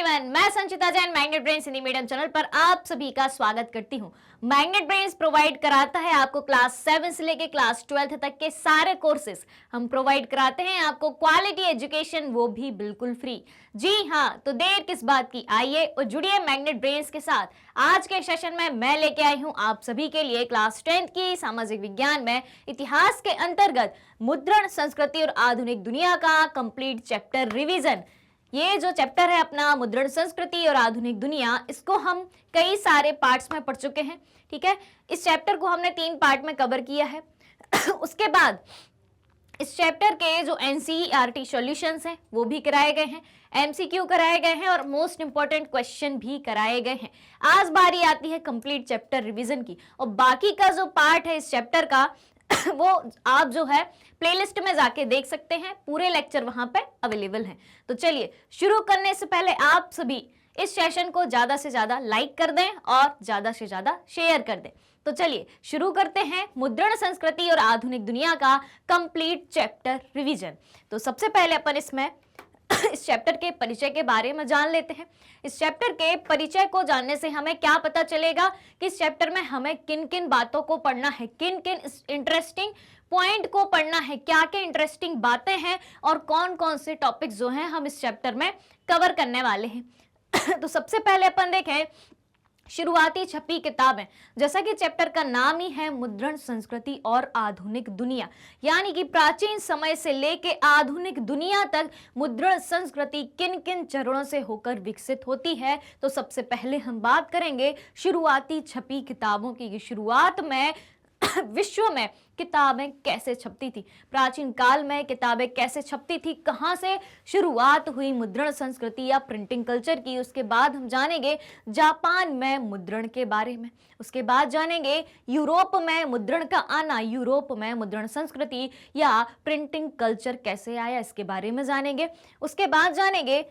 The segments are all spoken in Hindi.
एवरीवन, मैं Sanchita Jain Magnet Brains Hindi medium channel पर आप सभी का स्वागत करती हूं। मैग्नेट ब्रेन्स प्रोवाइड कराता है आपको क्लास 7 से लेके क्लास 12 तक के सारे कोर्सेज हम प्रोवाइड कराते हैं आपको क्वालिटी एजुकेशन, वो भी बिल्कुल फ्री। जी हाँ, तो देर किस बात की, आइए और जुड़िए मैग्नेट ब्रेन्स के साथ। आज के सेशन में मैं लेके आई हूं आप सभी के लिए क्लास 10 की सामाजिक विज्ञान में इतिहास के अंतर्गत मुद्रण, संस्कृति और आधुनिक दुनिया का कंप्लीट चैप्टर रिवीजन। ये जो चैप्टर है अपना मुद्रण, संस्कृति और आधुनिक दुनिया, इसको हम कई सारे पार्ट्स में पढ़ चुके हैं। ठीक है, इस चैप्टर को हमने 3 पार्ट में कवर किया है। उसके बाद इस चैप्टर के जो एनसीईआरटी सॉल्यूशंस हैं वो भी कराए गए हैं, एमसीक्यू कराए गए हैं और मोस्ट इंपॉर्टेंट क्वेश्चन भी कराए गए हैं। आज बारी आती है कंप्लीट चैप्टर रिवीजन की, और बाकी का जो पार्ट है इस चैप्टर का वो आप जो है प्लेलिस्ट में जाके देख सकते हैं, पूरे लेक्चर वहां पे अवेलेबल हैं। तो चलिए, शुरू करने से पहले आप सभी इस सेशन को ज्यादा से ज्यादा लाइक कर दें और ज्यादा से ज्यादा शेयर कर दें। तो चलिए शुरू करते हैं मुद्रण, संस्कृति और आधुनिक दुनिया का कंप्लीट चैप्टर रिवीजन। तो सबसे पहले अपन इसमें इस चैप्टर के परिचय के बारे में जान लेते हैं। इस चैप्टर के परिचय को जानने से हमें क्या पता चलेगा कि इस चैप्टर में हमें किन किन बातों को पढ़ना है, किन किन इंटरेस्टिंग पॉइंट को पढ़ना है, क्या क्या इंटरेस्टिंग बातें हैं और कौन कौन से टॉपिक्स जो हैं हम इस चैप्टर में कवर करने वाले हैं। तो सबसे पहले अपन देखें शुरुआती छपी किताबें। जैसा कि चैप्टर का नाम ही है मुद्रण, संस्कृति और आधुनिक दुनिया, यानी कि प्राचीन समय से लेके आधुनिक दुनिया तक मुद्रण संस्कृति किन किन चरणों से होकर विकसित होती है। तो सबसे पहले हम बात करेंगे शुरुआती छपी किताबों की। शुरुआत में विश्व में किताबें कैसे छपती थी, प्राचीन काल में किताबें कैसे छपती थी, कहां से शुरुआत हुई मुद्रण संस्कृति या प्रिंटिंग कल्चर की। उसके बाद हम जानेंगे जापान में मुद्रण के बारे में। उसके बाद जानेंगे यूरोप में मुद्रण का आना, यूरोप में मुद्रण संस्कृति या प्रिंटिंग कल्चर कैसे आया, इसके बारे में जानेंगे। उसके बाद जानेंगे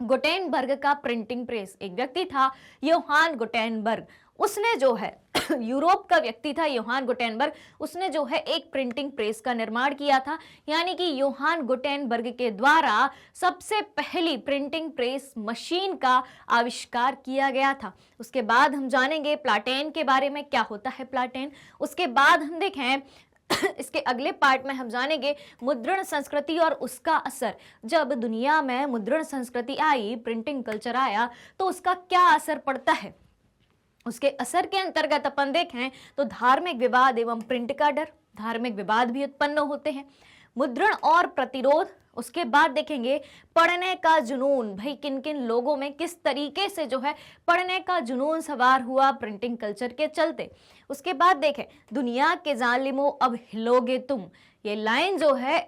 गुटेनबर्ग का प्रिंटिंग प्रेस। एक व्यक्ति था योहान गुटेनबर्ग, उसने जो है यूरोप का व्यक्ति था योहान गुटेनबर्ग, उसने जो है एक प्रिंटिंग प्रेस का निर्माण किया था, यानी कि योहान गुटेनबर्ग के द्वारा सबसे पहली प्रिंटिंग प्रेस मशीन का आविष्कार किया गया था। उसके बाद हम जानेंगे प्लाटेन के बारे में, क्या होता है प्लाटेन। उसके बाद हम देखें इसके अगले पार्ट में हम जानेंगे मुद्रण संस्कृति और उसका असर। जब दुनिया में मुद्रण संस्कृति आई, प्रिंटिंग कल्चर आया, तो उसका क्या असर पड़ता है। उसके असर के अंतर्गत अपन देखें तो धार्मिक विवाद एवं प्रिंट का डर, धार्मिक विवाद भी उत्पन्न होते हैं। मुद्रण और प्रतिरोध। उसके बाद देखेंगे पढ़ने का जुनून, भाई किन किन लोगों में किस तरीके से जो है पढ़ने का जुनून सवार हुआ प्रिंटिंग कल्चर के चलते। उसके बाद देखें दुनिया के जालिमों अब हिलोगे तुम। ये लाइन जो है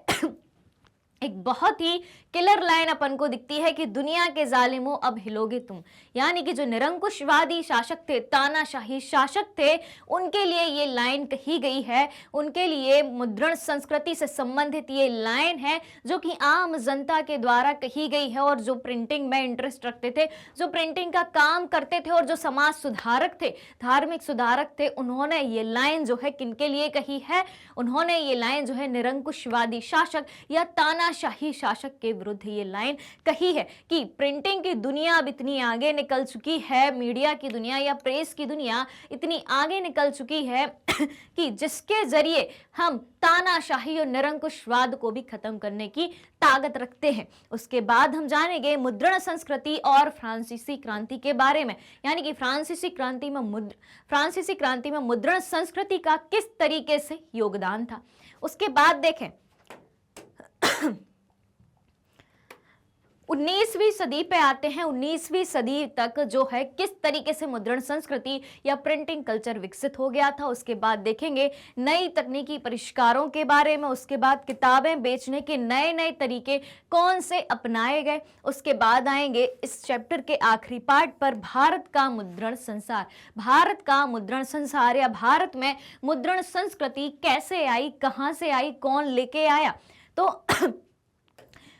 एक बहुत ही किलर लाइन अपन को दिखती है कि दुनिया के जालिमों अब हिलोगे तुम, यानी कि जो निरंकुशवादी शासक थे, तानाशाही शासक थे, उनके लिए ये लाइन कही गई है। उनके लिए मुद्रण संस्कृति से संबंधित ये लाइन है जो कि आम जनता के द्वारा कही गई है, और जो प्रिंटिंग में इंटरेस्ट रखते थे, जो प्रिंटिंग का काम करते थे और जो समाज सुधारक थे, धार्मिक सुधारक थे, उन्होंने ये लाइन जो है किनके लिए कही है, उन्होंने ये लाइन जो है निरंकुशवादी शासक या तानाशाही शासक के विरुद्ध ये लाइन कही है कि प्रिंटिंग की दुनिया अब इतनी आगे निकल चुकी है, मीडिया की दुनिया या प्रेस की दुनिया इतनी आगे निकल चुकी है कि जिसके जरिए हम तानाशाही और निरंकुशवाद को भी खत्म करने की ताकत रखते हैं। उसके बाद हम जानेंगे मुद्रण संस्कृति और फ्रांसीसी क्रांति के बारे में, यानी कि फ्रांसीसी क्रांति में मुद्रण संस्कृति का किस तरीके से योगदान था। उसके बाद देखें 19वीं सदी पे आते हैं। 19वीं सदी तक जो है किस तरीके से मुद्रण संस्कृति या प्रिंटिंग कल्चर विकसित हो गया था। उसके बाद देखेंगे नई तकनीकी परिष्कारों के बारे में। उसके बाद किताबें बेचने के नए नए तरीके कौन से अपनाए गए। उसके बाद आएंगे इस चैप्टर के आखिरी पार्ट पर भारत का मुद्रण संसार। भारत का मुद्रण संसार या भारत में मुद्रण संस्कृति कैसे आई, कहां से आई, कौन लेके आया। तो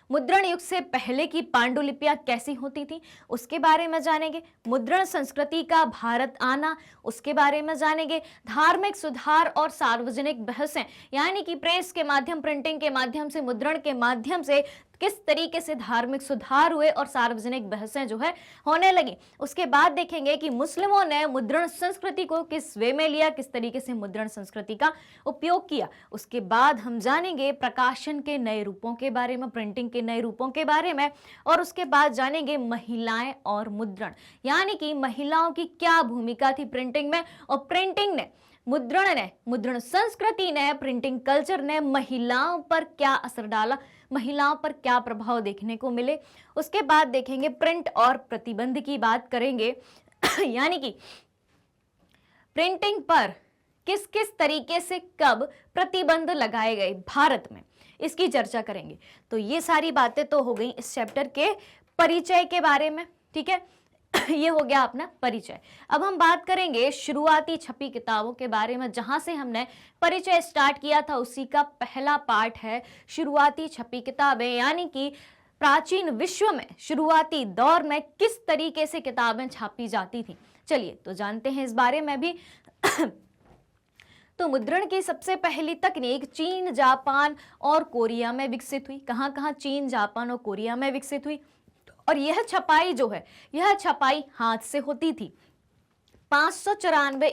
मुद्रण युग से पहले की पांडुलिपियां कैसी होती थी उसके बारे में जानेंगे। मुद्रण संस्कृति का भारत आना, उसके बारे में जानेंगे। धार्मिक सुधार और सार्वजनिक बहसें, यानी कि प्रेस के माध्यम, प्रिंटिंग के माध्यम से, मुद्रण के माध्यम से किस तरीके से धार्मिक सुधार हुए और सार्वजनिक बहसें जो है होने लगी। उसके बाद देखेंगे कि मुस्लिमों ने मुद्रण संस्कृति को किस वे में लिया, किस तरीके से मुद्रण संस्कृति का उपयोग किया। उसके बाद हम जानेंगे प्रकाशन के नए रूपों के बारे में, प्रिंटिंग के नए रूपों के बारे में, और उसके बाद जानेंगे महिलाएं और मुद्रण, यानी कि महिलाओं की क्या भूमिका थी प्रिंटिंग में, और प्रिंटिंग ने, मुद्रण संस्कृति ने, प्रिंटिंग कल्चर ने महिलाओं पर क्या असर डाला, महिलाओं पर क्या प्रभाव देखने को मिले। उसके बाद देखेंगे प्रिंट और प्रतिबंध की बात करेंगे यानी कि प्रिंटिंग पर किस किस तरीके से कब प्रतिबंध लगाए गए भारत में, इसकी चर्चा करेंगे। तो ये सारी बातें तो हो गई इस चैप्टर के परिचय के बारे में, ठीक है। ये हो गया अपना परिचय। अब हम बात करेंगे शुरुआती छपी किताबों के बारे में। जहां से हमने परिचय स्टार्ट किया था उसी का पहला पार्ट है शुरुआती छपी किताबें, यानी कि प्राचीन विश्व में शुरुआती दौर में किस तरीके से किताबें छापी जाती थी। चलिए तो जानते हैं इस बारे में भी। तो मुद्रण की सबसे पहली तकनीक चीन, जापान और कोरिया में विकसित हुई। कहां कहां? चीन, जापान और कोरिया में विकसित हुई। और यह छपाई जो है, यह छपाई हाथ से होती थी। 594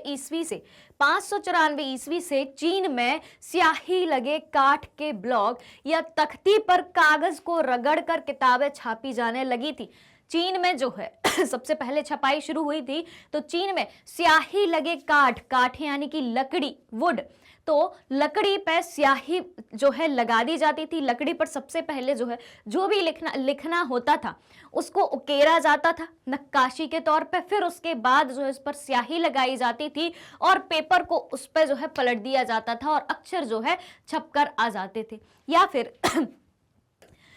ईस्वी से चीन में स्याही लगे काठ के ब्लॉक या तख्ती पर कागज को रगड़कर किताबें छापी जाने लगी थी। चीन में जो है सबसे पहले छपाई शुरू हुई थी, तो चीन में स्याही लगे काठ यानी कि लकड़ी, वुड, तो लकड़ी पर स्याही जो है लगा दी जाती थी। लकड़ी पर सबसे पहले जो है जो भी लिखना होता था उसको उकेरा जाता था नक्काशी के तौर पे, फिर उसके बाद जो है उस पर स्याही लगाई जाती थी और पेपर को उस पर जो है पलट दिया जाता था और अक्षर जो है छपकर आ जाते थे। या फिर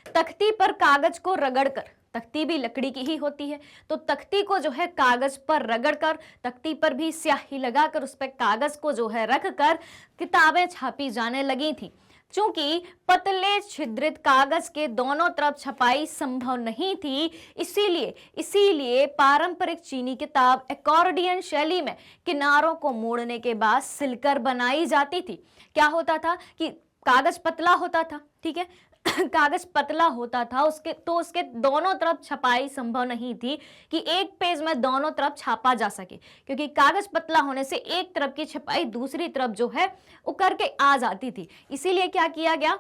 तख्ती पर कागज को रगड़कर, तख्ती भी लकड़ी की ही होती है, तो तख्ती को जो है कागज पर रगड़कर, तख्ती पर भी स्याही लगाकर उस पर कागज को जो है रखकर किताबें छापी जाने लगी थी। चूंकि पतले छिद्रित कागज के दोनों तरफ छपाई संभव नहीं थी, इसीलिए पारंपरिक चीनी किताब एकॉर्डियन शैली में किनारों को मोड़ने के बाद सिलकर बनाई जाती थी। क्या होता था कि कागज पतला होता था, ठीक है, कागज पतला होता था, उसके दोनों तरफ छपाई संभव नहीं थी कि एक पेज में दोनों तरफ छापा जा सके, क्योंकि कागज पतला होने से एक तरफ की छपाई दूसरी तरफ जो है उकर के आ जाती थी। इसीलिए क्या किया गया,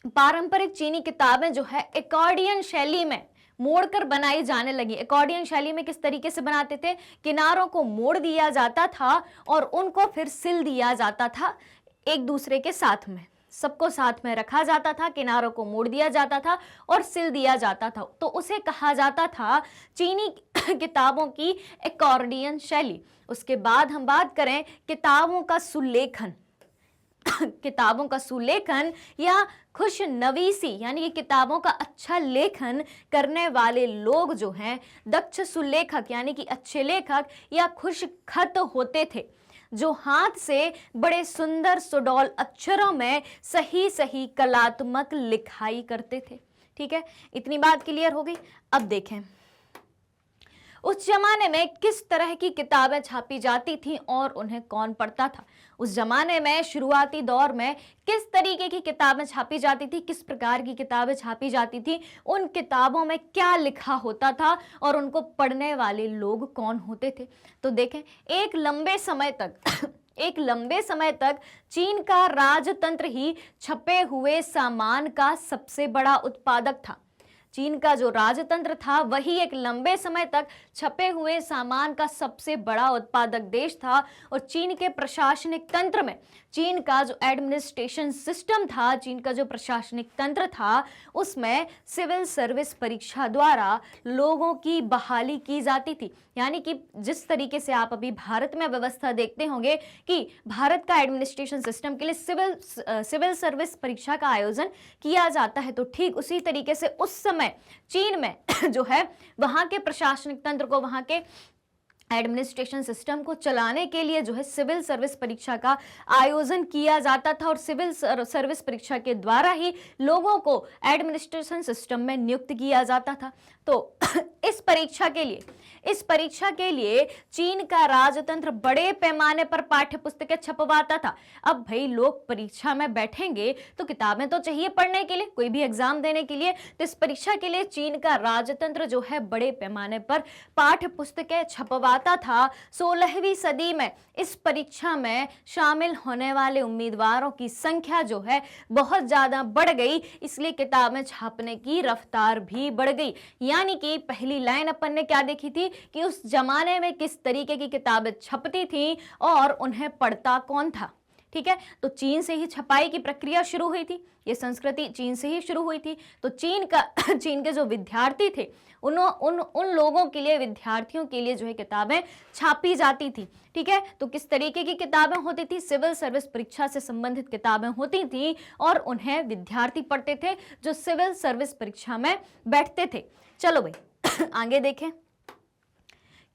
पारंपरिक चीनी किताबें जो है एकॉर्डियन शैली में मोड़कर बनाई जाने लगी। एकॉर्डियन शैली में किस तरीके से बनाते थे, किनारों को मोड़ दिया जाता था और उनको फिर सिल दिया जाता था एक दूसरे के साथ में, सबको साथ में रखा जाता था, किनारों को मोड़ दिया जाता था और सिल दिया जाता था, तो उसे कहा जाता था चीनी किताबों की एकॉर्डियन शैली। उसके बाद हम बात करें किताबों का सुलेखन। किताबों का सुलेखन या खुशनवीसी, यानी कि किताबों का अच्छा लेखन करने वाले लोग जो हैं दक्ष सुलेखक यानी कि अच्छे लेखक या खुश खत होते थे, जो हाथ से बड़े सुंदर सुडौल अक्षरों में सही सही कलात्मक लिखाई करते थे। ठीक है, इतनी बात क्लियर हो गई। अब देखें उस जमाने में किस तरह की किताबें छापी जाती थीं और उन्हें कौन पढ़ता था। उस जमाने में शुरुआती दौर में किस तरीके की किताबें छापी जाती थी, किस प्रकार की किताबें छापी जाती थी, उन किताबों में क्या लिखा होता था और उनको पढ़ने वाले लोग कौन होते थे। तो देखें एक लंबे समय तक चीन का राजतंत्र ही छपे हुए सामान का सबसे बड़ा उत्पादक था। चीन का जो राजतंत्र था वही एक लंबे समय तक छपे हुए सामान का सबसे बड़ा उत्पादक देश था। और चीन के प्रशासनिक तंत्र में, चीन का जो एडमिनिस्ट्रेशन सिस्टम था, चीन का जो प्रशासनिक तंत्र था, उसमें सिविल सर्विस परीक्षा द्वारा लोगों की बहाली की जाती थी। यानी कि जिस तरीके से आप अभी भारत में व्यवस्था देखते होंगे कि भारत का एडमिनिस्ट्रेशन सिस्टम के लिए सिविल सर्विस परीक्षा का आयोजन किया जाता है, तो ठीक उसी तरीके से उस समय चीन में जो है वहां के प्रशासनिक तंत्र को, वहां के एडमिनिस्ट्रेशन सिस्टम को चलाने के लिए जो है सिविल सर्विस परीक्षा का आयोजन किया जाता था और सिविल सर्विस परीक्षा के द्वारा ही लोगों को एडमिनिस्ट्रेशन सिस्टम में नियुक्त किया जाता था। तो इस परीक्षा के लिए चीन का राजतंत्र बड़े पैमाने पर पाठ्य पुस्तकें छपवाता था। अब भाई लोग परीक्षा में बैठेंगे तो किताबें तो चाहिए पढ़ने के लिए, कोई भी एग्जाम देने के लिए। तो इस परीक्षा के लिए चीन का राजतंत्र जो है बड़े पैमाने पर पाठ्य पुस्तकें छपवाता था। 16वीं सदी में इस परीक्षा में शामिल होने वाले उम्मीदवारों की संख्या जो है बहुत ज्यादा बढ़ गई, इसलिए किताबें छापने की रफ्तार भी बढ़ गई। यानी कि पहली लाइन अपन ने क्या देखी थी कि उस जमाने में किस तरीके की किताबें छपती थी और उन्हें पढ़ता कौन था। ठीक है, तो चीन से ही छपाई की प्रक्रिया शुरू हुई थी, ये संस्कृति चीन से ही शुरू हुई थी। तो चीन के जो विद्यार्थी थे उन लोगों के लिए, विद्यार्थियों के लिए जो है किताबें छापी जाती थी। ठीक है, तो किस तरीके की किताबें होती थी? सिविल सर्विस परीक्षा से संबंधित किताबें होती थी और उन्हें विद्यार्थी पढ़ते थे जो सिविल सर्विस परीक्षा में बैठते थे। चलो भाई आगे देखें,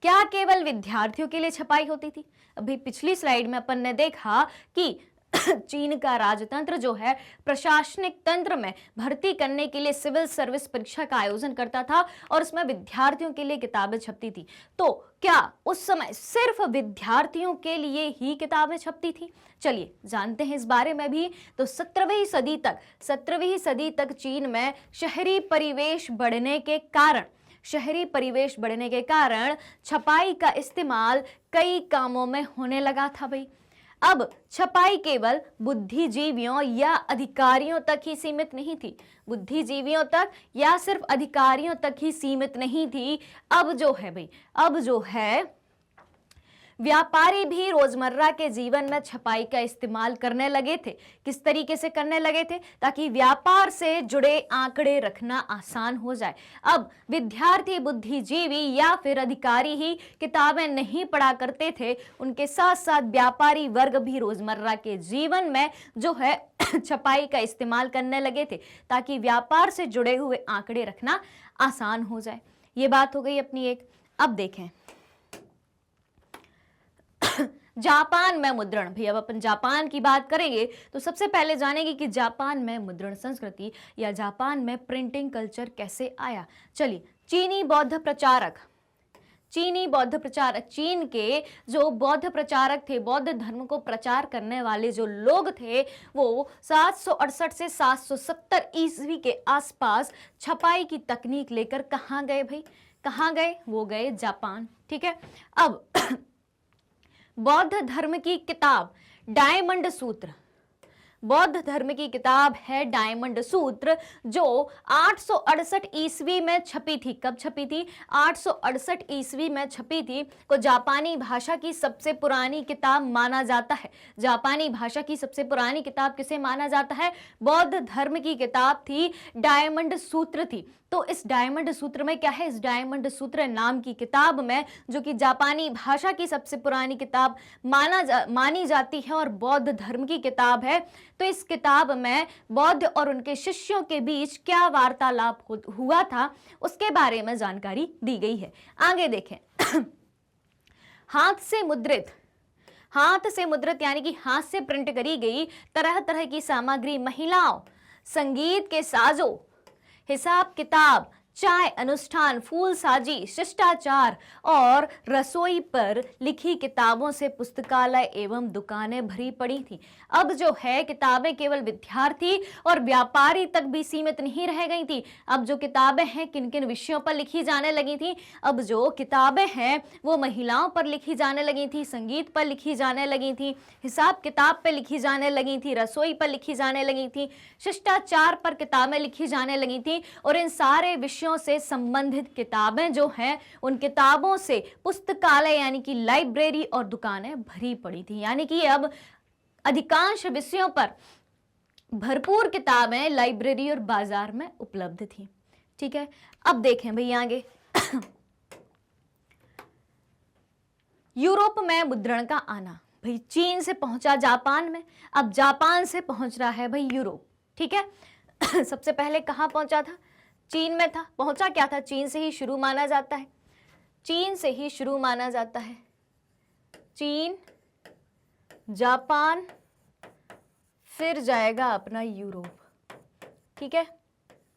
क्या केवल विद्यार्थियों के लिए छपाई होती थी? अभी पिछली स्लाइड में अपन ने देखा कि चीन का राजतंत्र जो है प्रशासनिक तंत्र में भर्ती करने के लिए सिविल सर्विस परीक्षा का आयोजन करता था और उसमें विद्यार्थियों के लिए किताबें छपती थी। तो क्या उस समय सिर्फ विद्यार्थियों के लिए ही किताबें छपती थी? चलिए जानते हैं इस बारे में भी। तो 17वीं सदी तक चीन में शहरी परिवेश बढ़ने के कारण छपाई का इस्तेमाल कई कामों में होने लगा था भाई। अब छपाई केवल बुद्धिजीवियों या अधिकारियों तक ही सीमित नहीं थी, बुद्धिजीवियों तक या सिर्फ अधिकारियों तक ही सीमित नहीं थी। अब जो है व्यापारी भी रोजमर्रा के जीवन में छपाई का इस्तेमाल करने लगे थे। किस तरीके से करने लगे थे? ताकि व्यापार से जुड़े आंकड़े रखना आसान हो जाए। अब विद्यार्थी, बुद्धिजीवी या फिर अधिकारी ही किताबें नहीं पढ़ा करते थे, उनके साथ साथ व्यापारी वर्ग भी रोजमर्रा के जीवन में जो है छपाई का इस्तेमाल करने लगे थे ताकि व्यापार से जुड़े हुए आंकड़े रखना आसान हो जाए। ये बात हो गई अपनी एक। अब देखें जापान में मुद्रण। भी अब अपन जापान की बात करेंगे तो सबसे पहले जानेंगे कि जापान में मुद्रण संस्कृति या जापान में प्रिंटिंग कल्चर कैसे आया। चलिए, चीनी बौद्ध प्रचारक, चीन के जो बौद्ध प्रचारक थे, बौद्ध धर्म को प्रचार करने वाले जो लोग थे, वो 768 से 770 ईस्वी के आसपास छपाई की तकनीक लेकर कहाँ गए भाई? कहाँ गए? वो गए जापान। ठीक है, अब बौद्ध धर्म की किताब डायमंड सूत्र, बौद्ध धर्म की किताब है डायमंड सूत्र, जो 868 ईस्वी में छपी थी। कब छपी थी? 868 ईस्वी में छपी थी। को जापानी भाषा की सबसे पुरानी किताब माना जाता है। जापानी भाषा की सबसे पुरानी किताब किसे माना जाता है? बौद्ध धर्म की किताब थी, डायमंड सूत्र थी। तो इस डायमंड सूत्र में क्या है? इस डायमंड सूत्र नाम की किताब में, जो कि जापानी भाषा की सबसे पुरानी किताब मानी जाती है और बौद्ध धर्म की किताब है, तो इस किताब में बौद्ध और उनके शिष्यों के बीच क्या वार्तालाप हुआ था उसके बारे में जानकारी दी गई है। आगे देखें हाथ से मुद्रित यानी कि हाथ से प्रिंट करी गई तरह तरह की सामग्री महिलाओं, संगीत के साजों, हिसाब किताब, चाय अनुष्ठान, फूल साजी, शिष्टाचार और रसोई पर लिखी किताबों से पुस्तकालय एवं दुकानें भरी पड़ी थी। अब जो है किताबें केवल विद्यार्थी और व्यापारी तक भी सीमित नहीं रह गई थी। अब जो किताबें हैं किन किन विषयों पर लिखी जाने लगी थी? अब जो किताबें हैं वो महिलाओं पर लिखी जाने लगी थी, संगीत पर लिखी जाने लगी थी, हिसाब किताब पर लिखी जाने लगी थी, रसोई पर लिखी जाने लगी थी, शिष्टाचार पर किताबें लिखी जाने लगी थी। और इन सारे विषयों से संबंधित किताबें जो हैं उन किताबों से पुस्तकालय यानी कि लाइब्रेरी और दुकानें भरी पड़ी थी। यानी कि अब अधिकांश विषयों पर भरपूर किताबें लाइब्रेरी और बाजार में उपलब्ध थी। ठीक है, अब देखें भाई आगे यूरोप में मुद्रण का आना। भाई चीन से पहुंचा जापान में, अब जापान से पहुंच रहा है भाई यूरोप। ठीक है सबसे पहले कहां पहुंचा था? चीन में था। पहुंचा क्या था? चीन से ही शुरू माना जाता है। चीन से ही शुरू माना जाता है। चीन, जापान, फिर जाएगा अपना यूरोप। ठीक है,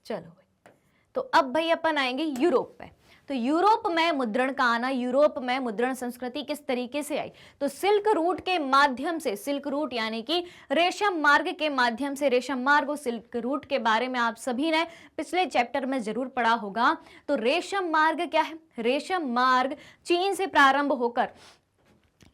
चलो भाई, तो अब भाई अपन आएंगे यूरोप पे। तो यूरोप में मुद्रण का आना, यूरोप में मुद्रण संस्कृति किस तरीके से आई? तो सिल्क रूट के माध्यम से, सिल्क रूट यानी कि रेशम मार्ग के माध्यम से, रेशम मार्ग और सिल्क रूट के बारे में आप सभी ने पिछले चैप्टर में जरूर पढ़ा होगा। तो रेशम मार्ग क्या है? रेशम मार्ग चीन से प्रारंभ होकर,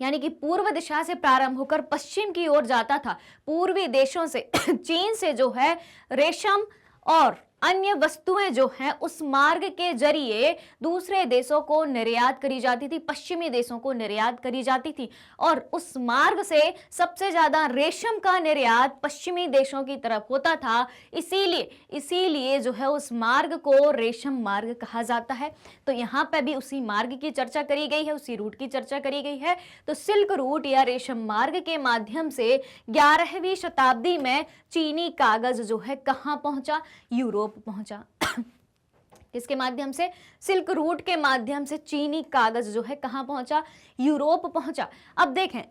यानी कि पूर्व दिशा से प्रारंभ होकर पश्चिम की ओर जाता था। पूर्वी देशों से चीन से जो है रेशम और अन्य वस्तुएं जो हैं उस मार्ग के जरिए दूसरे देशों को निर्यात करी जाती थी, पश्चिमी देशों को निर्यात करी जाती थी। और उस मार्ग से सबसे ज्यादा रेशम का निर्यात पश्चिमी देशों की तरफ होता था। इसीलिए जो है उस मार्ग को रेशम मार्ग कहा जाता है। तो यहाँ पे भी उसी मार्ग की चर्चा करी गई है, उसी रूट की चर्चा करी गई है। तो सिल्क रूट या रेशम मार्ग के माध्यम से 11वीं शताब्दी में चीनी कागज जो है कहाँ पहुंचा? यूरोप पहुंचा। किसके माध्यम से? सिल्क रूट के माध्यम से चीनी कागज जो है कहां पहुंचा? यूरोप पहुंचा। अब देखें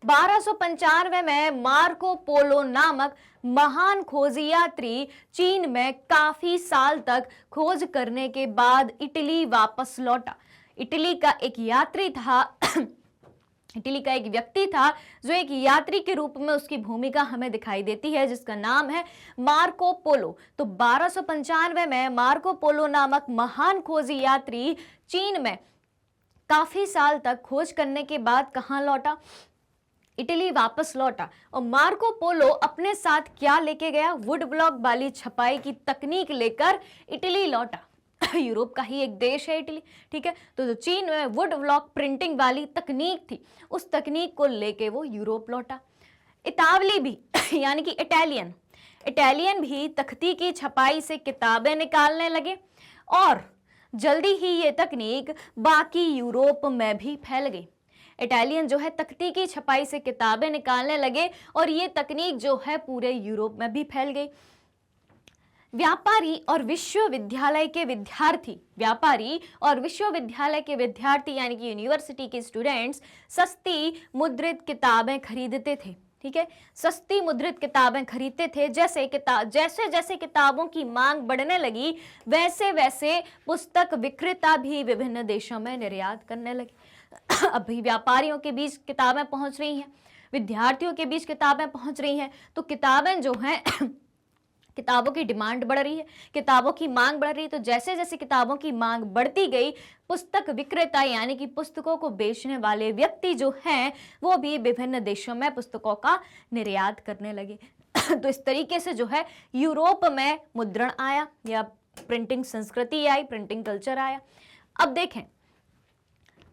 1295 में मार्को पोलो नामक महान खोजी यात्री चीन में काफी साल तक खोज करने के बाद इटली वापस लौटा। इटली का एक यात्री था इटली का एक व्यक्ति था जो एक यात्री के रूप में उसकी भूमिका हमें दिखाई देती है, जिसका नाम है मार्को पोलो। तो 1295 में मार्को पोलो नामक महान खोजी यात्री चीन में काफी साल तक खोज करने के बाद कहां लौटा? इटली वापस लौटा। और मार्को पोलो अपने साथ क्या लेके गया? वुड ब्लॉक वाली छपाई की तकनीक लेकर इटली लौटा। यूरोप का ही एक देश है इटली, ठीक है। तो जो चीन में वुड ब्लॉक प्रिंटिंग वाली तकनीक थी, उस तकनीक को लेके वो यूरोप लौटा। इतावली भी यानी कि इटालियन भी तख्ती की छपाई से किताबें निकालने लगे और जल्दी ही ये तकनीक बाकी यूरोप में भी फैल गई। इटालियन जो है तख्ती की छपाई से किताबें निकालने लगे और ये तकनीक जो है पूरे यूरोप में भी फैल गई। व्यापारी और विश्वविद्यालय के विद्यार्थी यानी कि यूनिवर्सिटी के स्टूडेंट्स सस्ती मुद्रित किताबें खरीदते थे, ठीक है। सस्ती मुद्रित किताबें खरीदते थे। जैसे जैसे किताबों की मांग बढ़ने लगी, वैसे वैसे पुस्तक विक्रेता भी विभिन्न देशों में निर्यात करने लगे। अभी व्यापारियों के बीच किताबें पहुंच रही हैं, विद्यार्थियों के बीच किताबें पहुंच रही हैं, तो किताबें जो हैं किताबों की डिमांड बढ़ रही है, किताबों की मांग बढ़ रही है। तो जैसे जैसे किताबों की मांग बढ़ती गई, पुस्तक विक्रेता यानी कि पुस्तकों को बेचने वाले व्यक्ति जो हैं वो भी विभिन्न देशों में पुस्तकों का निर्यात करने लगे। तो इस तरीके से जो है यूरोप में मुद्रण आया या प्रिंटिंग संस्कृति आई, प्रिंटिंग कल्चर आया। अब देखें,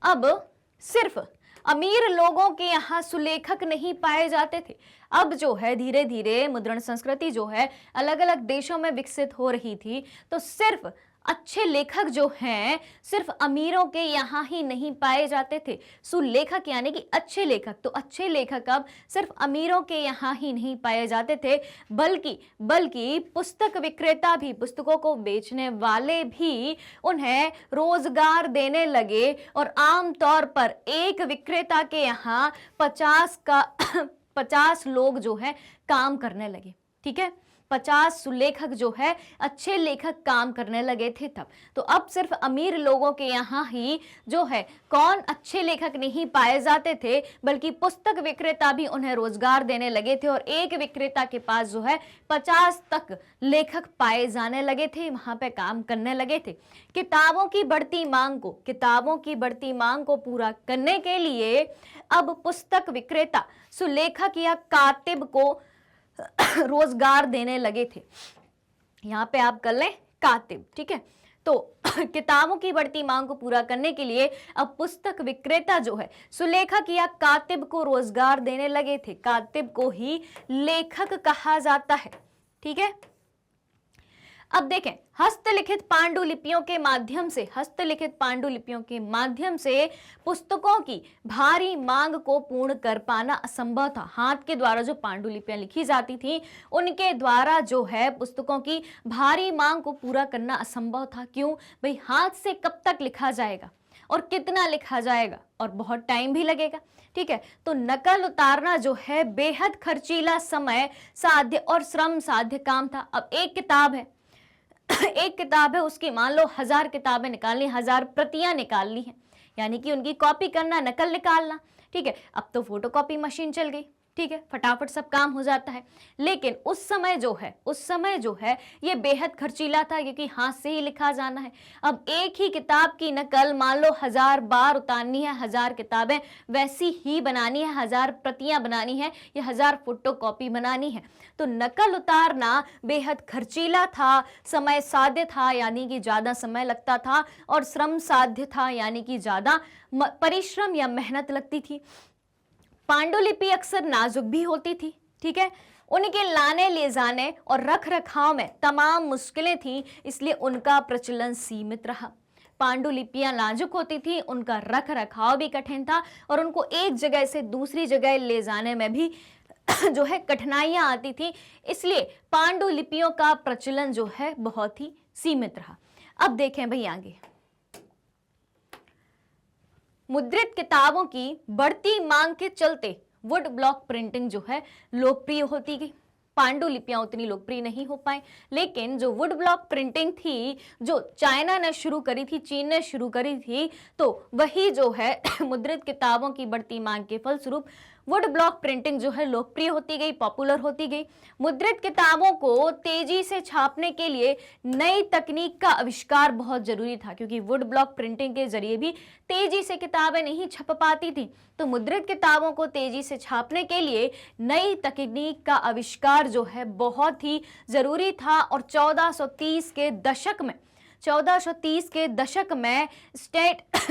अब सिर्फ अमीर लोगों के यहाँ सुलेखक नहीं पाए जाते थे। अब जो है धीरे धीरे मुद्रण संस्कृति जो है अलग अलग देशों में विकसित हो रही थी, तो सिर्फ अच्छे लेखक जो हैं सिर्फ अमीरों के यहाँ ही नहीं पाए जाते थे। सुलेखक यानी कि अच्छे लेखक, तो अच्छे लेखक अब सिर्फ अमीरों के यहाँ ही नहीं पाए जाते थे, बल्कि पुस्तक विक्रेता भी, पुस्तकों को बेचने वाले भी उन्हें रोजगार देने लगे। और आमतौर पर एक विक्रेता के यहाँ 50 लोग जो है काम करने लगे, ठीक है। 50 सुलेखक जो है अच्छे लेखक काम करने लगे थे तब। तो अब सिर्फ अमीर लोगों के यहाँ ही जो है कौन अच्छे लेखक नहीं पाए जाते थे, बल्कि पुस्तक विक्रेता भी उन्हें रोजगार देने लगे थे। और एक विक्रेता के पास जो है 50 तक लेखक पाए जाने लगे थे, वहां पे काम करने लगे थे। किताबों की बढ़ती मांग को पूरा करने के लिए अब पुस्तक विक्रेता सुलेखक या कातिब को रोजगार देने लगे थे। यहां पे आप कर लें कातिब, ठीक है। तो किताबों की बढ़ती मांग को पूरा करने के लिए अब पुस्तक विक्रेता जो है सुलेखक या कातिब को रोजगार देने लगे थे। कातिब को ही लेखक कहा जाता है, ठीक है। अब देखें, हस्तलिखित पांडुलिपियों के माध्यम से पुस्तकों की भारी मांग को पूर्ण कर पाना असंभव था। हाथ के द्वारा जो पांडुलिपियां लिखी जाती थी, उनके द्वारा जो है पुस्तकों की भारी मांग को पूरा करना असंभव था। क्यों भाई, हाथ से कब तक लिखा जाएगा और कितना लिखा जाएगा, और बहुत टाइम भी लगेगा। ठीक है, तो नकल उतारना जो है बेहद खर्चीला, समय साध्य और श्रम साध्य काम था। अब एक किताब है उसकी मान लो 1000 किताबें निकालनी, 1000 प्रतियां निकालनी है, यानी कि उनकी कॉपी करना, नकल निकालना। ठीक है, अब तो फोटोकॉपी मशीन चल गई। ठीक है, फटाफट सब काम हो जाता है। लेकिन उस समय जो है ये बेहद खर्चीला था, क्योंकि हाथ से ही लिखा जाना है। अब एक ही किताब की नकल मान लो 1000 बार उतारनी है, 1000 किताबें वैसी ही बनानी है, 1000 प्रतियां बनानी है, या 1000 फोटोकॉपी बनानी है। तो नकल उतारना बेहद खर्चीला था, समय साध्य था, यानी कि ज्यादा समय लगता था, और श्रम साध्य था, यानी कि ज्यादा परिश्रम या मेहनत लगती थी। पांडुलिपि अक्सर नाजुक भी होती थी। ठीक है, उनके लाने ले जाने और रख रखाव में तमाम मुश्किलें थी, इसलिए उनका प्रचलन सीमित रहा। पांडुलिपियां नाजुक होती थी, उनका रख रखाव भी कठिन था, और उनको एक जगह से दूसरी जगह ले जाने में भी जो है कठिनाइयां आती थी, इसलिए पांडुलिपियों का प्रचलन जो है बहुत ही सीमित रहा। अब देखें भाई आगे, मुद्रित किताबों की बढ़ती मांग के चलते वुड ब्लॉक प्रिंटिंग जो है लोकप्रिय होती गई। पांडुलिपियां उतनी लोकप्रिय नहीं हो पाई, लेकिन जो वुड ब्लॉक प्रिंटिंग थी, जो चाइना ने शुरू करी थी, चीन ने शुरू करी थी, तो वही जो है मुद्रित किताबों की बढ़ती मांग के फलस्वरूप वुड ब्लॉक प्रिंटिंग जो है लोकप्रिय होती गई, पॉपुलर होती गई। मुद्रित किताबों को तेजी से छापने के लिए नई तकनीक का आविष्कार बहुत जरूरी था, क्योंकि वुड ब्लॉक प्रिंटिंग के जरिए भी तेजी से किताबें नहीं छप पाती थी। तो मुद्रित किताबों को तेजी से छापने के लिए नई तकनीक का आविष्कार जो है बहुत ही जरूरी था, और 1430 के दशक में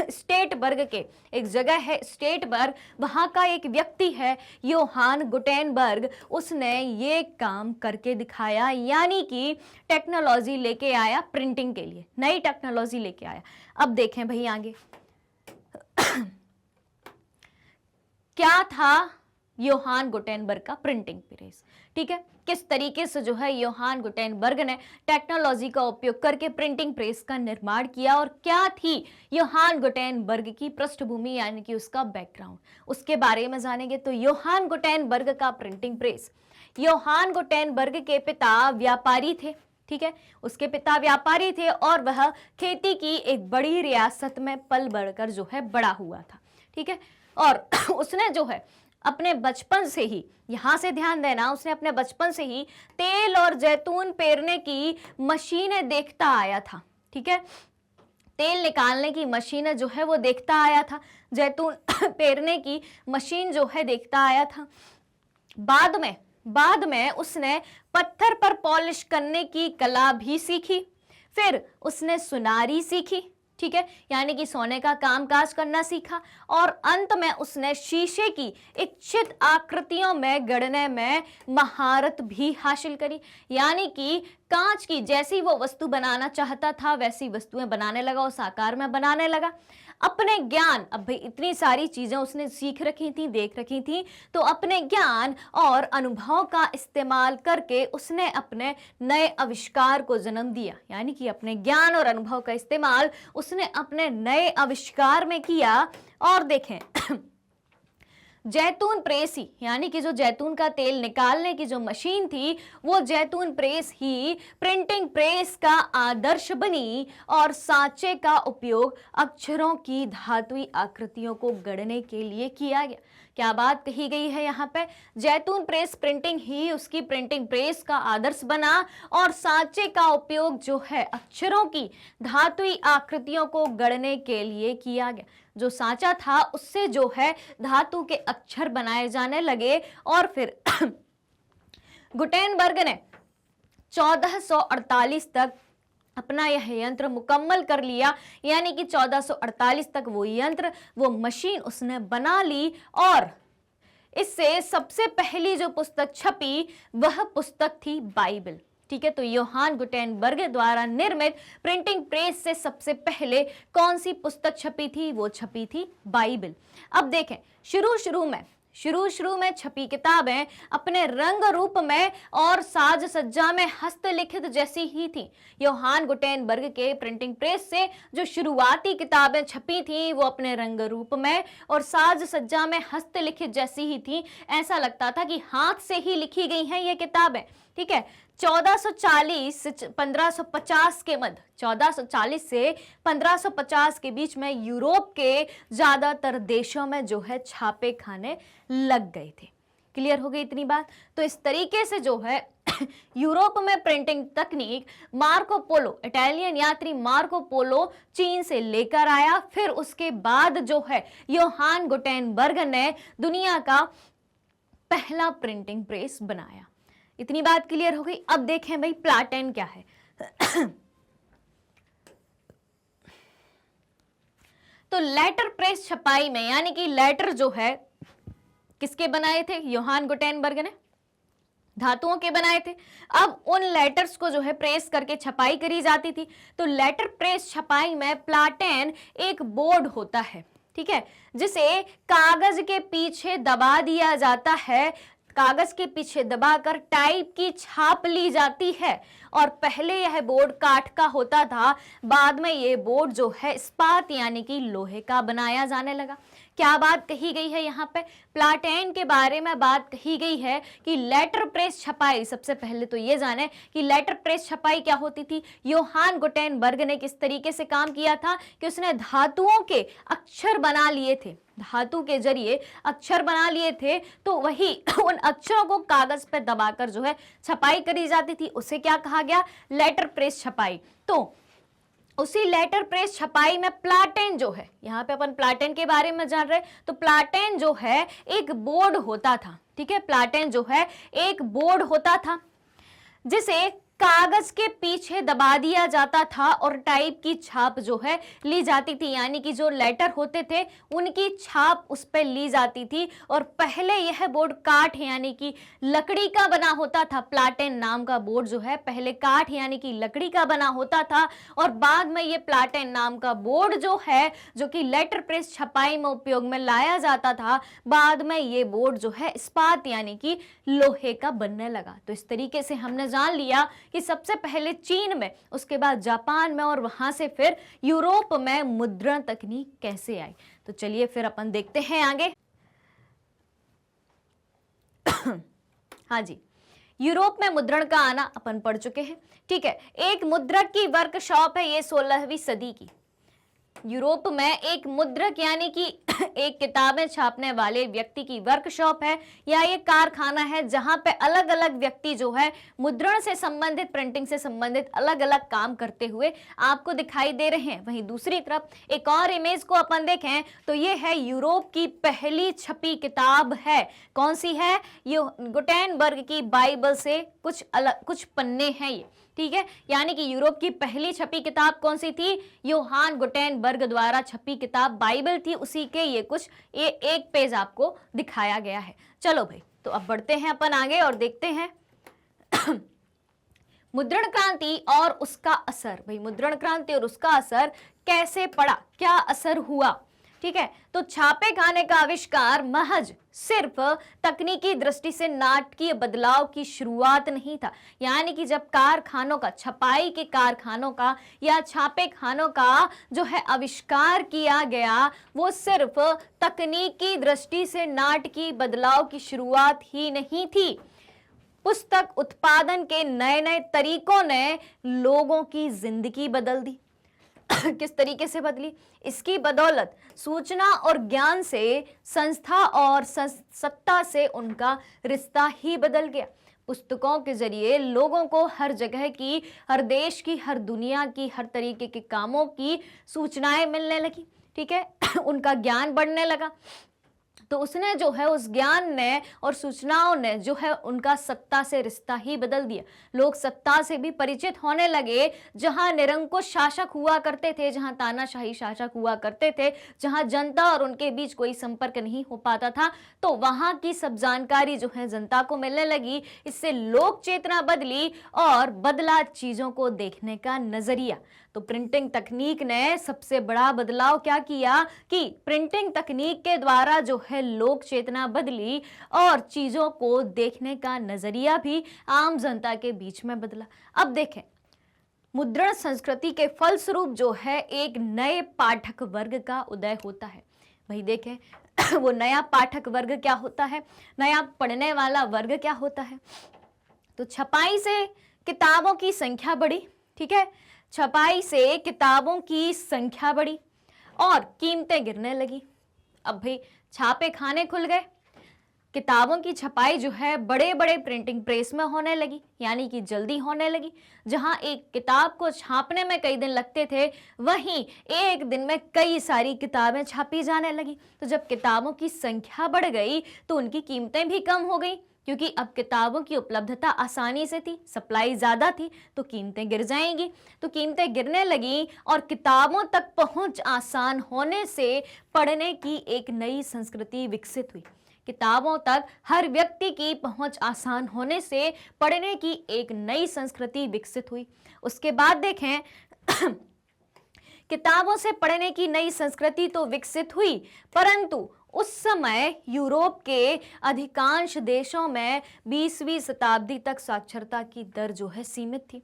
स्टेटबर्ग के एक जगह है स्टेटबर्ग, वहां का एक व्यक्ति है योहान गुटेनबर्ग, उसने ये काम करके दिखाया, यानी कि टेक्नोलॉजी लेके आया प्रिंटिंग के लिए, नई टेक्नोलॉजी लेके आया। अब देखें भाई आगे क्या था योहान गुटेनबर्ग का प्रिंटिंग प्रेस। ठीक है, किस तरीके से जो है योहान गुटेनबर्ग ने टेक्नोलॉजी का उपयोग करके प्रिंटिंग प्रेस का निर्माण किया, और क्या थी योहान गुटेनबर्ग की पृष्ठभूमि, यानी कि उसका बैकग्राउंड, उसके बारे में जानेंगे। तो योहान गुटेनबर्ग का प्रिंटिंग प्रेस, योहान गुटेनबर्ग के पिता व्यापारी थे। ठीक है, उसके पिता व्यापारी थे, और वह खेती की एक बड़ी रियासत में पल बढ़कर जो है बड़ा हुआ था। ठीक है, और उसने जो है अपने बचपन से ही, यहां से ध्यान देना, उसने अपने बचपन से ही तेल और जैतून पेरने की मशीनें देखता आया था। ठीक है, तेल निकालने की मशीनें जो है वो देखता आया था, जैतून पेरने की मशीन जो है देखता आया था। बाद में उसने पत्थर पर पॉलिश करने की कला भी सीखी, फिर उसने सुनारी सीखी। ठीक है, यानी कि सोने का कामकाज करना सीखा, और अंत में उसने शीशे की इच्छित आकृतियों में गढ़ने में महारत भी हासिल करी, यानी कि कांच की जैसी वो वस्तु बनाना चाहता था वैसी वस्तुएं बनाने लगा, उस आकार में बनाने लगा। अपने ज्ञान, अब भाई इतनी सारी चीजें उसने सीख रखी थी, देख रखी थी, तो अपने ज्ञान और अनुभव का इस्तेमाल करके उसने अपने नए आविष्कार को जन्म दिया, यानी कि अपने ज्ञान और अनुभव का इस्तेमाल उसने अपने नए आविष्कार में किया। और देखें जैतून प्रेस ही, यानी कि जो जैतून का तेल निकालने की जो मशीन थी, वो जैतून प्रेस ही प्रिंटिंग प्रेस का आदर्श बनी, और सांचे का उपयोग अक्षरों की धातुई आकृतियों को गढ़ने के लिए किया गया। क्या बात कही गई है यहाँ पे, जैतून प्रेस प्रिंटिंग ही उसकी प्रिंटिंग प्रेस का आदर्श बना, और सांचे का उपयोग जो है अक्षरों की धातुई आकृतियों को गढ़ने के लिए किया गया। जो सांचा था उससे जो है धातु के अक्षर बनाए जाने लगे, और फिर गुटेनबर्ग ने 1448 तक अपना यह यंत्र मुकम्मल कर लिया, यानी कि 1448 तक वो यंत्र, वो मशीन उसने बना ली, और इससे सबसे पहली जो पुस्तक छपी वह पुस्तक थी बाइबल। ठीक है, तो योहान गुटेनबर्ग द्वारा निर्मित प्रिंटिंग प्रेस से सबसे पहले कौन सी पुस्तक छपी थी? वो छपी थी बाइबल। अब देखें, शुरू में छपी किताबें अपने रंग रूप में और साज सज्जा में हस्तलिखित जैसी ही थी। योहान गुटेनबर्ग के प्रिंटिंग प्रेस से जो शुरुआती किताबें छपी थी वो अपने रंग रूप में और साज सज्जा में हस्तलिखित जैसी ही थी। ऐसा लगता था कि हाथ से ही लिखी गई हैं ये किताबें। ठीक है, 1440 से 1550 के मध्य, 1440 से 1550 के बीच में यूरोप के ज्यादातर देशों में जो है छापे खाने लग गए थे। क्लियर हो गई इतनी बात? तो इस तरीके से जो है यूरोप में प्रिंटिंग तकनीक मार्को पोलो, इटालियन यात्री मार्को पोलो चीन से लेकर आया। फिर उसके बाद जो है योहान गुटेनबर्ग ने दुनिया का पहला प्रिंटिंग प्रेस बनाया। इतनी बात क्लियर हो गई? अब देखें भाई प्लाटेन क्या है। तो लेटर प्रेस छपाई में, यानी कि लेटर जो है किसके बनाए थे? योहान गुटेनबर्ग ने, धातुओं के बनाए थे। अब उन लेटर्स को जो है प्रेस करके छपाई करी जाती थी। तो लेटर प्रेस छपाई में प्लाटेन एक बोर्ड होता है, ठीक है, जिसे कागज के पीछे दबा दिया जाता है। कागज के पीछे दबाकर टाइप की छाप ली जाती है। और पहले यह बोर्ड काठ का होता था, बाद में यह बोर्ड जो है इस्पात यानी कि लोहे का बनाया जाने लगा। क्या बात कही गई है यहाँ पे? प्लाटेन के बारे में बात कही गई है कि लेटर प्रेस छपाई, सबसे पहले तो ये जाने कि लेटर प्रेस छपाई क्या होती थी। योहान गुटेनबर्ग ने किस तरीके से काम किया था कि उसने धातुओं के अक्षर बना लिए थे, धातु के जरिए अक्षर बना लिए थे। तो वही उन अक्षरों को कागज पर दबाकर जो है छपाई करी जाती थी, उसे क्या कहा गया? लेटर प्रेस छपाई। तो उसी लेटर प्रेस छपाई में प्लाटेन जो है, यहाँ पे अपन प्लाटेन के बारे में जान रहे, तो प्लाटेन जो है एक बोर्ड होता था। ठीक है, प्लाटेन जो है एक बोर्ड होता था जिसे कागज के पीछे दबा दिया जाता था और टाइप की छाप जो है ली जाती थी, यानी कि जो लेटर होते थे उनकी छाप उस पर ली जाती थी। और पहले यह बोर्ड काठ यानी कि लकड़ी का बना होता था। प्लाटेन नाम का बोर्ड जो है पहले काठ यानी कि लकड़ी का बना होता था और बाद में ये प्लाटेन नाम का बोर्ड जो है, जो कि लेटर प्रेस छपाई में उपयोग में लाया जाता था, बाद में ये बोर्ड जो है इस्पात यानी कि लोहे का बनने लगा। तो इस तरीके से हमने जान लिया कि सबसे पहले चीन में, उसके बाद जापान में और वहां से फिर यूरोप में मुद्रण तकनीक कैसे आई। तो चलिए फिर अपन देखते हैं आगे। हाँ जी, यूरोप में मुद्रण का आना अपन पढ़ चुके हैं। ठीक है, एक मुद्रक की वर्कशॉप है ये 16वीं सदी की। यूरोप में एक मुद्रक यानी कि एक किताबें छापने वाले व्यक्ति की वर्कशॉप है या ये कारखाना है जहां पे अलग अलग व्यक्ति जो है मुद्रण से संबंधित, प्रिंटिंग से संबंधित अलग अलग काम करते हुए आपको दिखाई दे रहे हैं। वहीं दूसरी तरफ एक और इमेज को अपन देखें तो ये है यूरोप की पहली छपी किताब है। कौन सी है? ये गुटेनबर्ग की बाइबल से कुछ पन्ने हैं ये। ठीक है, यानी कि यूरोप की पहली छपी किताब कौन सी थी? योहान गुटेनबर्ग द्वारा छपी किताब बाइबल थी। उसी के ये कुछ एक पेज आपको दिखाया गया है। चलो भाई, तो अब बढ़ते हैं अपन आगे और देखते हैं मुद्रण क्रांति और उसका असर। भाई मुद्रण क्रांति और उसका असर कैसे पड़ा, क्या असर हुआ? ठीक है, तो छापे खाने का आविष्कार महज सिर्फ तकनीकी दृष्टि से नाटकीय बदलाव की शुरुआत नहीं था। यानी कि जब कारखानों का, छपाई के कारखानों का या छापे खानों का जो है आविष्कार किया गया, वो सिर्फ तकनीकी दृष्टि से नाटकीय बदलाव की शुरुआत ही नहीं थी। पुस्तक उत्पादन के नए नए तरीकों ने लोगों की जिंदगी बदल दी। किस तरीके से बदली? इसकी बदौलत सूचना और ज्ञान से संस्था और सत्ता से उनका रिश्ता ही बदल गया। पुस्तकों के जरिए लोगों को हर जगह की, हर देश की, हर दुनिया की, हर तरीके के कामों की सूचनाएं मिलने लगी। ठीक है, उनका ज्ञान बढ़ने लगा। तो उसने जो है उस ज्ञान ने और सूचनाओं ने जो है उनका सत्ता से रिश्ता ही बदल दिया। लोग सत्ता से भी परिचित होने लगे। जहां निरंकुश शासक हुआ करते थे, जहां तानाशाही शासक हुआ करते थे, जहां जनता और उनके बीच कोई संपर्क नहीं हो पाता था, तो वहां की सब जानकारी जो है जनता को मिलने लगी। इससे लोक चेतना बदली और बदला चीजों को देखने का नजरिया। तो प्रिंटिंग तकनीक ने सबसे बड़ा बदलाव क्या किया कि प्रिंटिंग तकनीक के द्वारा जो है लोक चेतना बदली और चीजों को देखने का नजरिया भी आम जनता के बीच में बदला। अब देखें, मुद्रण संस्कृति के फलस्वरूप जो है एक नए पाठक वर्ग का उदय होता है। भाई देखें वो नया पाठक वर्ग क्या होता है, नया पढ़ने वाला वर्ग क्या होता है। तो छपाई से किताबों की संख्या बढ़ी, ठीक है, छपाई से किताबों की संख्या बढ़ी और कीमतें गिरने लगी। अब भाई छापे खाने खुल गए, किताबों की छपाई जो है बड़े बड़े प्रिंटिंग प्रेस में होने लगी, यानी कि जल्दी होने लगी। जहां एक किताब को छापने में कई दिन लगते थे, वहीं एक दिन में कई सारी किताबें छापी जाने लगी। तो जब किताबों की संख्या बढ़ गई तो उनकी कीमतें भी कम हो गई, क्योंकि अब किताबों की उपलब्धता आसानी से थी, सप्लाई ज़्यादा थी, तो कीमतें गिर जाएंगी। तो कीमतें गिरने लगी और किताबों तक पहुंच आसान होने से पढ़ने की एक नई संस्कृति विकसित हुई। किताबों तक हर व्यक्ति की पहुंच आसान होने से पढ़ने की एक नई संस्कृति विकसित हुई। उसके बाद देखें किताबों से पढ़ने की नई संस्कृति तो विकसित हुई, परंतु उस समय यूरोप के अधिकांश देशों में 20वीं शताब्दी तक साक्षरता की दर जो है सीमित थी।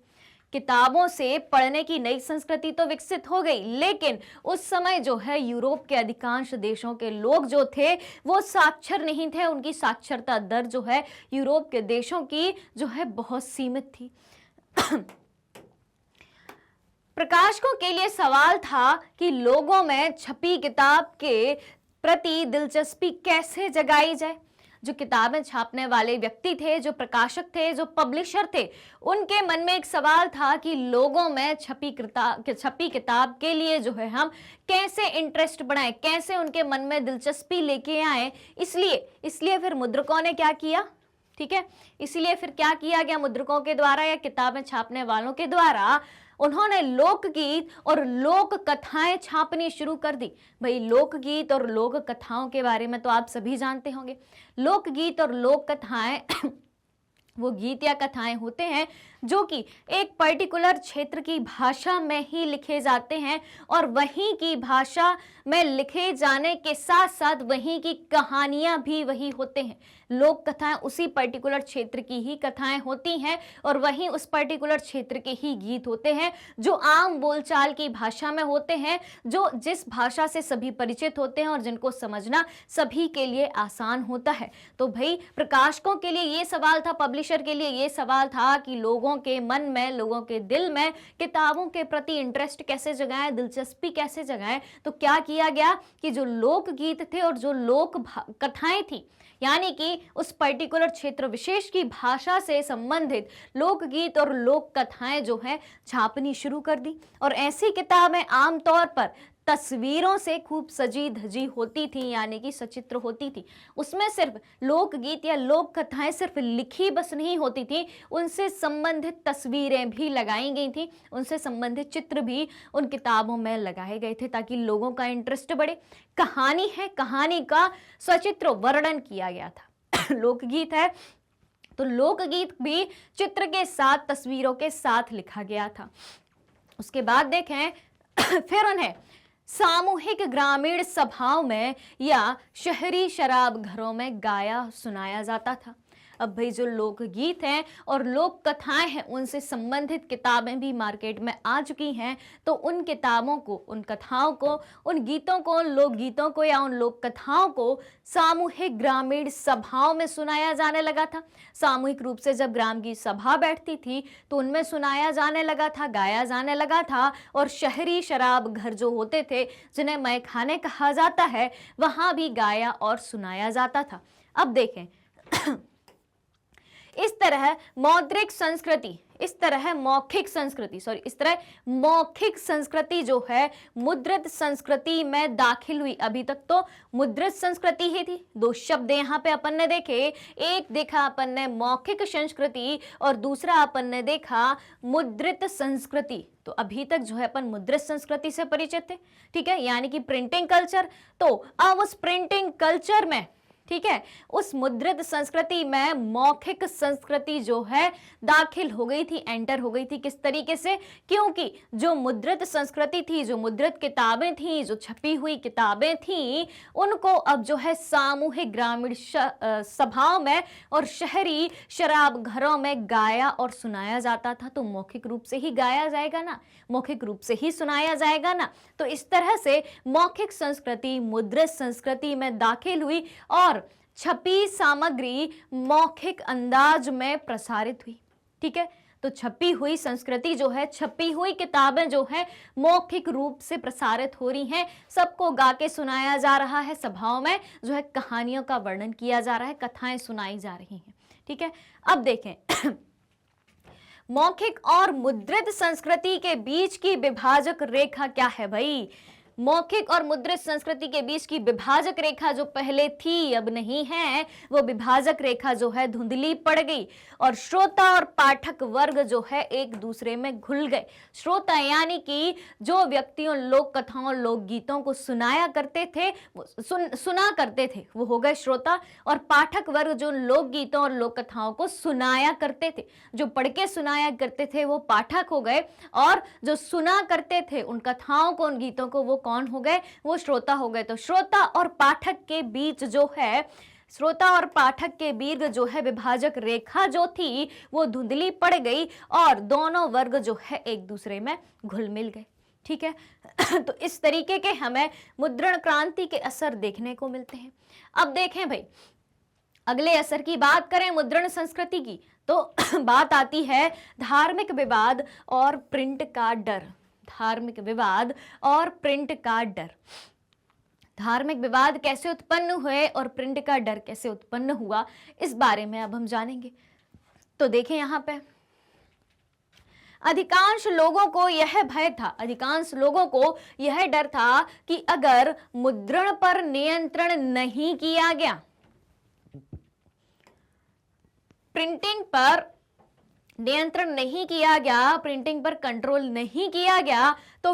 किताबों से पढ़ने की नई संस्कृति तो विकसित हो गई, लेकिन उस समय जो है यूरोप के अधिकांश देशों के लोग जो थे वो साक्षर नहीं थे। उनकी साक्षरता दर जो है यूरोप के देशों की जो है बहुत सीमित थी। प्रकाशकों के लिए सवाल था कि लोगों में छपी किताब के प्रति दिलचस्पी कैसे जगाई जाए। जो किताबें छापने वाले व्यक्ति थे, जो प्रकाशक थे, जो पब्लिशर थे, उनके मन में एक सवाल था कि लोगों में छपी किताब के लिए जो है हम कैसे इंटरेस्ट बढ़ाएं, कैसे उनके मन में दिलचस्पी लेके आए। इसलिए फिर मुद्रकों ने क्या किया, ठीक है, इसलिए फिर क्या किया गया मुद्रकों के द्वारा या किताबें छापने वालों के द्वारा, उन्होंने लोकगीत और लोक कथाएं छापनी शुरू कर दी। भाई लोकगीत और लोक कथाओं के बारे में तो आप सभी जानते होंगे। लोकगीत और लोक कथाएं वो गीत या कथाएं होते हैं जो कि एक पर्टिकुलर क्षेत्र की भाषा में ही लिखे जाते हैं और वहीं की भाषा में लिखे जाने के साथ साथ वहीं की कहानियां भी वही होते हैं। लोक कथाएं उसी पर्टिकुलर क्षेत्र की ही कथाएं होती हैं और वहीं उस पर्टिकुलर क्षेत्र के ही गीत होते हैं जो आम बोलचाल की भाषा में होते हैं, जो जिस भाषा से सभी परिचित होते हैं और जिनको समझना सभी के लिए आसान होता है। तो भाई प्रकाशकों के लिए ये सवाल था, पब्लिशर के लिए ये सवाल था कि लोगों के मन में, लोगों के दिल में किताबों के प्रति इंटरेस्ट कैसे जगाएं, दिलचस्पी कैसे जगाएं। तो क्या किया गया कि जो लोकगीत थे और जो लोक कथाएं थी, यानी कि उस पर्टिकुलर क्षेत्र विशेष की भाषा से संबंधित लोकगीत और लोक कथाएं जो है छापनी शुरू कर दी। और ऐसी किताबें आमतौर पर तस्वीरों से खूब सजी धजी होती थी, यानी कि सचित्र होती थी। उसमें सिर्फ लोकगीत या लोक कथाएं सिर्फ लिखी बस नहीं होती थी, उनसे संबंधित तस्वीरें भी लगाई गई थी, उनसे संबंधित चित्र भी उन किताबों में लगाए गए थे ताकि लोगों का इंटरेस्ट बढ़े। कहानी है, कहानी का सचित्र वर्णन किया गया था। लोकगीत है तो लोकगीत भी चित्र के साथ, तस्वीरों के साथ लिखा गया था। उसके बाद देखें फिर उन्हें सामूहिक ग्रामीण सभाओं में या शहरी शराब घरों में गाया सुनाया जाता था। अब भाई जो लोकगीत हैं और लोक कथाएं हैं उनसे संबंधित किताबें भी मार्केट में आ चुकी हैं। तो उन किताबों को, उन कथाओं को, उन गीतों को, उन लोकगीतों को या उन लोक कथाओं को सामूहिक ग्रामीण सभाओं में सुनाया जाने लगा था। सामूहिक रूप से जब ग्राम की सभा बैठती थी तो उनमें सुनाया जाने लगा था, गाया जाने लगा था। और शहरी शराब घर जो होते थे, जिन्हें मैखाने कहा जाता है, वहां भी गाया और सुनाया जाता था। अब देखें इस तरह मौद्रिक संस्कृति, इस तरह मौखिक संस्कृति, सॉरी, इस तरह मौखिक संस्कृति जो है मुद्रित संस्कृति में दाखिल हुई। अभी तक तो मुद्रित संस्कृति ही थी। दो शब्द यहाँ पे अपन ने देखे, एक देखा अपन ने मौखिक संस्कृति और दूसरा अपन ने देखा मुद्रित संस्कृति। तो अभी तक जो है अपन मुद्रित संस्कृति से परिचित थे, ठीक है, यानी कि प्रिंटिंग कल्चर। तो अब उस प्रिंटिंग कल्चर में, ठीक है, उस मुद्रित संस्कृति में मौखिक संस्कृति जो है दाखिल हो गई थी, एंटर हो गई थी। किस तरीके से? क्योंकि जो मुद्रित संस्कृति थी, जो मुद्रित किताबें थी, जो छपी हुई किताबें थी, उनको अब जो है सामूहिक ग्रामीण सभाओं में और शहरी शराब घरों में गाया और सुनाया जाता था। तो मौखिक रूप से ही गाया जाएगा ना, मौखिक रूप से ही सुनाया जाएगा ना। तो इस तरह से मौखिक संस्कृति मुद्रित संस्कृति में दाखिल हुई और छपी सामग्री मौखिक अंदाज में प्रसारित हुई, ठीक है। तो छपी हुई संस्कृति जो है, छपी हुई किताबें जो है मौखिक रूप से प्रसारित हो रही हैं, सबको गा के सुनाया जा रहा है, सभाओं में जो है कहानियों का वर्णन किया जा रहा है, कथाएं सुनाई जा रही हैं, ठीक है। अब देखें मौखिक और मुद्रित संस्कृति के बीच की विभाजक रेखा क्या है भाई? मौखिक और मुद्रित संस्कृति के बीच की विभाजक रेखा जो पहले थी अब नहीं है, वो विभाजक रेखा जो है धुंधली पड़ गई और श्रोता और पाठक वर्ग जो है एक दूसरे में घुल गए। श्रोता यानी कि जो व्यक्तियों लोक कथाओं लोक गीतों को सुनाया करते थे, सुना करते थे, वो हो गए श्रोता, और पाठक वर्ग जो लोक गीतों और लोक कथाओं को सुनाया करते थे, जो पढ़ के सुनाया करते थे वो पाठक हो गए, और जो सुना करते थे उन कथाओं को, उन गीतों को, वो कौन हो गए? वो श्रोता हो गए। तो श्रोता और पाठक के बीच जो है, श्रोता और पाठक के बीच जो है विभाजक रेखा जो थी वो धुंधली पड़ गई और दोनों वर्ग जो है एक दूसरे में घुल मिल गए, ठीक है। तो इस तरीके के हमें मुद्रण क्रांति के असर देखने को मिलते हैं। अब देखें भाई, अगले असर की बात करें मुद्रण संस्कृति की, तो बात आती है धार्मिक विवाद और प्रिंट का डर। धार्मिक विवाद और प्रिंट का डर। धार्मिक विवाद कैसे उत्पन्न हुए और प्रिंट का डर कैसे उत्पन्न हुआ, इस बारे में अब हम जानेंगे। तो देखें यहां पे, अधिकांश लोगों को यह भय था, अधिकांश लोगों को यह डर था कि अगर मुद्रण पर नियंत्रण नहीं किया गया, प्रिंटिंग पर नियंत्रण नहीं किया गया, प्रिंटिंग पर कंट्रोल नहीं किया गया, तो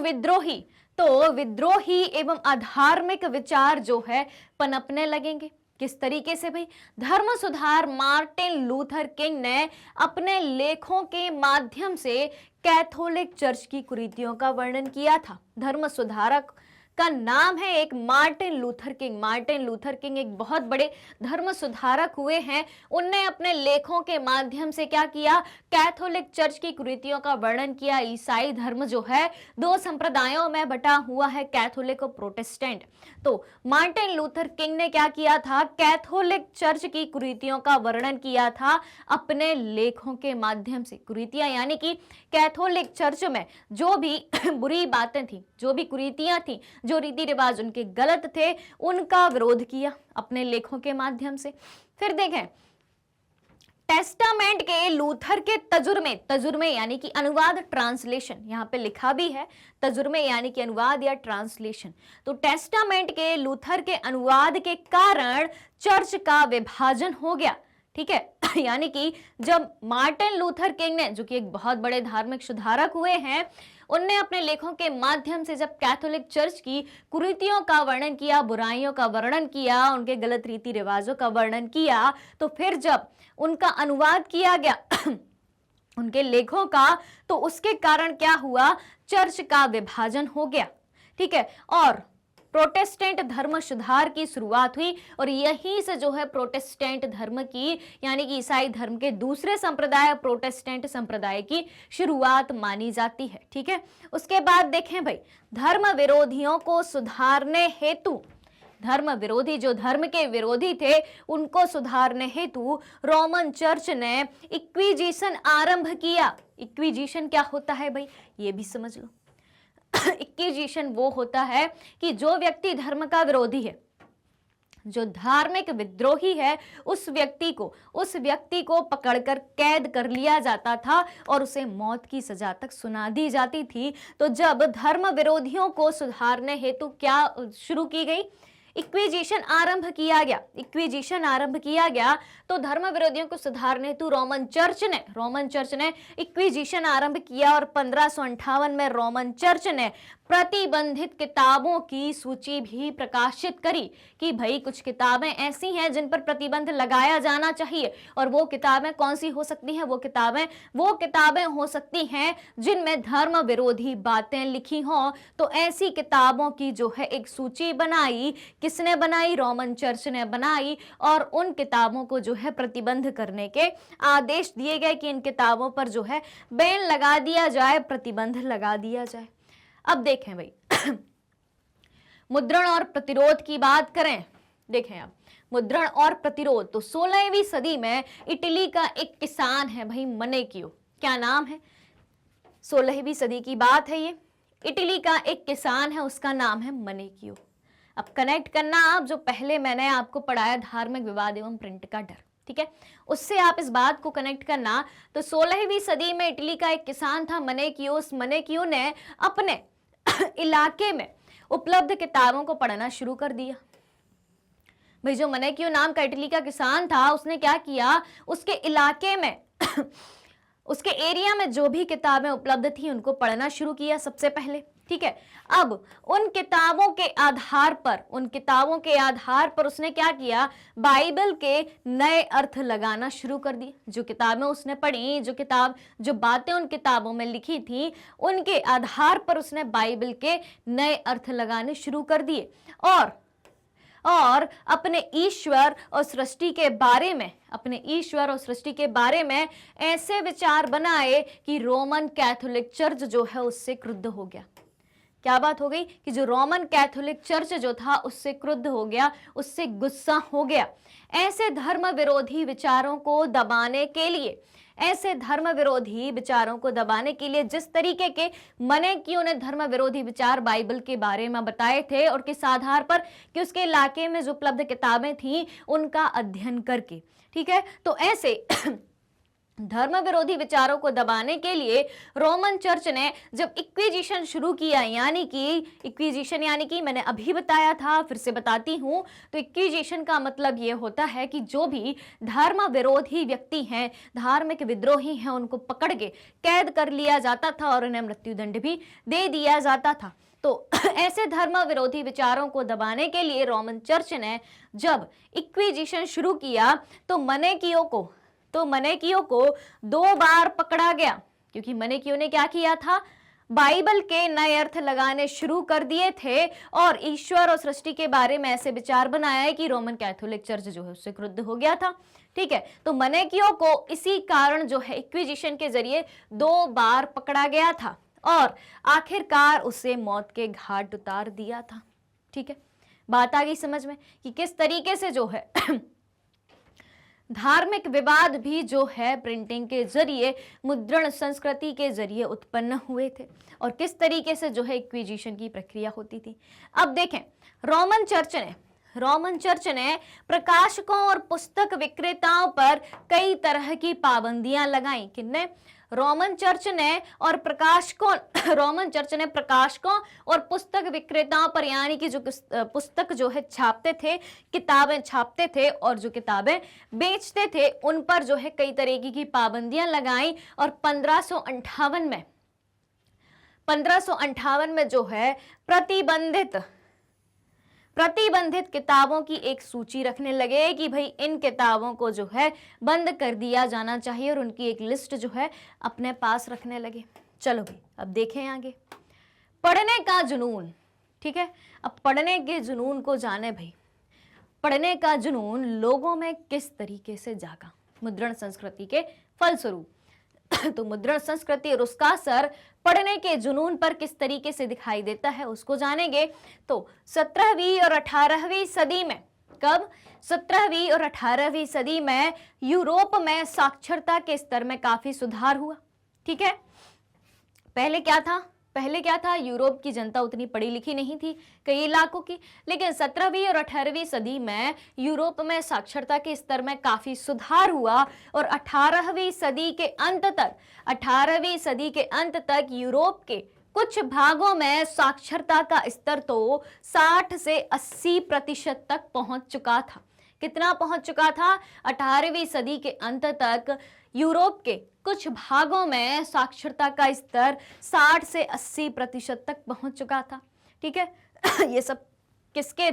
विद्रोही एवं अधार्मिक विचार जो है पनपने लगेंगे। किस तरीके से भाई? धर्म सुधार मार्टिन लूथर किंग ने अपने लेखों के माध्यम से कैथोलिक चर्च की कुरीतियों का वर्णन किया था। धर्म सुधारक का नाम है एक Martin Luther king. Martin Luther king एक बहुत बड़े धर्म सुधारक हुए हैं। उनने अपने लेखों के माध्यम से क्या किया? कैथोलिक चर्च की कुरीतियों का वर्णन किया। ईसाई धर्म जो है दो संप्रदायों में बटा हुआ है, कैथोलिक और प्रोटेस्टेंट। तो मार्टिन लूथर किंग ने क्या किया था? कैथोलिक चर्च की कुरीतियों का वर्णन किया था अपने लेखों के माध्यम से। कुरीतियां यानी कि कैथोलिक चर्च में जो भी बुरी बातें थी, जो भी कुरीतियां थी, जो रीति रिवाज उनके गलत थे, उनका विरोध किया अपने लेखों के माध्यम से। फिर देखें, टेस्टामेंट के लूथर के तजुर्मे यानी कि अनुवाद, ट्रांसलेशन, यहां पे लिखा भी है तजुर्मे यानी कि अनुवाद या ट्रांसलेशन। तो टेस्टामेंट के लूथर के अनुवाद के कारण चर्च का विभाजन हो गया, ठीक है। यानी कि जब मार्टिन लूथर किंग ने, जो कि एक बहुत बड़े धार्मिक सुधारक हुए हैं, उनने अपने लेखों के माध्यम से जब कैथोलिक चर्च की कुरीतियों का वर्णन किया, बुराइयों का वर्णन किया, उनके गलत रीति रिवाजों का वर्णन किया, तो फिर जब उनका अनुवाद किया गया उनके लेखों का, तो उसके कारण क्या हुआ? चर्च का विभाजन हो गया, ठीक है। और प्रोटेस्टेंट धर्म सुधार की शुरुआत हुई और यहीं से जो है प्रोटेस्टेंट धर्म की, यानी कि ईसाई धर्म के दूसरे संप्रदाय, प्रोटेस्टेंट संप्रदाय की शुरुआत मानी जाती है, ठीक है। उसके बाद देखें भाई, धर्म विरोधियों को सुधारने हेतु, धर्म विरोधी, जो धर्म के विरोधी थे, उनको सुधारने हेतु रोमन चर्च ने इक्विजिशन आरंभ किया। इक्विजिशन क्या होता है भाई, ये भी समझ लो। इक्विजिशन वो होता है कि जो व्यक्ति धर्म का विरोधी है, जो धार्मिक विद्रोही है उस व्यक्ति को पकड़कर कैद कर लिया जाता था और उसे मौत की सजा तक सुना दी जाती थी। तो जब धर्म विरोधियों को सुधारने हेतु क्या शुरू की गई, इक्विजिशन आरंभ किया गया, तो धर्म विरोधियों को सुधारने हेतु रोमन चर्च ने इक्विजिशन आरंभ किया और 1558 में रोमन चर्च ने प्रतिबंधित किताबों की सूची भी प्रकाशित करी कि भाई कुछ किताबें ऐसी हैं जिन पर प्रतिबंध लगाया जाना चाहिए। और वो किताबें कौन सी हो सकती हैं? वो किताबें हो सकती हैं जिनमें धर्म विरोधी बातें लिखी हों। तो ऐसी किताबों की जो है एक सूची बनाई। किसने बनाई? रोमन चर्च ने बनाई। और उन किताबों को जो है प्रतिबंध करने के आदेश दिए गए कि इन किताबों पर जो है बैन लगा दिया जाए, प्रतिबंध लगा दिया जाए। अब देखें भाई मुद्रण और प्रतिरोध की बात करें। देखें अब मुद्रण और प्रतिरोध, तो 16वीं सदी में इटली का एक किसान है भाई मनेकियो। क्या नाम है? 16वीं सदी की बात है ये। इटली का एक किसान है, उसका नाम है मनेकियो। अब कनेक्ट करना आप जो पहले मैंने आपको पढ़ाया धार्मिक विवाद एवं प्रिंट का डर, ठीक है, उससे आप इस बात को कनेक्ट करना। तो 16वीं सदी में इटली का एक किसान था मनेकियो। उस मनेकियो ने अपने इलाके में उपलब्ध किताबों को पढ़ना शुरू कर दिया। भाई जो मनेकियो नाम का इटली का किसान था उसने क्या किया, उसके इलाके में उसके एरिया में जो भी किताबें उपलब्ध थी उनको पढ़ना शुरू किया सबसे पहले, ठीक है। अब उन किताबों के आधार पर उसने क्या किया, बाइबल के नए अर्थ लगाना शुरू कर दिए। जो किताबें उसने पढ़ी, जो बातें उन किताबों में लिखी थी, उनके आधार पर उसने बाइबल के नए अर्थ लगाने शुरू कर दिए। और अपने ईश्वर और सृष्टि के बारे में ऐसे विचार बनाए कि रोमन कैथोलिक चर्च जो है उससे क्रुद्ध हो गया। क्या बात हो गई कि जो रोमन कैथोलिक चर्च जो था उससे क्रुद्ध हो गया, उससे गुस्सा हो गया। ऐसे धर्म विरोधी विचारों को दबाने के लिए जिस तरीके के मनेकियो ने धर्म विरोधी विचार बाइबल के बारे में बताए थे और किस आधार पर कि उसके इलाके में जो उपलब्ध किताबें थी उनका अध्ययन करके, ठीक है। तो ऐसे धर्म विरोधी विचारों को दबाने के लिए रोमन चर्च ने जब इक्विजिशन शुरू किया, यानी कि मैंने अभी बताया था, फिर से बताती हूं। तो इक्विजिशन का मतलब ये होता है कि जो भी धर्म विरोधी व्यक्ति हैं, धार्मिक विद्रोही हैं, उनको पकड़ के कैद कर लिया जाता था और उन्हें मृत्युदंड भी दे दिया जाता था। तो ऐसे धर्म विरोधी विचारों को दबाने के लिए रोमन चर्च ने जब इक्विजिशन शुरू किया तो मनेकियो को 2 बार पकड़ा गया, क्योंकि मनेकियो ने क्या किया था, बाइबल के नए अर्थ लगाने शुरू कर दिए थे और ईश्वर और सृष्टि के बारे में ऐसे विचार बनाया है कि रोमन कैथोलिक चर्च जो है उससे क्रुद्ध हो गया था, ठीक है। तो मनेकियो को इसी कारण जो है इक्विजिशन के जरिए 2 बार पकड़ा गया था और आखिरकार उसे मौत के घाट उतार दिया था, ठीक है। बात आ गई समझ में कि किस तरीके से जो है धार्मिक विवाद भी जो है प्रिंटिंग के जरिए, मुद्रण संस्कृति के जरिए उत्पन्न हुए थे और किस तरीके से जो है इक्विजिशन की प्रक्रिया होती थी। अब देखें रोमन चर्च ने प्रकाशकों और पुस्तक विक्रेताओं पर कई तरह की पाबंदियां लगाई। किन्ने? रोमन चर्च ने प्रकाशकों और पुस्तक विक्रेताओं पर, यानी कि जो पुस्तक जो है छापते थे, किताबें छापते थे और जो किताबें बेचते थे, उन पर जो है कई तरीके की पाबंदियां लगाई। और 1558 में जो है प्रतिबंधित किताबों की एक सूची रखने लगे कि भाई इन किताबों को जो है बंद कर दिया जाना चाहिए और उनकी एक लिस्ट जो है अपने पास रखने लगे। चलो भाई अब देखें आगे पढ़ने का जुनून, ठीक है। अब पढ़ने के जुनून को जाने भाई, पढ़ने का जुनून लोगों में किस तरीके से जागा मुद्रण संस्कृति के फलस्वरूप। तो मुद्रण संस्कृति और उसका असर पढ़ने के जुनून पर किस तरीके से दिखाई देता है उसको जानेंगे। तो 17वीं और 18वीं सदी में, कब? 17वीं और 18वीं सदी में यूरोप में साक्षरता के स्तर में काफी सुधार हुआ, ठीक है। पहले क्या था? पहले क्या था, यूरोप की जनता उतनी पढ़ी लिखी नहीं थी कई इलाकों की, लेकिन 17वीं और 18वीं सदी में यूरोप में साक्षरता के स्तर में काफी सुधार हुआ और 18वीं सदी के अंत तक यूरोप के कुछ भागों में साक्षरता का स्तर तो 60 से 80% तक पहुंच चुका था। कितना पहुंच चुका था? 18वीं सदी के अंत तक यूरोप के कुछ भागों में साक्षरता का स्तर 60 से 80% तक पहुंच चुका था। ठीक है ये सब किसके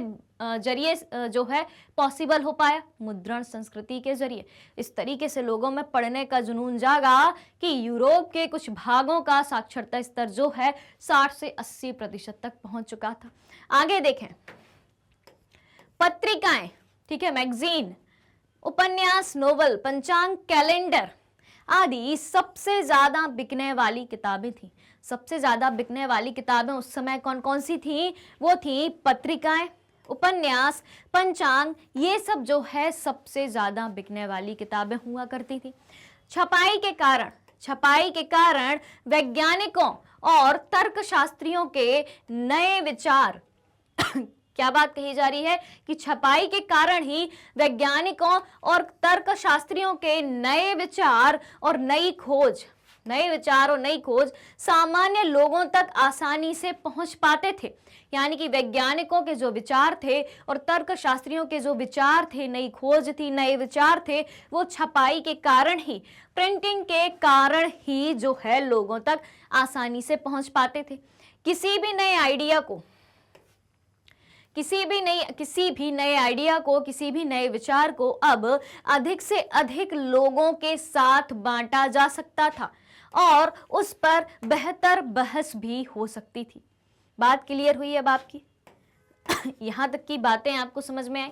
जरिए जो है पॉसिबल हो पाया? मुद्रण संस्कृति के जरिए। इस तरीके से लोगों में पढ़ने का जुनून जागा कि यूरोप के कुछ भागों का साक्षरता स्तर जो है 60 से 80% तक पहुंच चुका था। आगे देखें, पत्रिकाएं, ठीक है, मैगजीन, उपन्यास, नोवेल, पंचांग, कैलेंडर आदि सबसे ज्यादा बिकने वाली किताबें थी। सबसे ज्यादा बिकने वाली किताबें उस समय कौन कौन सी थी? वो थी पत्रिकाएं, उपन्यास, पंचांग, ये सब जो है सबसे ज्यादा बिकने वाली किताबें हुआ करती थी। छपाई के कारण वैज्ञानिकों और तर्कशास्त्रियों के नए विचार क्या बात कही जा रही है कि छपाई के कारण ही वैज्ञानिकों और तर्कशास्त्रियों के नए विचार और नई खोज सामान्य लोगों तक आसानी से पहुंच पाते थे। यानी कि वैज्ञानिकों के जो विचार थे और तर्कशास्त्रियों के जो विचार थे, नई खोज थी, नए विचार थे, वो छपाई के कारण ही, प्रिंटिंग के कारण ही जो है लोगों तक आसानी से पहुंच पाते थे। किसी भी नए आइडिया को, किसी भी नए विचार को अब अधिक से अधिक लोगों के साथ बांटा जा सकता था और उस पर बेहतर बहस भी हो सकती थी। बात क्लियर हुई अब आपकी? यहां तक की बातें आपको समझ में आई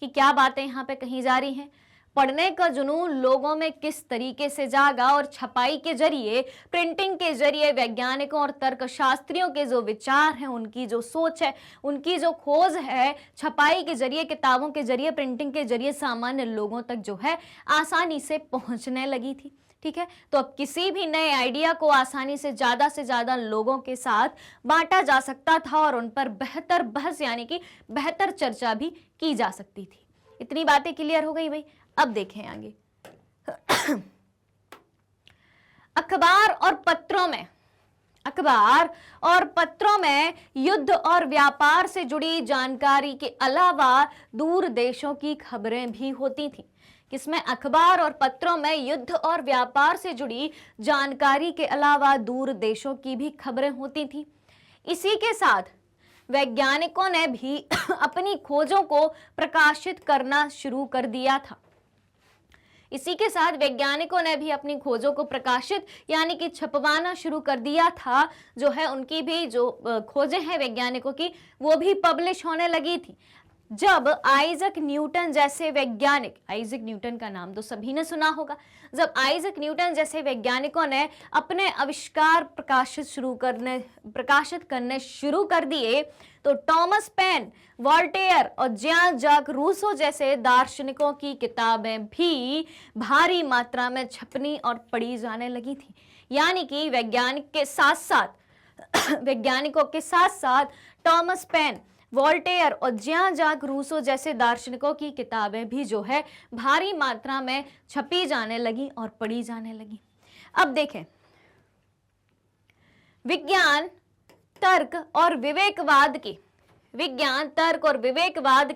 कि क्या बातें यहां पे कही जा रही हैं? पढ़ने का जुनून लोगों में किस तरीके से जागा और छपाई के जरिए, प्रिंटिंग के जरिए वैज्ञानिकों और तर्कशास्त्रियों के जो विचार हैं, उनकी जो सोच है, उनकी जो खोज है, छपाई के जरिए, किताबों के जरिए, प्रिंटिंग के जरिए सामान्य लोगों तक जो है आसानी से पहुंचने लगी थी। ठीक है, तो अब किसी भी नए आइडिया को आसानी से ज्यादा लोगों के साथ बांटा जा सकता था और उन पर बेहतर बहस यानी कि बेहतर चर्चा भी की जा सकती थी। इतनी बातें क्लियर हो गई भाई? अब देखें आगे। अखबार और पत्रों में युद्ध और व्यापार से जुड़ी जानकारी के अलावा दूर देशों की खबरें भी होती थीं। किसमें? अखबार और पत्रों में युद्ध और व्यापार से जुड़ी जानकारी के अलावा दूर देशों की भी खबरें होती थीं। इसी के साथ वैज्ञानिकों ने भी अपनी खोजों को प्रकाशित करना शुरू कर दिया था। इसी के साथ वैज्ञानिकों ने भी अपनी खोजों को प्रकाशित यानी कि छपवाना शुरू कर दिया था। जो है उनकी भी जो खोजें हैं वैज्ञानिकों की, वो भी पब्लिश होने लगी थी। जब आइजक न्यूटन जैसे वैज्ञानिक, आइजक न्यूटन का नाम तो सभी ने सुना होगा, जब आइजक न्यूटन जैसे वैज्ञानिकों ने अपने आविष्कार प्रकाशित करने शुरू कर दिए, तो थॉमस पेन, वॉल्टेयर और ज्यान जाक रूसो जैसे दार्शनिकों की किताबें भी भारी मात्रा में छपनी और पढ़ी जाने लगी थी। यानी कि वैज्ञानिकों के साथ साथ थॉमस पेन, वॉल्टेयर और ज्यान जाक रूसो जैसे दार्शनिकों की किताबें भी जो है भारी मात्रा में छपी जाने लगी और पढ़ी जाने लगी। अब देखें, विज्ञान, तर्क और विवेकवाद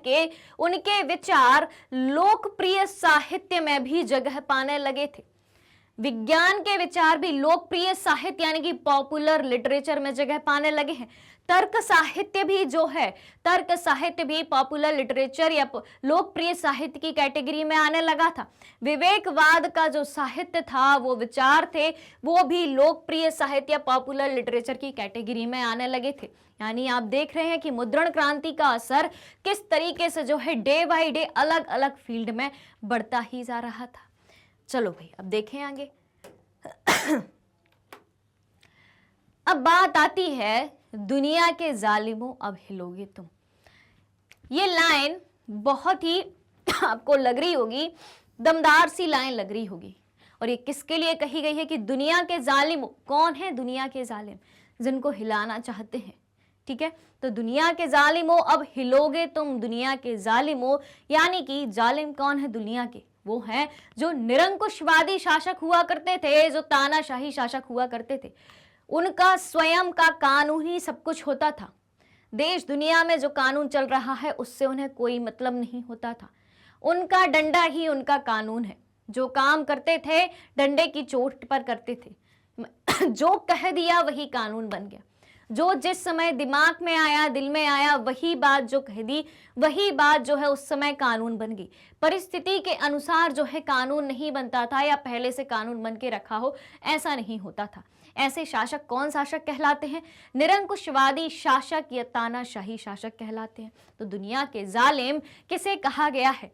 के उनके विचार लोकप्रिय साहित्य में भी जगह पाने लगे थे। विज्ञान के विचार भी लोकप्रिय साहित्य यानी कि पॉपुलर लिटरेचर में जगह पाने लगे हैं। तर्क साहित्य भी पॉपुलर लिटरेचर या लोकप्रिय साहित्य की कैटेगरी में आने लगा था। विवेकवाद का जो साहित्य था, वो विचार थे, वो भी लोकप्रिय साहित्य या पॉपुलर लिटरेचर की कैटेगरी में आने लगे थे। यानी आप देख रहे हैं कि मुद्रण क्रांति का असर किस तरीके से जो है डे बाय डे अलग अलग फील्ड में बढ़ता ही जा रहा था। चलो भाई अब देखें आगे। अब बात आती है दुनिया के जालिमों अब हिलोगे तुम। ये लाइन बहुत ही आपको लग रही होगी, दमदार सी लाइन लग रही होगी। और ये किसके लिए कही गई है कि दुनिया के जालिम? कौन है दुनिया के जालिम? जिनको हिलाना चाहते हैं। ठीक है, तो दुनिया के जालिमो अब हिलोगे तुम, दुनिया के जालिमो, यानी कि जालिम कौन है दुनिया के? वो हैं जो निरंकुशवादी शासक हुआ करते थे, जो तानाशाही शासक हुआ करते थे। उनका स्वयं का कानून ही सब कुछ होता था। देश दुनिया में जो कानून चल रहा है उससे उन्हें कोई मतलब नहीं होता था। उनका डंडा ही उनका कानून है। जो काम करते थे डंडे की चोट पर करते थे। जो कह दिया वही कानून बन गया। जो जिस समय दिमाग में आया, दिल में आया, वही बात जो कह दी, वही बात जो है उस समय कानून बन गई। परिस्थिति के अनुसार जो है कानून नहीं बनता था, या पहले से कानून बन के रखा हो, ऐसा नहीं होता था। ऐसे शासक कौन शासक कहलाते हैं? निरंकुशवादी शासक या तानाशाही शासक कहलाते हैं। तो दुनिया के जालिम किसे कहा गया है?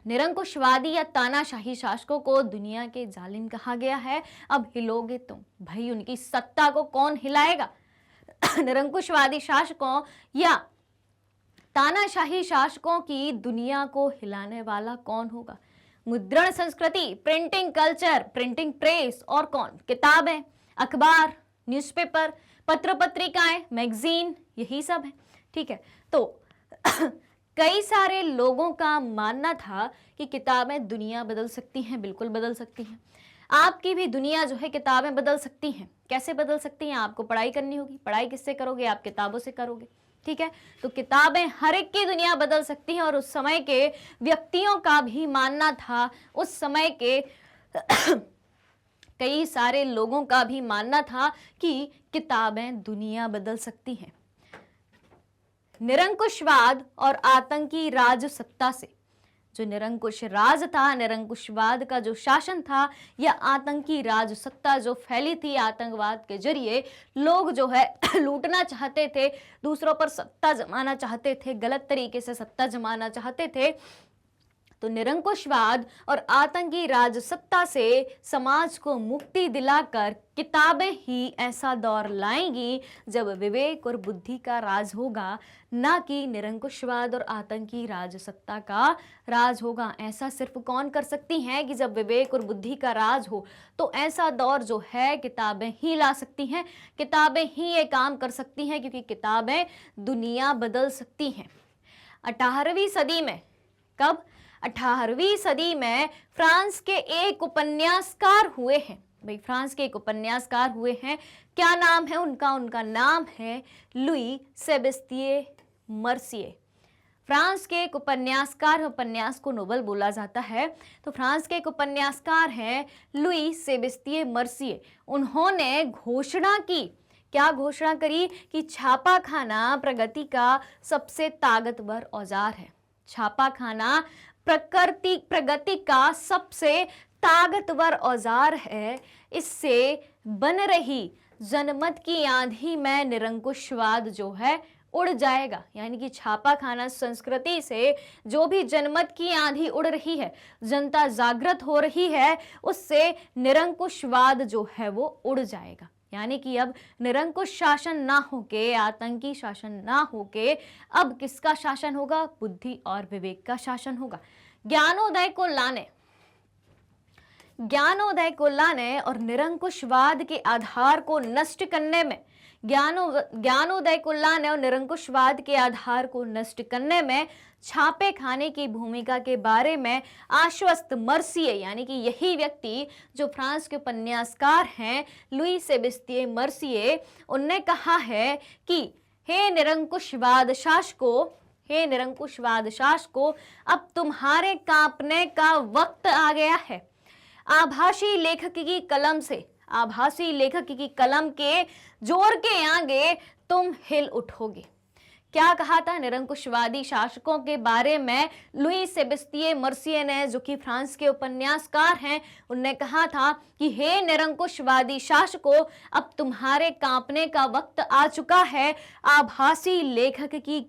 निरंकुशवादी या तानाशाही शासकों को दुनिया के जालिम कहा गया है। अब हिलोगे तुम, भाई उनकी सत्ता को कौन हिलाएगा? निरंकुशवादी शासकों या तानाशाही शासकों की दुनिया को हिलाने वाला कौन होगा? मुद्रण संस्कृति, प्रिंटिंग कल्चर, प्रिंटिंग प्रेस, और कौन? किताबें, अखबार, न्यूज़पेपर, पत्र पत्रिकाएं, मैगजीन, यही सब है। ठीक है, तो कई सारे लोगों का मानना था कि किताबें दुनिया बदल सकती हैं। बिल्कुल बदल सकती हैं। आपकी भी दुनिया जो है किताबें बदल सकती हैं। कैसे बदल सकती हैं? आपको पढ़ाई करनी होगी। पढ़ाई किससे करोगे? आप किताबों से करोगे। ठीक है, तो किताबें हर एक की दुनिया बदल सकती हैं। और उस समय के व्यक्तियों का भी मानना था, उस समय के कई सारे लोगों का भी मानना था कि किताबें दुनिया बदल सकती हैं। निरंकुशवाद और आतंकी राज सत्ता से, जो निरंकुश राज था, निरंकुशवाद का जो शासन था, या आतंकी राज सत्ता जो फैली थी आतंकवाद के जरिए, लोग जो है लूटना चाहते थे, दूसरों पर सत्ता जमाना चाहते थे, गलत तरीके से सत्ता जमाना चाहते थे। तो निरंकुशवाद और आतंकी राज सत्ता से समाज को मुक्ति दिलाकर किताबें ही ऐसा दौर लाएंगी जब विवेक और बुद्धि का राज होगा, ना कि निरंकुशवाद और आतंकी राज सत्ता का राज होगा। ऐसा सिर्फ कौन कर सकती हैं कि जब विवेक और बुद्धि का राज हो, तो ऐसा दौर जो है किताबें ही ला सकती हैं। किताबें ही ये काम कर सकती हैं, क्योंकि किताबें दुनिया बदल सकती हैं। 18वीं सदी में, कब? 18वीं सदी में फ्रांस के एक उपन्यासकार हुए हैं। भाई फ्रांस के एक उपन्यासकार हुए हैं। क्या नाम है उनका? उनका नाम है लुई सेबेस्तिये मर्सिये। फ्रांस के एक उपन्यासकार, उपन्यास को नोबेल बोला जाता है, तो फ्रांस के एक उपन्यासकार हैं लुई सेबेस्तिये मर्सिये। उन्होंने घोषणा की, क्या घोषणा करी? कि छापाखाना प्रगति का सबसे ताकतवर औजार है। छापाखाना प्रगति का सबसे ताकतवर औजार है। इससे बन रही जनमत की आंधी में निरंकुशवाद जो है उड़ जाएगा। यानी कि छापाखाना संस्कृति से जो भी जनमत की आंधी उड़ रही है, जनता जागृत हो रही है, उससे निरंकुशवाद जो है वो उड़ जाएगा। यानी कि अब निरंकुश शासन ना होके, आतंकी शासन ना होके, अब किसका शासन होगा? बुद्धि और विवेक का शासन होगा। ज्ञानोदय को लाने और निरंकुशवाद के आधार को नष्ट करने में, ज्ञानोदय को लाने और निरंकुशवाद के आधार को नष्ट करने में छापे खाने की भूमिका के बारे में आश्वस्त मर्सिये, यानी कि यही व्यक्ति जो फ्रांस के उपन्यासकार हैं लुई सेबेस्तिये मर्सिये, उनने कहा है कि हे निरंकुशवाद शासकों, अब तुम्हारे कांपने का वक्त आ गया है। आभासी लेखक की कलम के जोर के आगे तुम हिल उठोगे। क्या कहा था निरंकुशवादी शासकों के बारे में लुई सेबेस्तिये मर्सिये ने, जो कि फ्रांस के उपन्यासकार हैं? उनने कहा था कि हे निरंकुशवादी शासकों, अब तुम्हारे कांपने का वक्त आ चुका है। आभासी लेखक की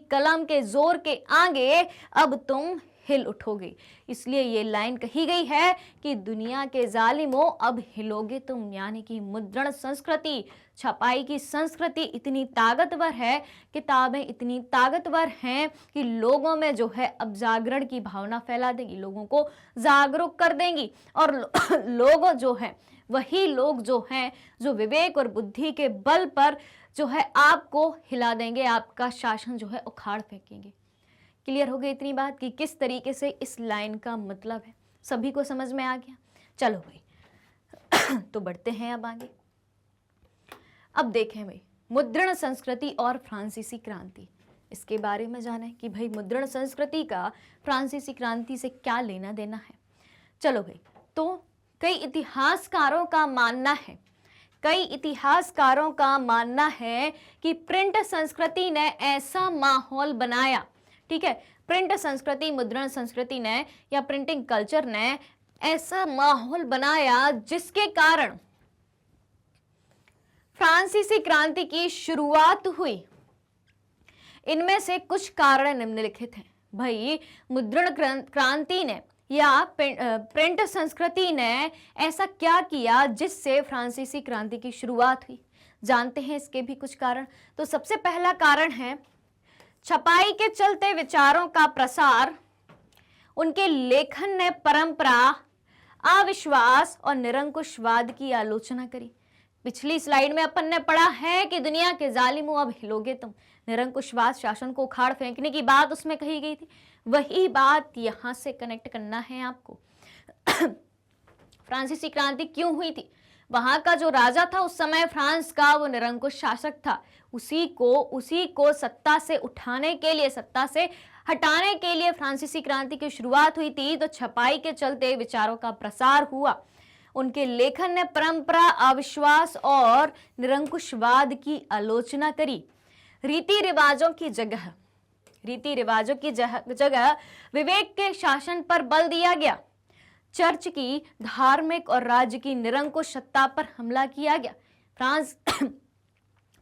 कलम के जोर के आगे अब तुम हिल उठोगे। इसलिए ये लाइन कही गई है कि दुनिया के जालिमों अब हिलोगे तुम। यानी कि मुद्रण संस्कृति, छपाई की संस्कृति इतनी ताकतवर है, किताबें इतनी ताकतवर हैं कि लोगों में जो है अब जागरण की भावना फैला देगी, लोगों को जागरूक कर देंगी, और लोग जो है वही लोग जो हैं, जो विवेक और बुद्धि के बल पर जो है आपको हिला देंगे, आपका शासन जो है उखाड़ फेंकेंगे। क्लियर हो गई इतनी बात कि किस तरीके से इस लाइन का मतलब है, सभी को समझ में आ गया। चलो भाई तो बढ़ते हैं अब आगे। अब देखें भाई, मुद्रण संस्कृति और फ्रांसीसी क्रांति, इसके बारे में जाने कि भाई मुद्रण संस्कृति का फ्रांसीसी क्रांति से क्या लेना देना है। चलो भाई, तो कई इतिहासकारों का मानना है कि प्रिंट संस्कृति ने ऐसा माहौल बनाया, ठीक है, प्रिंट संस्कृति, मुद्रण संस्कृति ने या प्रिंटिंग कल्चर ने ऐसा माहौल बनाया जिसके कारण फ्रांसीसी क्रांति की शुरुआत हुई। इनमें से कुछ कारण निम्नलिखित हैं। भाई मुद्रण क्रांति ने या प्रिंट संस्कृति ने ऐसा क्या किया जिससे फ्रांसीसी क्रांति की शुरुआत हुई, जानते हैं इसके भी कुछ कारण। तो सबसे पहला कारण है छपाई के चलते विचारों का प्रसार। उनके लेखन ने परंपरा, अविश्वास और निरंकुशवाद की आलोचना करी। पिछली स्लाइड में अपन ने पढ़ा है कि दुनिया के जालिमों अब हिलोगे तुम, निरंकुशवाद, शासन को उखाड़ फेंकने की बात उसमें कही गई थी। वही बात यहां से कनेक्ट करना है आपको। फ्रांसीसी क्रांति क्यों हुई थी? वहां का जो राजा था उस समय फ्रांस का, वो निरंकुश शासक था। उसी को सत्ता से उठाने के लिए, सत्ता से हटाने के लिए फ्रांसीसी क्रांति की शुरुआत हुई थी। तो छपाई के चलते विचारों का प्रसार हुआ। उनके लेखन ने परंपरा, अविश्वास और निरंकुशवाद की आलोचना करी। रीति रिवाजों की जगह विवेक के शासन पर बल दिया गया। चर्च की धार्मिक और राज्य की निरंकुश सत्ता पर हमला किया गया।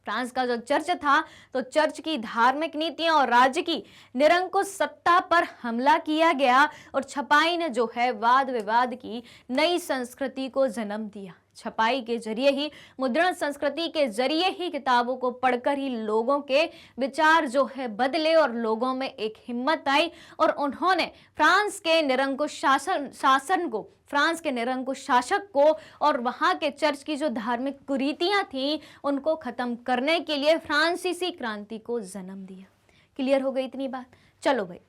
फ्रांस का जो चर्च था, तो चर्च की धार्मिक नीतियां और राज्य की निरंकुश सत्ता पर हमला किया गया। और छपाई ने जो है वाद विवाद की नई संस्कृति को जन्म दिया। छपाई के जरिए ही, मुद्रण संस्कृति के जरिए ही किताबों को पढ़कर ही लोगों के विचार जो है बदले और लोगों में एक हिम्मत आई और उन्होंने फ्रांस के निरंकुश शासक को और वहां के चर्च की जो धार्मिक कुरीतियां थी उनको खत्म करने के लिए फ्रांसीसी क्रांति को जन्म दिया। क्लियर हो गई इतनी बात? चलो भाई,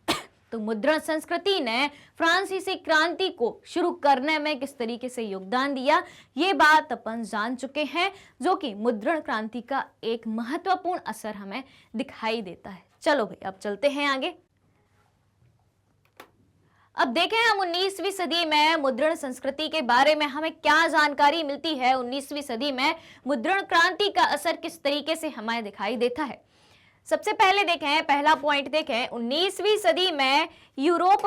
तो मुद्रण संस्कृति ने फ्रांसीसी क्रांति को शुरू करने में किस तरीके से योगदान दिया, ये बात अपन जान चुके हैं, जो कि मुद्रण क्रांति का एक महत्वपूर्ण असर हमें दिखाई देता है। चलो भाई, अब चलते हैं आगे। अब देखें हम 19वीं सदी में मुद्रण संस्कृति के बारे में हमें क्या जानकारी मिलती है। 19वीं सदी में मुद्रण क्रांति का असर किस तरीके से हमें दिखाई देता है। सबसे पहले देखें, पहला पॉइंट देखें, 19वीं सदी में यूरोप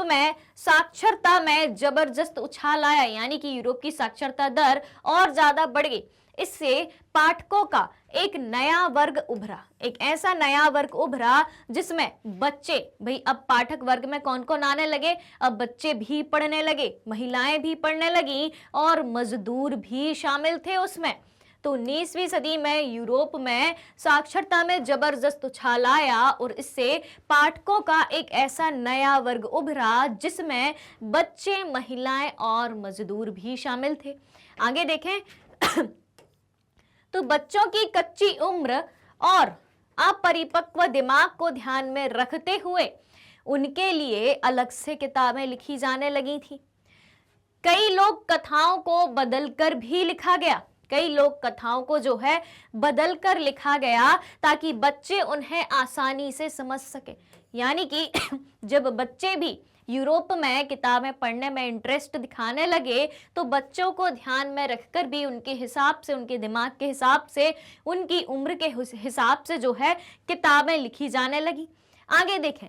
में साक्षरता में जबरदस्त उछाल आया, यानी कि यूरोप की साक्षरता दर और ज्यादा बढ़ गई। इससे पाठकों का एक नया वर्ग उभरा, एक ऐसा नया वर्ग उभरा जिसमें बच्चे, भाई अब पाठक वर्ग में कौन कौन आने लगे? अब बच्चे भी पढ़ने लगे, महिलाएं भी पढ़ने लगी और मजदूर भी शामिल थे उसमें। तो 19वीं सदी में यूरोप में साक्षरता में जबरदस्त उछाल आया और इससे पाठकों का एक ऐसा नया वर्ग उभरा जिसमें बच्चे, महिलाएं और मजदूर भी शामिल थे। आगे देखें तो बच्चों की कच्ची उम्र और अपरिपक्व दिमाग को ध्यान में रखते हुए उनके लिए अलग से किताबें लिखी जाने लगी थी। कई लोग कथाओं को बदलकर भी लिखा गया, कई लोग कथाओं को जो है बदलकर लिखा गया ताकि बच्चे उन्हें आसानी से समझ सके। यानी कि जब बच्चे भी यूरोप में किताबें पढ़ने में इंटरेस्ट दिखाने लगे तो बच्चों को ध्यान में रखकर भी उनके हिसाब से, उनके दिमाग के हिसाब से, उनकी उम्र के हिसाब से जो है किताबें लिखी जाने लगी। आगे देखें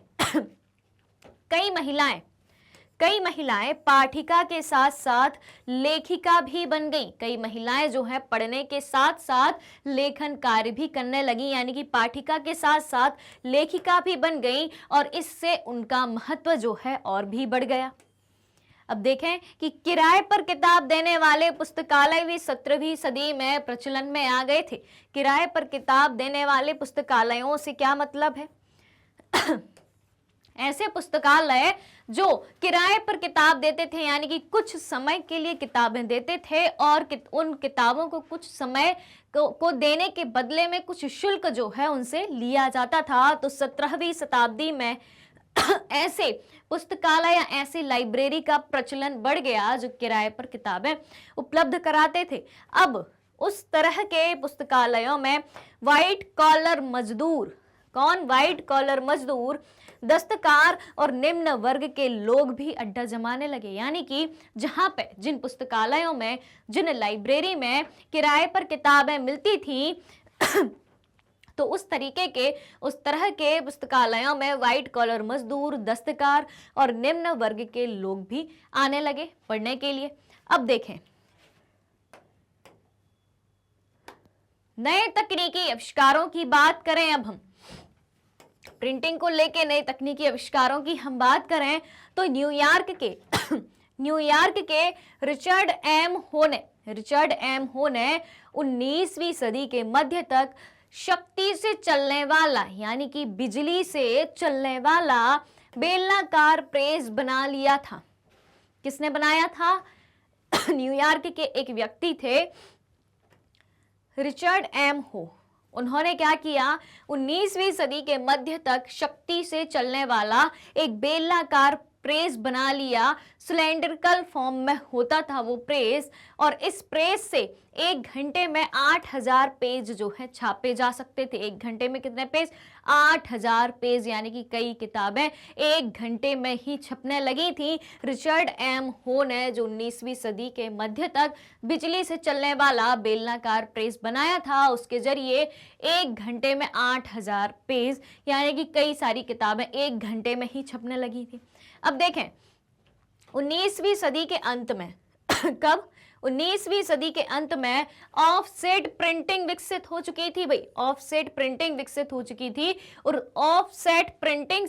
कई महिलाएं पाठिका के साथ साथ लेखिका भी बन गई। कई महिलाएं जो है पढ़ने के साथ साथ लेखन कार्य भी करने लगी, यानी कि पाठिका के साथ साथ लेखिका भी बन गई और इससे उनका महत्व जो है और भी बढ़ गया। अब देखें कि किराए पर किताब देने वाले पुस्तकालय भी 17वीं सदी में प्रचलन में आ गए थे। किराए पर किताब देने वाले पुस्तकालयों से क्या मतलब है? ऐसे पुस्तकालय जो किराए पर किताब देते थे, यानी कि कुछ समय के लिए किताबें देते थे और उन किताबों को कुछ समय को देने के बदले में कुछ शुल्क जो है उनसे लिया जाता था। तो 17वीं शताब्दी में ऐसे पुस्तकालय या ऐसी लाइब्रेरी का प्रचलन बढ़ गया जो किराए पर किताबें उपलब्ध कराते थे। अब उस तरह के पुस्तकालयों में व्हाइट कॉलर मजदूर, कौन? व्हाइट कॉलर मजदूर, दस्तकार और निम्न वर्ग के लोग भी अड्डा जमाने लगे। यानी कि जहां पे, जिन पुस्तकालयों में, जिन लाइब्रेरी में किराए पर किताबें मिलती थी तो उस तरह के पुस्तकालयों में व्हाइट कॉलर मजदूर, दस्तकार और निम्न वर्ग के लोग भी आने लगे पढ़ने के लिए। अब देखें, नए तकनीकी आविष्कारों की बात करें, अब हम प्रिंटिंग को लेके नए तकनीकी आविष्कारों की हम बात करें तो न्यूयॉर्क के रिचर्ड एम हो ने 19वीं सदी के मध्य तक शक्ति से चलने वाला, यानी कि बिजली से चलने वाला बेलनाकार प्रेस बना लिया था। किसने बनाया था? न्यूयॉर्क के एक व्यक्ति थे, रिचर्ड एम हो। उन्होंने क्या किया? 19वीं सदी के मध्य तक शक्ति से चलने वाला एक बेलनाकार प्रेस बना लिया। सिलेंड्रिकल फॉर्म में होता था वो प्रेस, और इस प्रेस से एक घंटे में 8000 पेज जो है छापे जा सकते थे। एक घंटे में कितने पेज? 8000 पेज, यानी कि कई किताबें एक घंटे में ही छपने लगी थी। रिचर्ड एम हो ने जो 19वीं सदी के मध्य तक बिजली से चलने वाला बेलनाकार प्रेस बनाया था, उसके जरिए एक घंटे में 8000 पेज, यानी कि कई सारी किताबें एक घंटे में ही छपने लगी थी। अब देखें, 19वीं सदी के अंत में कब? 19वीं सदी के अंत में ऑफसेट प्रिंटिंग विकसित हो चुकी थी भाई। ऑफसेट प्रिंटिंग विकसित हो चुकी थी, और ऑफसेट प्रिंटिंग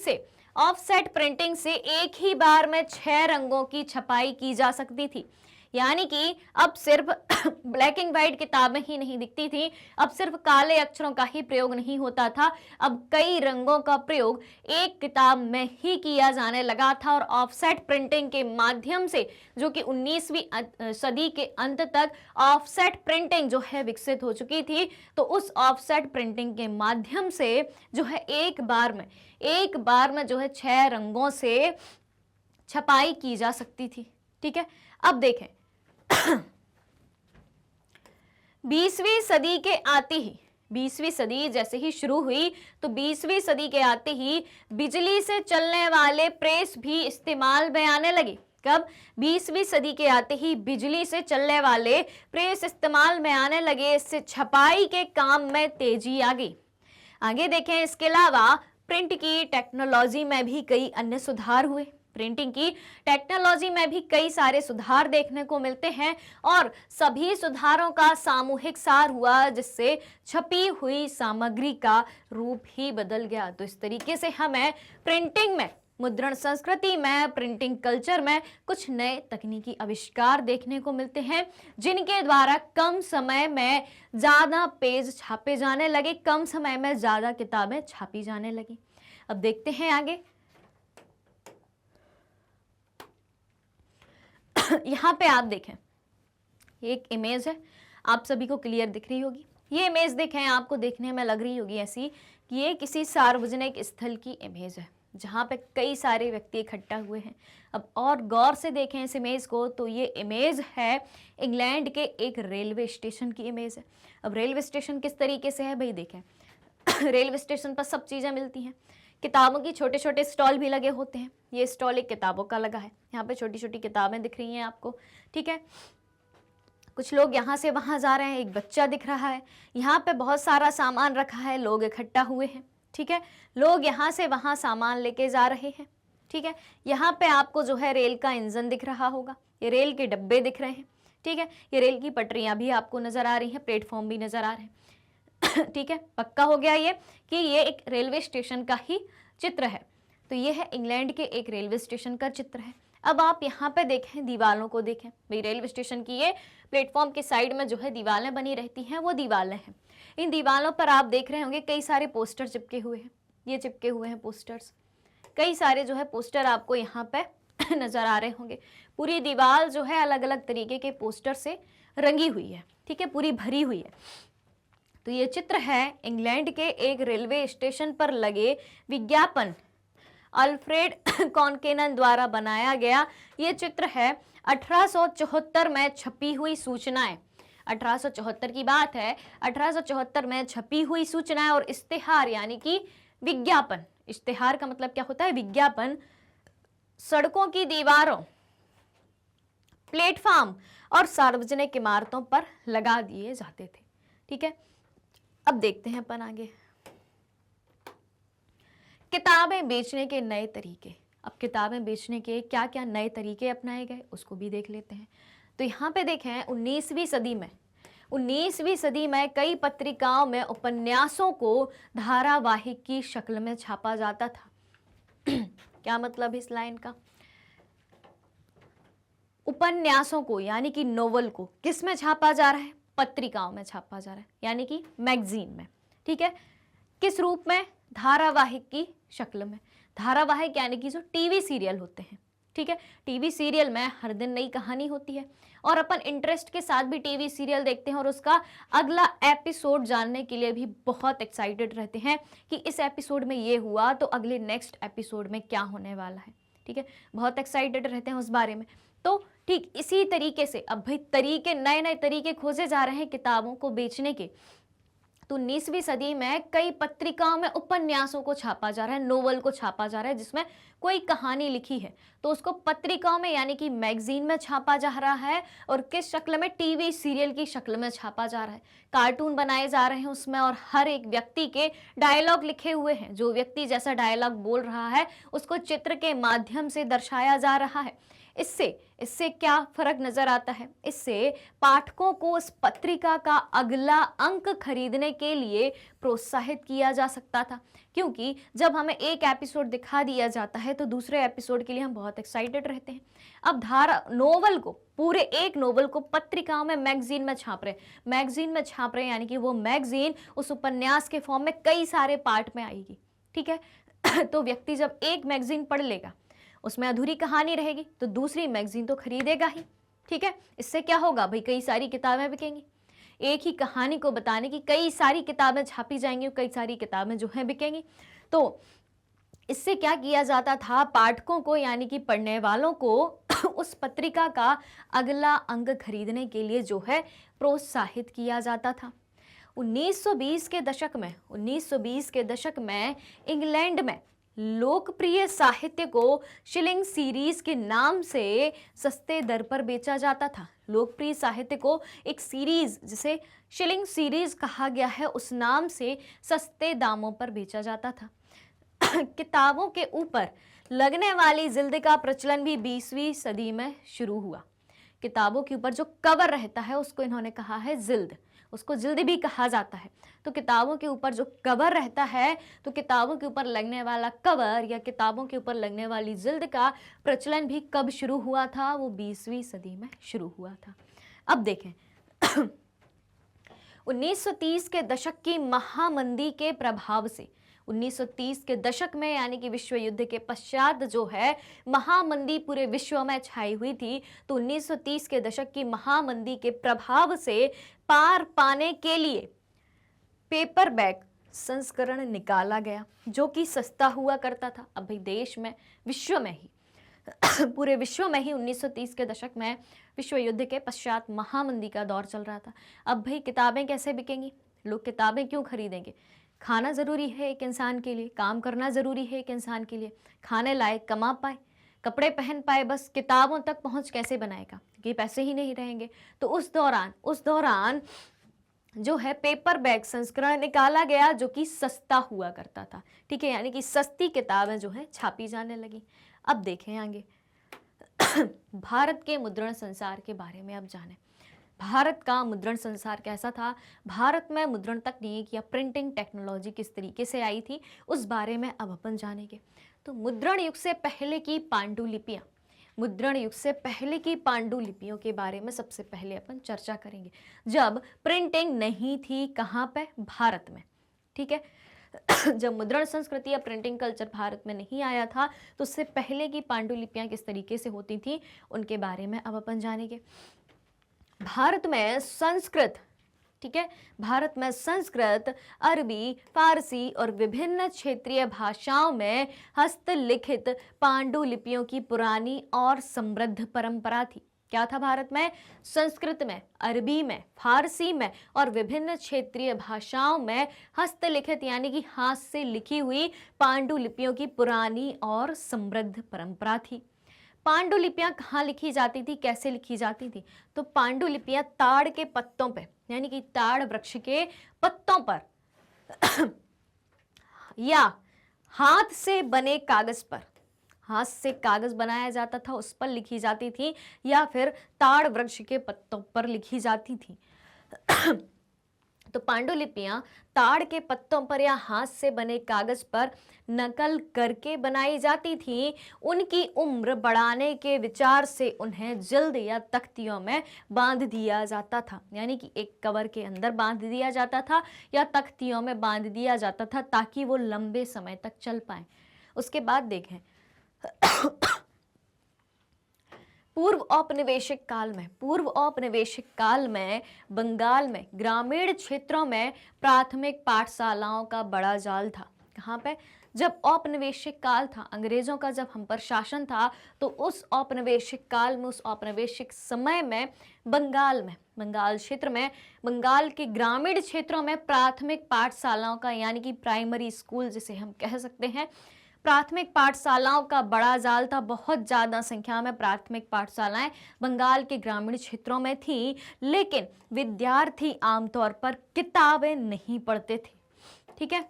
से एक ही बार में 6 रंगों की छपाई की जा सकती थी। यानी कि अब सिर्फ ब्लैक एंड व्हाइट किताबें ही नहीं दिखती थी, अब सिर्फ काले अक्षरों का ही प्रयोग नहीं होता था, अब कई रंगों का प्रयोग एक किताब में ही किया जाने लगा था। और ऑफसेट प्रिंटिंग के माध्यम से, जो कि 19वीं सदी के अंत तक ऑफसेट प्रिंटिंग जो है विकसित हो चुकी थी, तो उस ऑफसेट प्रिंटिंग के माध्यम से जो है एक बार में जो है 6 रंगों से छपाई की जा सकती थी। ठीक है, अब देखें 20वीं सदी के आते ही, 20वीं सदी जैसे ही शुरू हुई तो 20वीं सदी के आते ही बिजली से चलने वाले प्रेस भी इस्तेमाल में आने लगे। कब? 20वीं सदी के आते ही बिजली से चलने वाले प्रेस इस्तेमाल में आने लगे। इससे छपाई के काम में तेजी आ गई। आगे देखें, इसके अलावा प्रिंट की टेक्नोलॉजी में भी कई अन्य सुधार हुए। प्रिंटिंग की टेक्नोलॉजी में भी कई सारे सुधार देखने को मिलते हैं, और सभी सुधारों का सामूहिक सार हुआ, जिससे छपी हुई सामग्री का रूप ही बदल गया। तो इस तरीके से हमें प्रिंटिंग में, मुद्रण संस्कृति में, प्रिंटिंग कल्चर में कुछ नए तकनीकी आविष्कार देखने को मिलते हैं, जिनके द्वारा कम समय में ज्यादा पेज छापे जाने लगे, कम समय में ज्यादा किताबें छापी जाने लगी। अब देखते हैं आगे। यहाँ पे आप देखें, ये एक इमेज है, आप सभी को क्लियर दिख रही होगी। ये इमेज देखें, आपको देखने में लग रही होगी ऐसी कि ये किसी सार्वजनिक स्थल की इमेज है, जहाँ पे कई सारे व्यक्ति इकट्ठा हुए हैं। अब और गौर से देखें इस इमेज को, तो ये इमेज है इंग्लैंड के एक रेलवे स्टेशन की इमेज है। अब रेलवे स्टेशन किस तरीके से है भाई? देखें रेलवे स्टेशन पर सब चीज़ें मिलती हैं, किताबों की छोटे छोटे स्टॉल भी लगे होते हैं। ये स्टॉल एक किताबों का लगा है, यहाँ पे छोटी छोटी किताबें दिख रही हैं आपको। ठीक है, कुछ लोग यहाँ से वहाँ जा रहे हैं, एक बच्चा दिख रहा है, यहाँ पे बहुत सारा सामान रखा है, लोग इकट्ठा हुए हैं। ठीक है, लोग यहाँ से वहाँ सामान लेके जा रहे हैं। ठीक है, यहाँ पे आपको जो है रेल का इंजन दिख रहा होगा, ये रेल के डब्बे दिख रहे हैं। ठीक है, ये रेल की पटरियाँ भी आपको नजर आ रही हैं, प्लेटफॉर्म भी नजर आ रहे हैं। ठीक है, पक्का हो गया ये कि ये एक रेलवे स्टेशन का ही चित्र है। तो ये है इंग्लैंड के एक रेलवे स्टेशन का चित्र है। अब आप यहाँ पे देखें, दीवालों को देखें भाई। रेलवे स्टेशन की ये प्लेटफॉर्म के साइड में जो है दीवारें बनी रहती हैं, वो दीवारें हैं। इन दीवारों पर आप देख रहे होंगे कई सारे पोस्टर चिपके हुए हैं, ये चिपके हुए हैं पोस्टर्स। कई सारे जो है पोस्टर आपको यहाँ पे नजर आ रहे होंगे। पूरी दीवार जो है अलग अलग तरीके के पोस्टर से रंगी हुई है, ठीक है, पूरी भरी हुई है। तो ये चित्र है इंग्लैंड के एक रेलवे स्टेशन पर लगे विज्ञापन, अल्फ्रेड कॉनकेनन द्वारा बनाया गया ये चित्र है। 1874 में छपी हुई सूचनाएं, 1874 की बात है, 1874 में छपी हुई सूचनाएं और इश्तेहार यानी कि विज्ञापन, इश्तेहार का मतलब क्या होता है, विज्ञापन, सड़कों की दीवारों, प्लेटफॉर्म और सार्वजनिक इमारतों पर लगा दिए जाते थे। ठीक है, अब देखते हैं अपन आगे किताबें बेचने के नए तरीके। अब किताबें बेचने के क्या क्या नए तरीके अपनाए गए उसको भी देख लेते हैं। तो यहाँ पे देखें 19वीं सदी में कई पत्रिकाओं में उपन्यासों को धारावाहिक की शक्ल में छापा जाता था। क्या मतलब इस लाइन का, उपन्यासों को यानी कि नोवेल को किस में छापा जा रहा है, पत्रिकाओं में छापा जा रहा है, यानी कि मैगजीन में। ठीक है, किस रूप में, धारावाहिक की शक्ल में। धारावाहिक यानी कि जो टीवी सीरियल होते हैं। ठीक है, टीवी सीरियल में हर दिन नई कहानी होती है और अपन इंटरेस्ट के साथ भी टीवी सीरियल देखते हैं और उसका अगला एपिसोड जानने के लिए भी बहुत एक्साइटेड रहते हैं कि इस एपिसोड में ये हुआ तो अगले नेक्स्ट एपिसोड में क्या होने वाला है। ठीक है, बहुत एक्साइटेड रहते हैं उस बारे में। तो ठीक इसी तरीके से अब भाई तरीके, नए नए तरीके खोजे जा रहे हैं किताबों को बेचने के। तो 19वीं सदी में कई पत्रिकाओं में उपन्यासों को छापा जा रहा है, नोवेल को छापा जा रहा है जिसमें कोई कहानी लिखी है, तो उसको पत्रिकाओं में यानी कि मैगजीन में छापा जा रहा है। और किस शक्ल में, टीवी सीरियल की शक्ल में छापा जा रहा है। कार्टून बनाए जा रहे हैं उसमें और हर एक व्यक्ति के डायलॉग लिखे हुए हैं, जो व्यक्ति जैसा डायलॉग बोल रहा है उसको चित्र के माध्यम से दर्शाया जा रहा है। इससे क्या फर्क नजर आता है, इससे पाठकों को उस पत्रिका का अगला अंक खरीदने के लिए प्रोत्साहित किया जा सकता था, क्योंकि जब हमें एक एपिसोड दिखा दिया जाता है तो दूसरे एपिसोड के लिए हम बहुत एक्साइटेड रहते हैं। अब नोवेल को, पूरे एक नोवेल को पत्रिकाओं में, मैगजीन में छाप रहे यानी कि वो मैगजीन उस उपन्यास के फॉर्म में कई सारे पार्ट में आएगी। ठीक है, तो व्यक्ति जब एक मैगजीन पढ़ लेगा उसमें अधूरी कहानी रहेगी तो दूसरी मैगजीन तो खरीदेगा ही। ठीक है, इससे क्या होगा भाई, कई सारी किताबें बिकेंगी। एक ही कहानी को बताने की कई सारी किताबें छापी जाएंगी और कई सारी किताबें जो है बिकेंगी। तो इससे क्या किया जाता था, पाठकों को यानी कि पढ़ने वालों को उस पत्रिका का अगला अंक खरीदने के लिए जो है प्रोत्साहित किया जाता था। 1920 के दशक में इंग्लैंड में लोकप्रिय साहित्य को शिलिंग सीरीज के नाम से सस्ते दर पर बेचा जाता था। लोकप्रिय साहित्य को एक सीरीज जिसे शिलिंग सीरीज कहा गया है उस नाम से सस्ते दामों पर बेचा जाता था। किताबों के ऊपर लगने वाली जिल्द का प्रचलन भी 20वीं सदी में शुरू हुआ। किताबों के ऊपर जो कवर रहता है उसको इन्होंने कहा है जिल्द, उसको जिल्द भी कहा जाता है। तो किताबों के ऊपर जो कवर रहता है, तो किताबों के ऊपर लगने वाला कवर या किताबों के ऊपर लगने वाली जिल्द का प्रचलन भी कब शुरू हुआ था, वो 20वीं सदी में शुरू हुआ था। अब देखें 1930 के दशक की महामंदी के प्रभाव से, 1930 के दशक में यानी कि विश्व युद्ध के पश्चात जो है महामंदी पूरे विश्व में छाई हुई थी। तो 1930 के दशक की महामंदी के प्रभाव से पार पाने के लिए पेपर बैग संस्करण निकाला गया जो कि सस्ता हुआ करता था। अब भाई देश में, विश्व में ही पूरे विश्व में ही 1930 के दशक में विश्व युद्ध के पश्चात महामंदी का दौर चल रहा था। अब भाई किताबें कैसे बिकेंगी, लोग किताबें क्यों खरीदेंगे? खाना ज़रूरी है एक इंसान के लिए, काम करना ज़रूरी है एक इंसान के लिए, खाने लायक कमा पाए, कपड़े पहन पाए, बस किताबों तक पहुंच कैसे बनाएगा, क्योंकि पैसे ही नहीं रहेंगे। तो उस दौरान जो है पेपर बैग संस्करण निकाला गया जो कि सस्ता हुआ करता था। ठीक है, यानी कि सस्ती किताबें जो है छापी जाने लगी। अब देखें आगे भारत के मुद्रण संसार के बारे में अब जानें। भारत का मुद्रण संसार कैसा था, भारत में मुद्रण तकनीक या प्रिंटिंग टेक्नोलॉजी किस तरीके से आई थी, उस बारे में अब अपन जानेंगे। तो मुद्रण युग से पहले की पांडुलिपियाँ, मुद्रण युग से पहले की पांडुलिपियों के बारे में सबसे पहले अपन चर्चा करेंगे, जब प्रिंटिंग नहीं थी। कहाँ पे? भारत में। ठीक है जब मुद्रण संस्कृति या प्रिंटिंग कल्चर भारत में नहीं आया था तो उससे पहले की पांडुलिपियां किस तरीके से होती थी उनके बारे में अब अपन जानेंगे। भारत में संस्कृत, ठीक है, भारत में संस्कृत, अरबी, फारसी और विभिन्न क्षेत्रीय भाषाओं में हस्तलिखित पांडुलिपियों की पुरानी और समृद्ध परंपरा थी। क्या था भारत में? संस्कृत में, अरबी में, फारसी में और विभिन्न क्षेत्रीय भाषाओं में हस्तलिखित यानी कि हाथ से लिखी हुई पांडुलिपियों की पुरानी और समृद्ध परंपरा थी। पांडुलिपियां कहाँ लिखी जाती थी, कैसे लिखी जाती थी? तो पांडुलिपियां ताड़ के पत्तों पे यानी कि ताड़ वृक्ष के पत्तों पर या हाथ से बने कागज पर, हाथ से कागज बनाया जाता था उस पर लिखी जाती थी या फिर ताड़ वृक्ष के पत्तों पर लिखी जाती थी। तो पांडुलिपियां ताड़ के पत्तों पर या हाथ से बने कागज पर नकल करके बनाई जाती थी। उनकी उम्र बढ़ाने के विचार से उन्हें जल्द या तख्तियों में बांध दिया जाता था, यानी कि एक कवर के अंदर बांध दिया जाता था या तख्तियों में बांध दिया जाता था ताकि वो लंबे समय तक चल पाए। उसके बाद देखें पूर्व औपनिवेशिक काल में बंगाल में ग्रामीण क्षेत्रों में प्राथमिक पाठशालाओं का बड़ा जाल था। कहाँ पे? जब औपनिवेशिक काल था, अंग्रेजों का जब हम पर शासन था, तो उस औपनिवेशिक काल में, उस औपनिवेशिक समय में बंगाल क्षेत्र में, बंगाल के ग्रामीण क्षेत्रों में प्राथमिक पाठशालाओं का यानी कि प्राइमरी स्कूल जिसे हम कह सकते हैं, प्राथमिक पाठशालाओं का बड़ा जाल था। बहुत ज़्यादा संख्या में प्राथमिक पाठशालाएं बंगाल के ग्रामीण क्षेत्रों में थी, लेकिन विद्यार्थी आमतौर पर किताबें नहीं पढ़ते थे। ठीक है,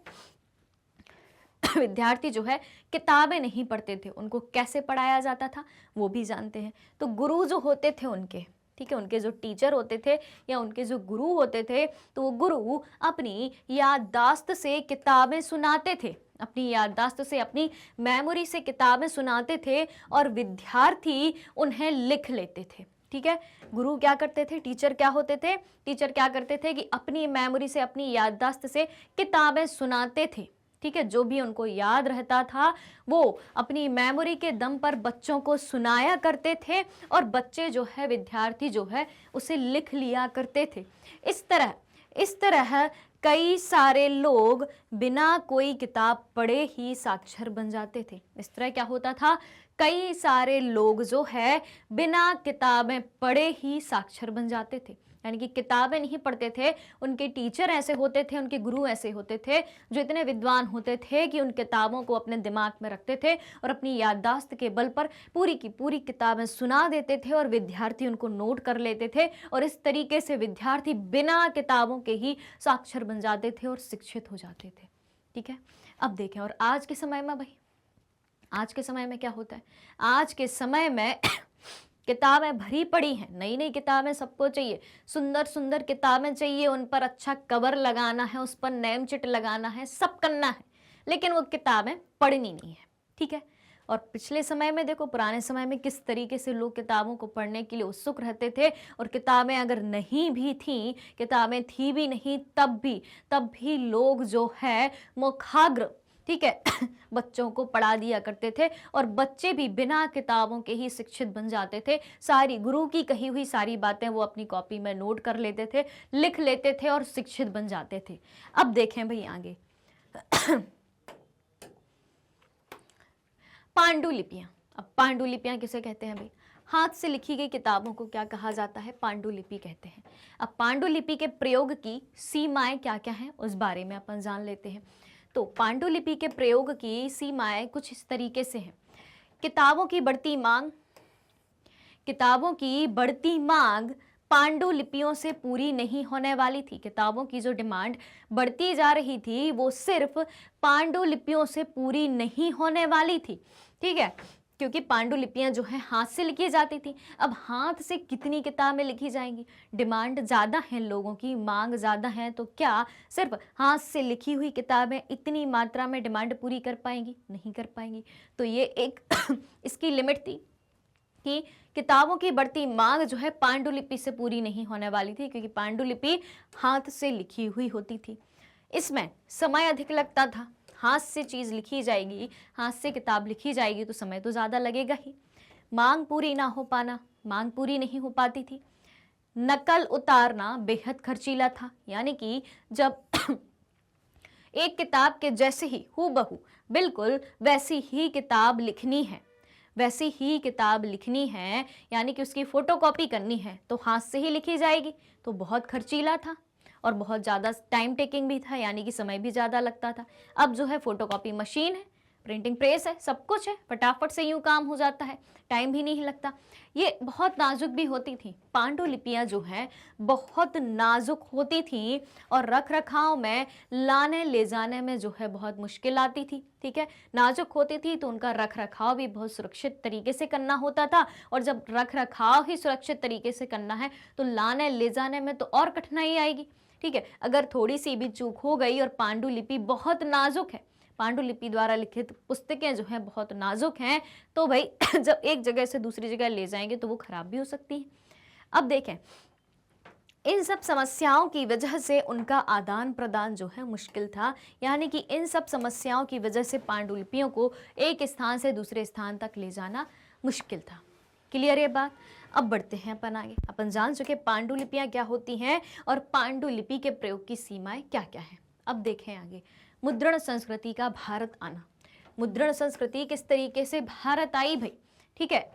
विद्यार्थी जो है किताबें नहीं पढ़ते थे। उनको कैसे पढ़ाया जाता था वो भी जानते हैं। तो गुरु जो होते थे उनके, ठीक है, उनके जो टीचर होते थे या उनके जो गुरु होते थे, तो वो गुरु अपनी याददाश्त से किताबें सुनाते थे, अपनी याददाश्त से, अपनी मेमोरी से किताबें सुनाते थे और विद्यार्थी उन्हें लिख लेते थे। ठीक है, गुरु क्या करते थे, टीचर क्या होते थे, टीचर क्या करते थे कि अपनी मेमोरी से, अपनी याददाश्त से किताबें सुनाते थे। ठीक है, जो भी उनको याद रहता था वो अपनी मेमोरी के दम पर बच्चों को सुनाया करते थे और बच्चे जो है, विद्यार्थी जो है, उसे लिख लिया करते थे। इस तरह कई सारे लोग बिना कोई किताब पढ़े ही साक्षर बन जाते थे। इस तरह क्या होता था, कई सारे लोग जो है बिना किताबें पढ़े ही साक्षर बन जाते थे, यानी कि किताबें नहीं पढ़ते थे। उनके टीचर ऐसे होते थे, उनके गुरु ऐसे होते थे जो इतने विद्वान होते थे कि उन किताबों को अपने दिमाग में रखते थे और अपनी याददाश्त के बल पर पूरी की पूरी किताबें सुना देते थे और विद्यार्थी उनको नोट कर लेते थे और इस तरीके से विद्यार्थी बिना किताबों के ही साक्षर बन जाते थे और शिक्षित हो जाते थे। ठीक है, अब देखें, और आज के समय में भाई, आज के समय में क्या होता है, आज के समय में किताबें भरी पड़ी हैं, नई नई किताबें सबको चाहिए, सुंदर सुंदर किताबें चाहिए, उन पर अच्छा कवर लगाना है, उस पर नेम चिट लगाना है, सब करना है, लेकिन वो किताबें पढ़नी नहीं है। ठीक है, और पिछले समय में देखो, पुराने समय में किस तरीके से लोग किताबों को पढ़ने के लिए उत्सुक रहते थे, और किताबें अगर नहीं भी थी, किताबें थी भी नहीं, तब भी लोग जो है मुखाग्र, ठीक है, बच्चों को पढ़ा दिया करते थे और बच्चे भी बिना किताबों के ही शिक्षित बन जाते थे। सारी गुरु की कही हुई सारी बातें वो अपनी कॉपी में नोट कर लेते थे, लिख लेते थे और शिक्षित बन जाते थे। अब देखें भाई आगे पांडुलिपियां। अब पांडुलिपियां किसे कहते हैं भाई? हाथ से लिखी गई किताबों को क्या कहा जाता है? पांडुलिपि कहते हैं। अब पांडुलिपि के प्रयोग की सीमाएं क्या क्या हैं उस बारे में अपन जान लेते हैं। तो पांडुलिपि के प्रयोग की सीमाएं कुछ इस तरीके से हैं। किताबों की बढ़ती मांग पांडुलिपियों से पूरी नहीं होने वाली थी। किताबों की जो डिमांड बढ़ती जा रही थी वो सिर्फ पांडुलिपियों से पूरी नहीं होने वाली थी। ठीक है, क्योंकि पांडुलिपियां जो है हाथ से लिखी जाती थी। अब हाथ से कितनी किताबें लिखी जाएंगी? डिमांड ज़्यादा है, लोगों की मांग ज़्यादा है, तो क्या सिर्फ हाथ से लिखी हुई किताबें इतनी मात्रा में डिमांड पूरी कर पाएंगी? नहीं कर पाएंगी। तो ये एक इसकी लिमिट थी कि किताबों की बढ़ती मांग जो है पांडुलिपि से पूरी नहीं होने वाली थी, क्योंकि पांडुलिपि हाथ से लिखी हुई होती थी। इसमें समय अधिक लगता था, हाथ से चीज लिखी जाएगी, हाथ से किताब लिखी जाएगी तो समय तो ज्यादा लगेगा ही। मांग पूरी ना हो पाना, मांग पूरी नहीं हो पाती थी। नकल उतारना बेहद खर्चीला था, यानी कि जब एक किताब के जैसे ही हूबहू बिल्कुल वैसी ही किताब लिखनी है, वैसी ही किताब लिखनी है, यानी कि उसकी फोटोकॉपी करनी है तो हाथ से ही लिखी जाएगी, तो बहुत खर्चीला था और बहुत ज़्यादा टाइम टेकिंग भी था, यानी कि समय भी ज़्यादा लगता था। अब जो है फोटोकॉपी मशीन है, प्रिंटिंग प्रेस है, सब कुछ है, फटाफट से यूं काम हो जाता है, टाइम भी नहीं लगता। ये बहुत नाजुक भी होती थी, पांडुलिपियां जो है बहुत नाजुक होती थी और रख रखाव में लाने ले जाने में जो है बहुत मुश्किल आती थी। ठीक है, नाजुक होती थी तो उनका रख रखाव भी बहुत सुरक्षित तरीके से करना होता था, और जब रख रखाव ही सुरक्षित तरीके से करना है तो लाने ले जाने में तो और कठिनाई आएगी। ठीक है, अगर थोड़ी सी भी चूक हो गई, और पांडुलिपि बहुत नाजुक है, पांडुलिपि द्वारा लिखित पुस्तकें जो हैं बहुत नाजुक हैं, तो भाई जब एक जगह से दूसरी जगह ले जाएंगे तो वो खराब भी हो सकती है। अब देखें, इन सब समस्याओं की वजह से उनका आदान प्रदान जो है मुश्किल था, यानी कि इन सब समस्याओं की वजह से पांडुलिपियों को एक स्थान से दूसरे स्थान तक ले जाना मुश्किल था। क्लियर ये बात? अब बढ़ते हैं अपन आगे। अपन जान चुके पांडुलिपियां क्या होती हैं और पांडुलिपि के प्रयोग की सीमाएं क्या क्या हैं। अब देखें आगे, मुद्रण संस्कृति का भारत आना। मुद्रण संस्कृति किस तरीके से भारत आई भाई? ठीक है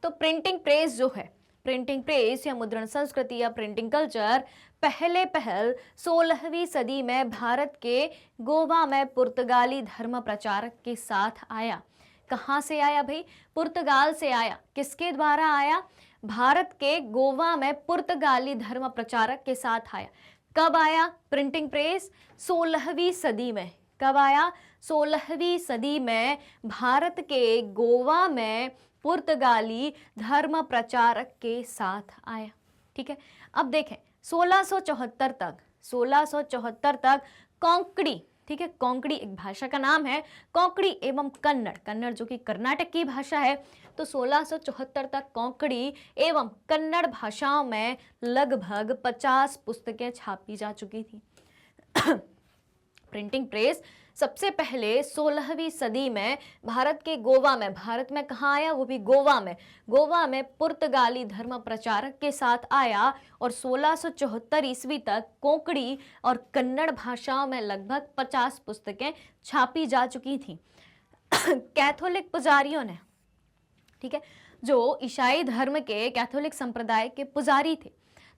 तो प्रिंटिंग प्रेस जो है, प्रिंटिंग प्रेस या मुद्रण संस्कृति या प्रिंटिंग कल्चर पहल 16वीं सदी में भारत के गोवा में पुर्तगाली धर्म प्रचारक के साथ आया। कहाँ से आया भाई? पुर्तगाल से आया। किसके द्वारा आया? भारत के गोवा में पुर्तगाली धर्म प्रचारक के साथ आया। कब आया प्रिंटिंग प्रेस? 16वीं सदी में। कब आया? 16वीं सदी में भारत के गोवा में पुर्तगाली धर्म प्रचारक के साथ आया। ठीक है, अब देखें 1674 तक कोंकणी, ठीक है, कोंकणी एक भाषा का नाम है, कोंकणी एवं कन्नड़, कन्नड़ जो कि कर्नाटक की भाषा है, तो 1674 तक कोंकणी एवं कन्नड़ भाषाओं में लगभग 50 पुस्तकें छापी जा चुकी थी। प्रिंटिंग प्रेस सबसे पहले 16वीं सदी में भारत के गोवा में, भारत में कहाँ आया? वो भी गोवा में, गोवा में पुर्तगाली धर्म प्रचारक के साथ आया, और 1674 ईस्वी तक कोंकणी और कन्नड़ भाषाओं में लगभग 50 पुस्तकें छापी जा चुकी थी। कैथोलिक पुजारियों ने, ठीक है, जो ईसाई धर्म के कैथोलिक संप्रदाय के पुजारी थे,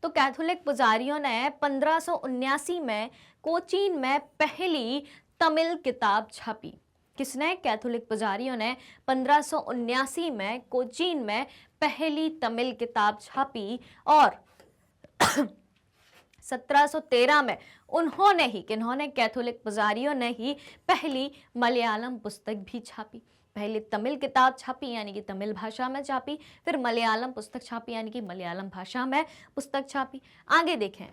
तो कैथोलिक पुजारियों ने 1579 में कोचीन में पहली तमिल किताब छापी। किसने? कैथोलिक पुजारियों ने 1579 में कोचीन में पहली तमिल किताब छापी, और 1713 में उन्होंने ही, किन्होंने? कैथोलिक पुजारियों ने ही पहली मलयालम पुस्तक भी छापी। पहले तमिल किताब छापी यानी कि तमिल भाषा में छापी, फिर मलयालम पुस्तक छापी यानी कि मलयालम भाषा में पुस्तक छापी। आगे देखें,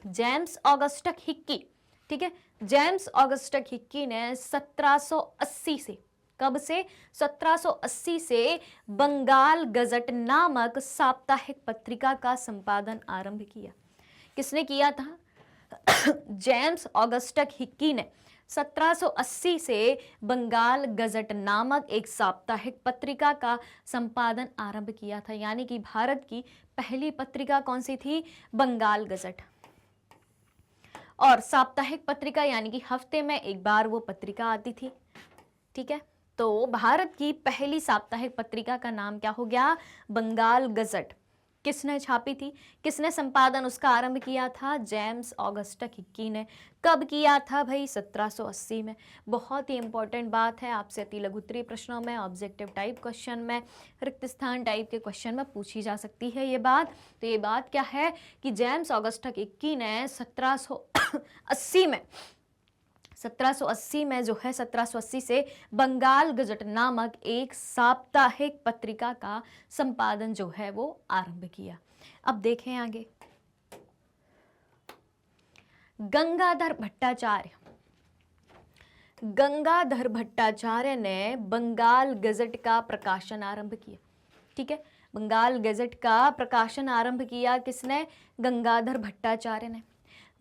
जेम्स ऑगस्टस हिक्की, ठीक है, जेम्स ऑगस्टस हिक्की ने 1780 से, कब से? 1780 से बंगाल गजट नामक साप्ताहिक पत्रिका का संपादन आरंभ किया। किसने किया था? जेम्स ऑगस्टस हिक्की ने 1780 से बंगाल गजट नामक एक साप्ताहिक पत्रिका का संपादन आरंभ किया था, यानी कि भारत की पहली पत्रिका कौन सी थी? बंगाल गजट। और साप्ताहिक पत्रिका यानी कि हफ्ते में एक बार वो पत्रिका आती थी। ठीक है, तो भारत की पहली साप्ताहिक पत्रिका का नाम क्या हो गया? बंगाल गजट। किसने छापी थी? किसने संपादन उसका आरंभ किया था? जेम्स ऑगस्टस हिक्की ने। कब किया था भाई? 1780 में। बहुत ही इंपॉर्टेंट बात है, आपसे अति लघुत्तरीय प्रश्नों में, ऑब्जेक्टिव टाइप क्वेश्चन में, रिक्त स्थान टाइप के क्वेश्चन में पूछी जा सकती है ये बात। तो ये बात क्या है कि जेम्स ऑगस्टस हिक्की ने 1780 में जो है 1780 से बंगाल गजट नामक एक साप्ताहिक पत्रिका का संपादन जो है वो आरंभ किया। अब देखें आगे, गंगाधर भट्टाचार्य ने बंगाल गजट का प्रकाशन आरंभ किया। ठीक है, बंगाल गैजेट का प्रकाशन आरंभ किया किसने? गंगाधर भट्टाचार्य ने।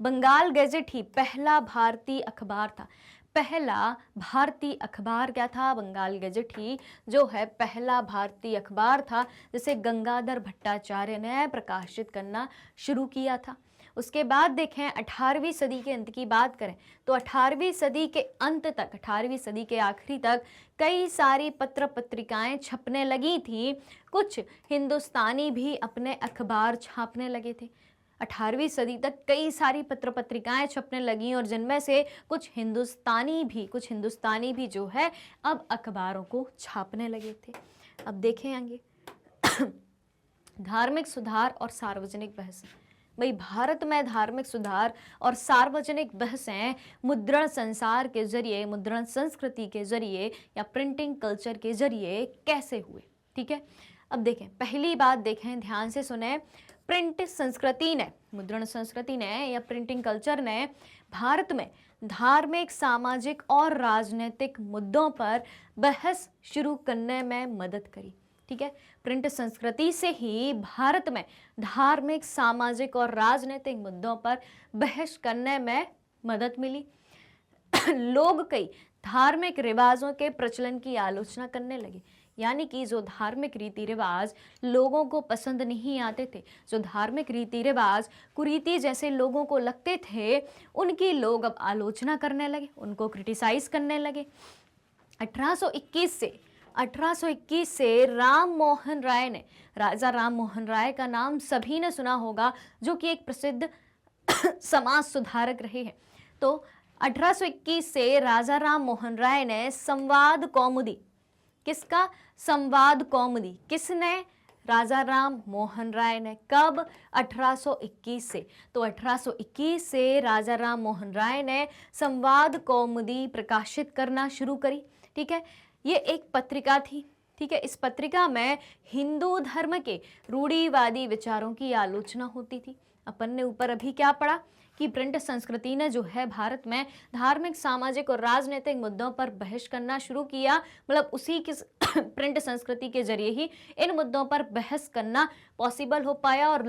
बंगाल गैजेट ही पहला भारतीय अखबार था। पहला भारतीय अखबार क्या था? बंगाल गैजेट ही जो है पहला भारतीय अखबार था जिसे गंगाधर भट्टाचार्य ने प्रकाशित करना शुरू किया था। उसके बाद देखें 18वीं सदी के अंत की बात करें तो 18वीं सदी के अंत तक, 18वीं सदी के आखिरी तक कई सारी पत्र पत्रिकाएं छपने लगी थी। कुछ हिंदुस्तानी भी अपने अखबार छापने लगे थे। 18वीं सदी तक कई सारी पत्र पत्रिकाएं छपने लगी और जिनमें से कुछ हिंदुस्तानी भी जो है अब अखबारों को छापने लगे थे। अब देखें आगे धार्मिक सुधार और सार्वजनिक बहस। भाई भारत में धार्मिक सुधार और सार्वजनिक बहसें मुद्रण संसार के जरिए, मुद्रण संस्कृति के जरिए या प्रिंटिंग कल्चर के जरिए कैसे हुए? ठीक है, अब देखें पहली बात देखें, ध्यान से सुने। प्रिंट संस्कृति ने, मुद्रण संस्कृति ने या प्रिंटिंग कल्चर ने भारत में धार्मिक, सामाजिक और राजनीतिक मुद्दों पर बहस शुरू करने में मदद करी। ठीक है, प्रिंट संस्कृति से ही भारत में धार्मिक, सामाजिक और राजनीतिक मुद्दों पर बहस करने में मदद मिली। लोग कई धार्मिक रिवाजों के प्रचलन की आलोचना करने लगे, यानी कि जो धार्मिक रीति रिवाज लोगों को पसंद नहीं आते थे, जो धार्मिक रीति रिवाज कुरीति जैसे लोगों को लगते थे, उनकी लोग अब आलोचना करने लगे, उनको क्रिटिसाइज करने लगे। 1821 से राम मोहन राय ने, राजा राम मोहन राय का नाम सभी ने सुना होगा, जो कि एक प्रसिद्ध समाज सुधारक रहे हैं। तो 1821 से राजा राम मोहन राय ने संवाद कौमुदी, किसका? संवाद कौमुदी। किसने? राजा राम मोहन राय ने। कब? 1821 से। तो 1821 से राजा राम मोहन राय ने संवाद कौमुदी प्रकाशित करना शुरू करी। ठीक है, ये एक पत्रिका थी। ठीक है, इस पत्रिका में हिंदू धर्म के रूढ़िवादी विचारों की आलोचना होती थी। अपन ने ऊपर अभी क्या पढ़ा कि प्रिंट संस्कृति ने जो है भारत में धार्मिक, सामाजिक और राजनीतिक मुद्दों पर बहस करना शुरू किया। मतलब उसी की प्रिंट संस्कृति के जरिए ही इन मुद्दों पर बहस करना पॉसिबल हो पाया और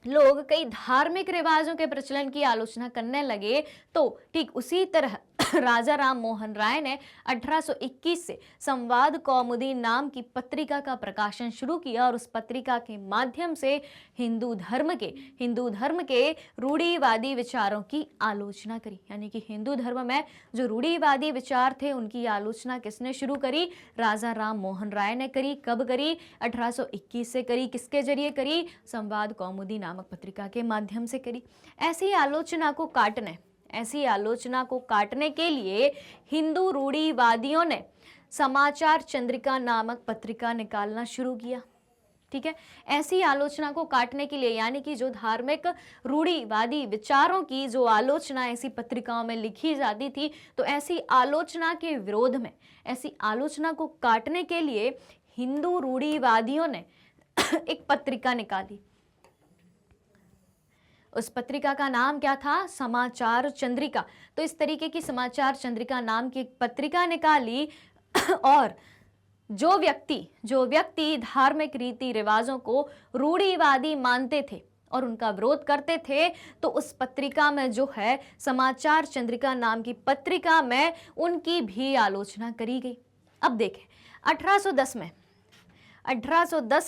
लोग कई धार्मिक रिवाजों के प्रचलन की आलोचना करने लगे। तो ठीक उसी तरह राजा राम मोहन राय ने 1821 से संवाद कौमुदी नाम की पत्रिका का प्रकाशन शुरू किया और उस पत्रिका के माध्यम से हिंदू धर्म के रूढ़िवादी विचारों की आलोचना करी। यानी कि हिंदू धर्म में जो रूढ़िवादी विचार थे उनकी आलोचना किसने शुरू करी? राजा राम मोहन राय ने करी। कब करी? 1821 से करी। किसके जरिए करी? संवाद कौमुदी नामक पत्रिका के माध्यम से करी। ऐसी आलोचना को काटने के लिए हिंदू रूढ़िवादियों ने समाचार चंद्रिका नामक पत्रिका निकालना शुरू किया। ठीक है, ऐसी आलोचना को काटने के लिए, यानी कि जो धार्मिक रूढ़िवादी विचारों की जो आलोचना ऐसी पत्रिकाओं में लिखी जाती थी, तो ऐसी आलोचना के विरोध में, ऐसी आलोचना को काटने के लिए हिंदू रूढ़िवादियों ने एक पत्रिका निकाली। उस पत्रिका का नाम क्या था? समाचार चंद्रिका। तो इस तरीके की समाचार चंद्रिका नाम की एक पत्रिका निकाली और जो व्यक्ति धार्मिक रीति रिवाजों को रूढ़िवादी मानते थे और उनका विरोध करते थे, तो उस पत्रिका में जो है समाचार चंद्रिका नाम की पत्रिका में उनकी भी आलोचना करी गई। अब देखें 1810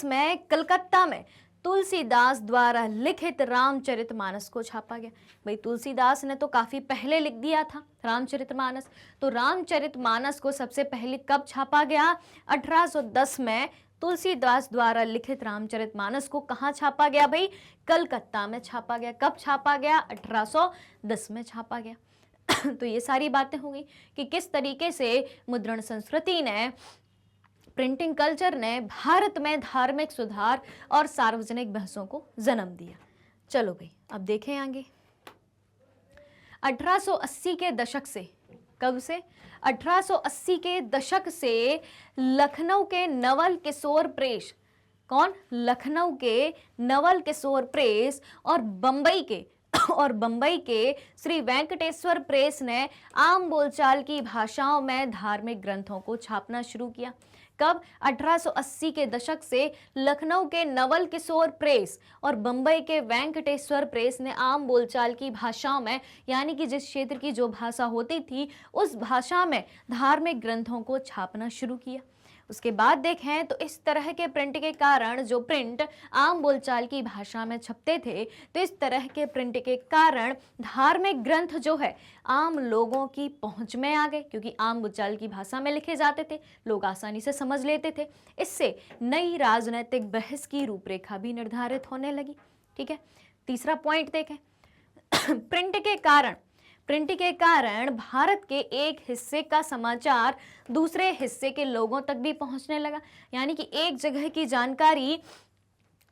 में कलकत्ता में तुलसीदास द्वारा लिखित रामचरितमानस को छापा गया। भाई तुलसीदास ने तो काफी पहले लिख दिया था रामचरितमानस, तो रामचरितमानस को सबसे पहले कब छापा गया? 1810 में तुलसीदास द्वारा लिखित रामचरितमानस को कहाँ छापा गया? भाई कलकत्ता में छापा गया। कब छापा गया? 1810 में छापा गया। तो ये सारी बातें हो गई कि किस तरीके से मुद्रण संस्कृति ने, प्रिंटिंग कल्चर ने भारत में धार्मिक सुधार और सार्वजनिक बहसों को जन्म दिया। चलो भाई अब देखें आगे। 1880 के दशक से, कब से? 1880 के दशक से लखनऊ के नवल किशोर प्रेस, कौन? लखनऊ के नवल किशोर प्रेस और बंबई के श्री वेंकटेश्वर प्रेस ने आम बोलचाल की भाषाओं में धार्मिक ग्रंथों को छापना शुरू किया। कब? 1880 के दशक से लखनऊ के नवल किशोर प्रेस और बंबई के वेंकटेश्वर प्रेस ने आम बोलचाल की भाषाओं में, यानी कि जिस क्षेत्र की जो भाषा होती थी उस भाषा में धार्मिक ग्रंथों को छापना शुरू किया। उसके बाद देखें तो इस तरह के प्रिंट के कारण, जो प्रिंट आम बोलचाल की भाषा में छपते थे, तो इस तरह के प्रिंट के कारण धार्मिक ग्रंथ जो है आम लोगों की पहुंच में आ गए, क्योंकि आम बोलचाल की भाषा में लिखे जाते थे, लोग आसानी से समझ लेते थे। इससे नई राजनीतिक बहस की रूपरेखा भी निर्धारित होने लगी। ठीक है, तीसरा पॉइंट देखें प्रिंट के कारण भारत के एक हिस्से का समाचार दूसरे हिस्से के लोगों तक भी पहुंचने लगा, यानी कि एक जगह की जानकारी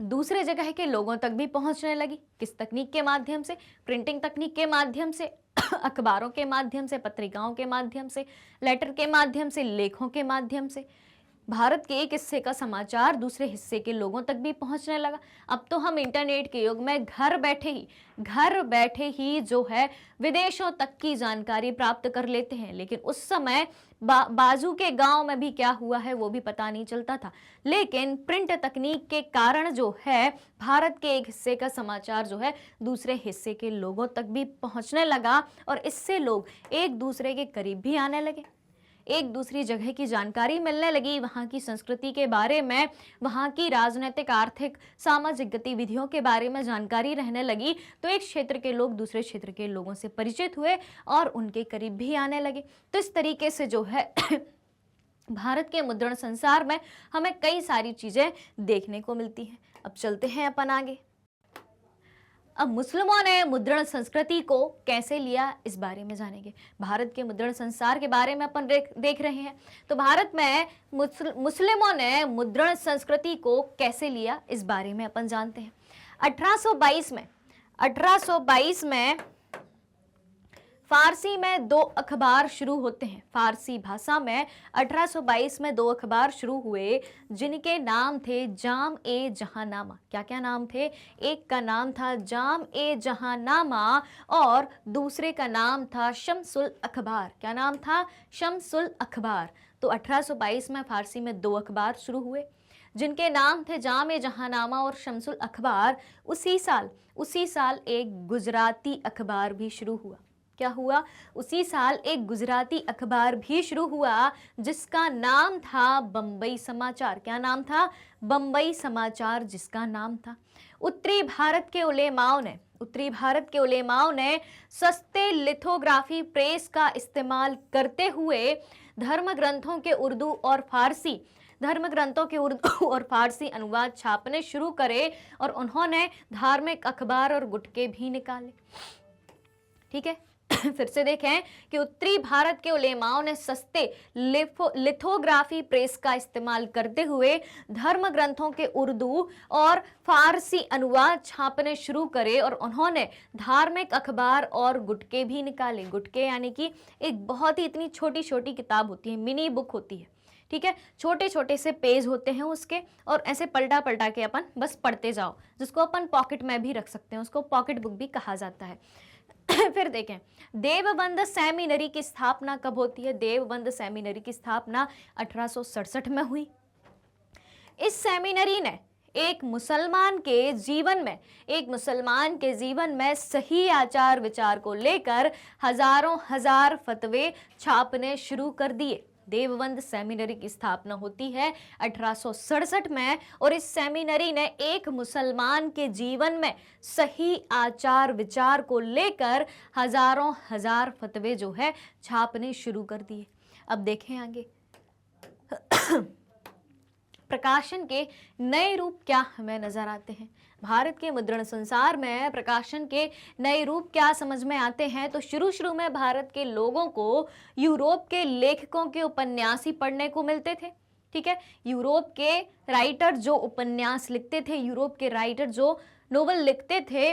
दूसरे जगह के लोगों तक भी पहुंचने लगी। किस तकनीक के माध्यम से? प्रिंटिंग तकनीक के माध्यम से, अखबारों के माध्यम से, पत्रिकाओं के माध्यम से, लेटर के माध्यम से, लेखों के माध्यम से भारत के एक हिस्से का समाचार दूसरे हिस्से के लोगों तक भी पहुंचने लगा। अब तो हम इंटरनेट के युग में घर बैठे ही जो है विदेशों तक की जानकारी प्राप्त कर लेते हैं, लेकिन उस समय बाजू के गांव में भी क्या हुआ है वो भी पता नहीं चलता था। लेकिन प्रिंट तकनीक के कारण जो है भारत के एक हिस्से का समाचार जो है दूसरे हिस्से के लोगों तक भी पहुंचने लगा, और इससे लोग एक दूसरे के करीब भी आने लगे, एक दूसरी जगह की जानकारी मिलने लगी, वहाँ की संस्कृति के बारे में, वहाँ की राजनीतिक, आर्थिक, सामाजिक गतिविधियों के बारे में जानकारी रहने लगी। तो एक क्षेत्र के लोग दूसरे क्षेत्र के लोगों से परिचित हुए और उनके करीब भी आने लगे। तो इस तरीके से जो है भारत के मुद्रण संसार में हमें कई सारी चीजें देखने को मिलती हैं। अब चलते हैं अपन आगे। अब मुस्लिमों ने मुद्रण संस्कृति को कैसे लिया, इस बारे में जानेंगे। भारत के मुद्रण संसार के बारे में अपन देख रहे हैं। तो भारत में मुस्लिमों ने मुद्रण संस्कृति को कैसे लिया, इस बारे में अपन जानते हैं। 1822 में फारसी में 2 अखबार शुरू होते हैं। फारसी भाषा में 1822 में 2 अखबार शुरू हुए, जिनके नाम थे जाम ए जहांनामा। क्या क्या नाम थे? एक का नाम था जाम ए जहांनामा और दूसरे का नाम था शम्सुल अखबार। क्या नाम था? शम्सुल अखबार। तो 1822 में फारसी में 2 अखबार शुरू हुए, जिनके नाम थे जाम ए जहांनामा और शम्सुल अखबार। उसी साल एक गुजराती अखबार भी शुरू हुआ। क्या हुआ? उसी साल एक गुजराती अखबार भी शुरू हुआ, जिसका नाम था बंबई समाचार। क्या नाम था? बंबई समाचार, जिसका नाम था। उत्तरी भारत के उलेमाओं ने सस्ते लिथोग्राफी प्रेस का इस्तेमाल करते हुए धर्म ग्रंथों के उर्दू और फारसी अनुवाद छापने शुरू करे, और उन्होंने धार्मिक अखबार और गुटके भी निकाले। ठीक है, फिर से देखें कि उत्तरी भारत के उलेमाओं ने सस्ते लिथोग्राफी प्रेस का इस्तेमाल करते हुए धर्म ग्रंथों के उर्दू और फारसी अनुवाद छापने शुरू करे, और उन्होंने धार्मिक अखबार और गुटके भी निकाले। गुटके यानी कि एक बहुत ही इतनी छोटी छोटी किताब होती है, मिनी बुक होती है। ठीक है, छोटे छोटे से पेज होते हैं उसके, और ऐसे पलटा पलटा के अपन बस पढ़ते जाओ, जिसको अपन पॉकेट में भी रख सकते हैं, उसको पॉकेट बुक भी कहा जाता है। फिर देखें, देवबंद सेमिनरी की स्थापना कब होती है? देवबंद सेमिनरी की स्थापना 1867 में हुई। इस सेमिनरी ने एक मुसलमान के जीवन में सही आचार विचार को लेकर हजार फतवे छापने शुरू कर दिए। देवबंद सेमिनरी की स्थापना होती है 1867 में, और इस सेमिनरी ने एक मुसलमान के जीवन में सही आचार विचार को लेकर हजार फतवे जो है छापने शुरू कर दिए। अब देखें आगे, प्रकाशन के नए रूप क्या हमें नजर आते हैं? भारत के मुद्रण संसार में प्रकाशन के नए रूप क्या समझ में आते हैं? तो शुरू में भारत के लोगों को यूरोप के लेखकों के उपन्यास ही पढ़ने को मिलते थे। ठीक है, यूरोप के राइटर जो उपन्यास लिखते थे, यूरोप के राइटर जो नोवेल लिखते थे,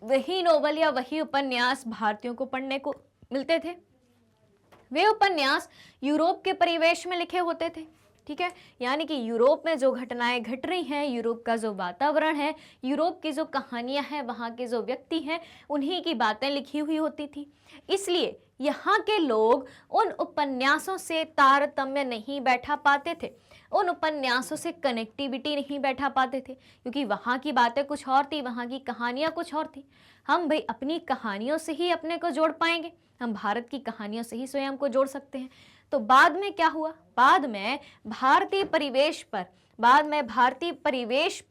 वही नोवेल या वही उपन्यास भारतीयों को पढ़ने को मिलते थे। वे उपन्यास यूरोप के परिवेश में लिखे होते थे। ठीक है, यानी कि यूरोप में जो घटनाएं घट रही हैं, यूरोप का जो वातावरण है, यूरोप की जो कहानियां हैं, वहाँ के जो व्यक्ति हैं, उन्हीं की बातें लिखी हुई होती थी। इसलिए यहाँ के लोग उन उपन्यासों से तारतम्य नहीं बैठा पाते थे, उन उपन्यासों से कनेक्टिविटी नहीं बैठा पाते थे, क्योंकि वहाँ की बातें कुछ और थी, वहाँ की कहानियाँ कुछ और थी। हम भाई अपनी कहानियों से ही अपने को जोड़ पाएंगे, हम भारत की कहानियों से ही स्वयं को जोड़ सकते हैं। तो बाद में क्या हुआ, बाद में भारतीय परिवेश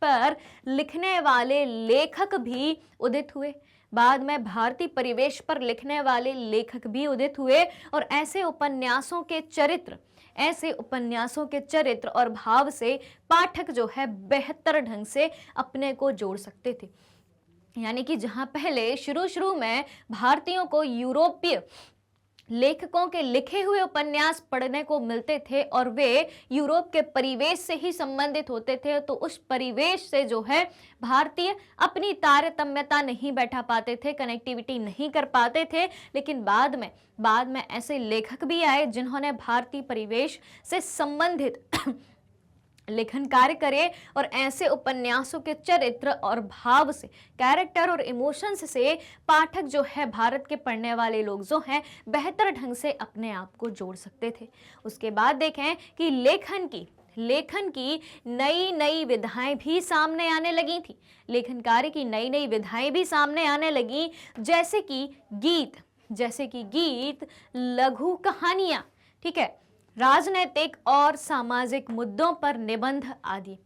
पर लिखने वाले लेखक भी उदित हुए, बाद में भारतीय परिवेश पर लिखने वाले लेखक भी उदित हुए, और ऐसे उपन्यासों के चरित्र और भाव से पाठक जो है बेहतर ढंग से अपने को जोड़ सकते थे। यानी कि जहां पहले शुरू में भारतीयों को यूरोपीय लेखकों के लिखे हुए उपन्यास पढ़ने को मिलते थे और वे यूरोप के परिवेश से ही संबंधित होते थे, तो उस परिवेश से जो है भारतीय अपनी तारतम्यता नहीं बैठा पाते थे, कनेक्टिविटी नहीं कर पाते थे। लेकिन बाद में ऐसे लेखक भी आए जिन्होंने भारतीय परिवेश से संबंधित लेखन कार्य करे, और ऐसे उपन्यासों के चरित्र और भाव से, कैरेक्टर और इमोशंस से पाठक जो है, भारत के पढ़ने वाले लोग जो हैं, बेहतर ढंग से अपने आप को जोड़ सकते थे। उसके बाद देखें कि लेखन की नई नई विधाएं भी सामने आने लगी थी, लेखन कार्य की नई नई विधाएं भी सामने आने लगी, जैसे कि गीत, लघु कहानियां, ठीक है, राजनैतिक और सामाजिक मुद्दों पर निबंध आदि।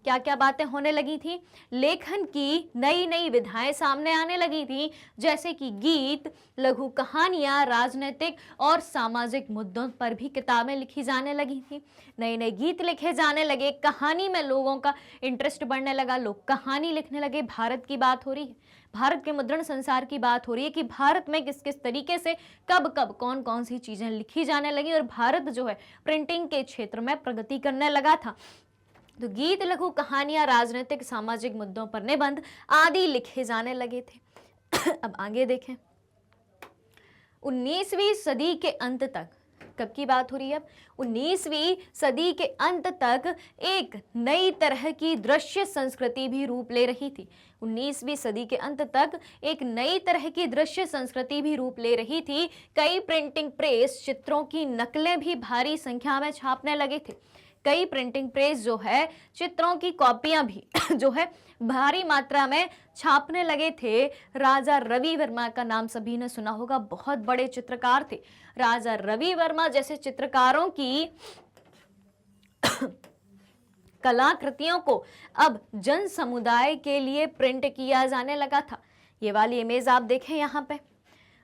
क्या क्या बातें होने लगी थी, लेखन की नई नई विधाएं सामने आने लगी थी, जैसे कि गीत, लघु कहानियां, राजनीतिक और सामाजिक मुद्दों पर भी किताबें लिखी जाने लगी थी। नए नए गीत लिखे जाने लगे, कहानी में लोगों का इंटरेस्ट बढ़ने लगा, लोग कहानी लिखने लगे। भारत की बात हो रही है, भारत के मुद्रण संसार की बात हो रही है कि भारत में किस किस तरीके से कब कब कौन कौन सी चीजें लिखी जाने लगी, और भारत जो है प्रिंटिंग के क्षेत्र में प्रगति करने लगा था। तो गीत, लघु कहानियां, राजनीतिक सामाजिक मुद्दों पर निबंध आदि लिखे जाने लगे थे। अब आगे देखें, 19वीं सदी के अंत तक, कब की बात हो रही है, अब 19वीं सदी के अंत तक एक नई तरह की दृश्य संस्कृति भी रूप ले रही थी। 19वीं सदी के अंत तक एक नई तरह की दृश्य संस्कृति भी रूप ले रही थी। कई प्रिंटिंग प्रेस चित्रों की नकलें भी भारी संख्या में छापने लगे थे। कई प्रिंटिंग प्रेस जो है चित्रों की कॉपियां भी जो है भारी मात्रा में छापने लगे थे। राजा रवि वर्मा का नाम सभी ने सुना होगा, बहुत बड़े चित्रकार थे। राजा रवि वर्मा जैसे चित्रकारों की कलाकृतियों को अब जन समुदाय के लिए प्रिंट किया जाने लगा था। ये वाली इमेज आप देखें यहाँ पे,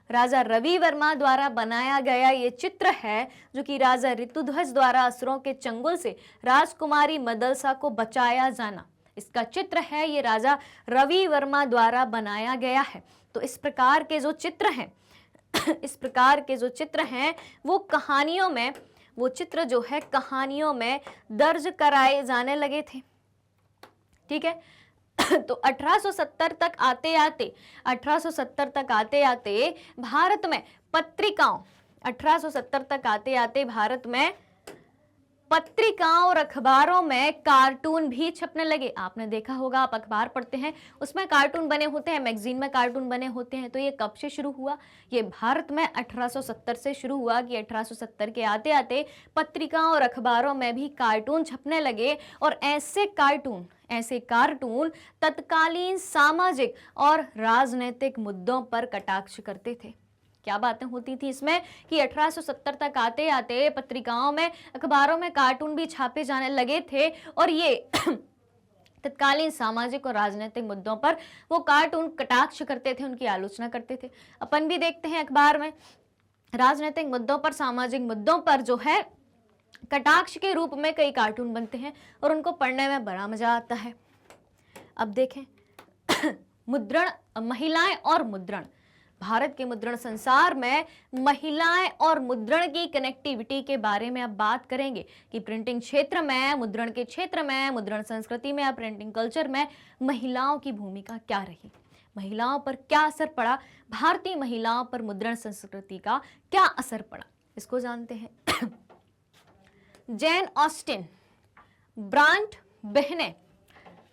राजा रवि वर्मा द्वारा बनाया गया ये चित्र है, जो कि राजा ऋतुध्वज द्वारा असुरों के चंगुल से राजकुमारी मदलसा को बचाया जाना, इसका चित्र है। ये राजा रवि वर्मा द्वारा बनाया गया है। तो इस प्रकार के जो चित्र हैं वो कहानियों में, वो चित्र जो है कहानियों में दर्ज कराए जाने लगे थे, ठीक है। तो 1870 तक आते आते भारत में पत्रिकाओं, 1870 तक आते आते भारत में पत्रिकाओं और अखबारों में कार्टून भी छपने लगे। आपने देखा होगा, आप अखबार पढ़ते हैं उसमें कार्टून बने होते हैं, मैगजीन में कार्टून बने होते हैं। तो ये कब से शुरू हुआ, ये भारत में 1870 से शुरू हुआ कि 1870 के आते आते पत्रिकाओं और अखबारों में भी कार्टून छपने लगे। और ऐसे कार्टून तत्कालीन सामाजिक और राजनीतिक मुद्दों पर कटाक्ष करते थे। क्या बातें होती थी इसमें कि 1870 तक आते आते पत्रिकाओं में, अखबारों में कार्टून भी छापे जाने लगे थे, और ये तत्कालीन सामाजिक और राजनीतिक मुद्दों पर वो कार्टून कटाक्ष करते थे, उनकी आलोचना करते थे। अपन भी देखते हैं अखबार में राजनीतिक मुद्दों पर, सामाजिक मुद्दों पर जो है कटाक्ष के रूप में कई कार्टून बनते हैं और उनको पढ़ने में बड़ा मजा आता है। अब देखें मुद्रण, महिलाएं और मुद्रण। भारत के मुद्रण संसार में महिलाएं और मुद्रण की कनेक्टिविटी के बारे में अब बात करेंगे कि प्रिंटिंग क्षेत्र में, मुद्रण के क्षेत्र में, मुद्रण संस्कृति में या प्रिंटिंग कल्चर में महिलाओं की भूमिका क्या रही, महिलाओं पर क्या असर पड़ा, भारतीय महिलाओं पर मुद्रण संस्कृति का क्या असर पड़ा, इसको जानते हैं। जेन ऑस्टिन ब्रांट बहनें,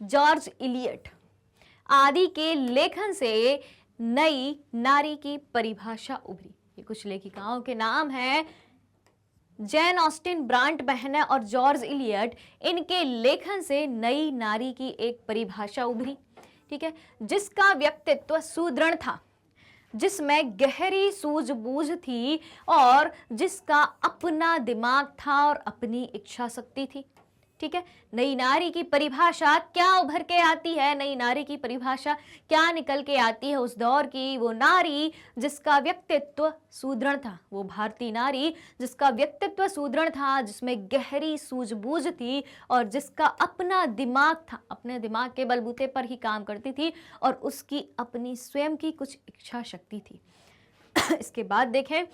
जॉर्ज इलियट आदि के लेखन से नई नारी की परिभाषा उभरी। ये कुछ लेखिकाओं के नाम हैं, जैन ऑस्टिन, ब्रांट बहनें और जॉर्ज इलियट। इनके लेखन से नई नारी की एक परिभाषा उभरी, ठीक है, जिसका व्यक्तित्व सुदृढ़ था, जिसमें गहरी सूझबूझ थी और जिसका अपना दिमाग था और अपनी इच्छा शक्ति थी, ठीक है। नई नारी की परिभाषा क्या उभर के आती है, नई नारी की परिभाषा क्या निकल के आती है उस दौर की? वो नारी जिसका व्यक्तित्व सुदृढ़ था, वो भारतीय नारी जिसका व्यक्तित्व सुदृढ़ था, जिसमें गहरी सूझबूझ थी और जिसका अपना दिमाग था, अपने दिमाग के बलबूते पर ही काम करती थी और उसकी अपनी स्वयं की कुछ इच्छा शक्ति थी। इसके बाद देखें,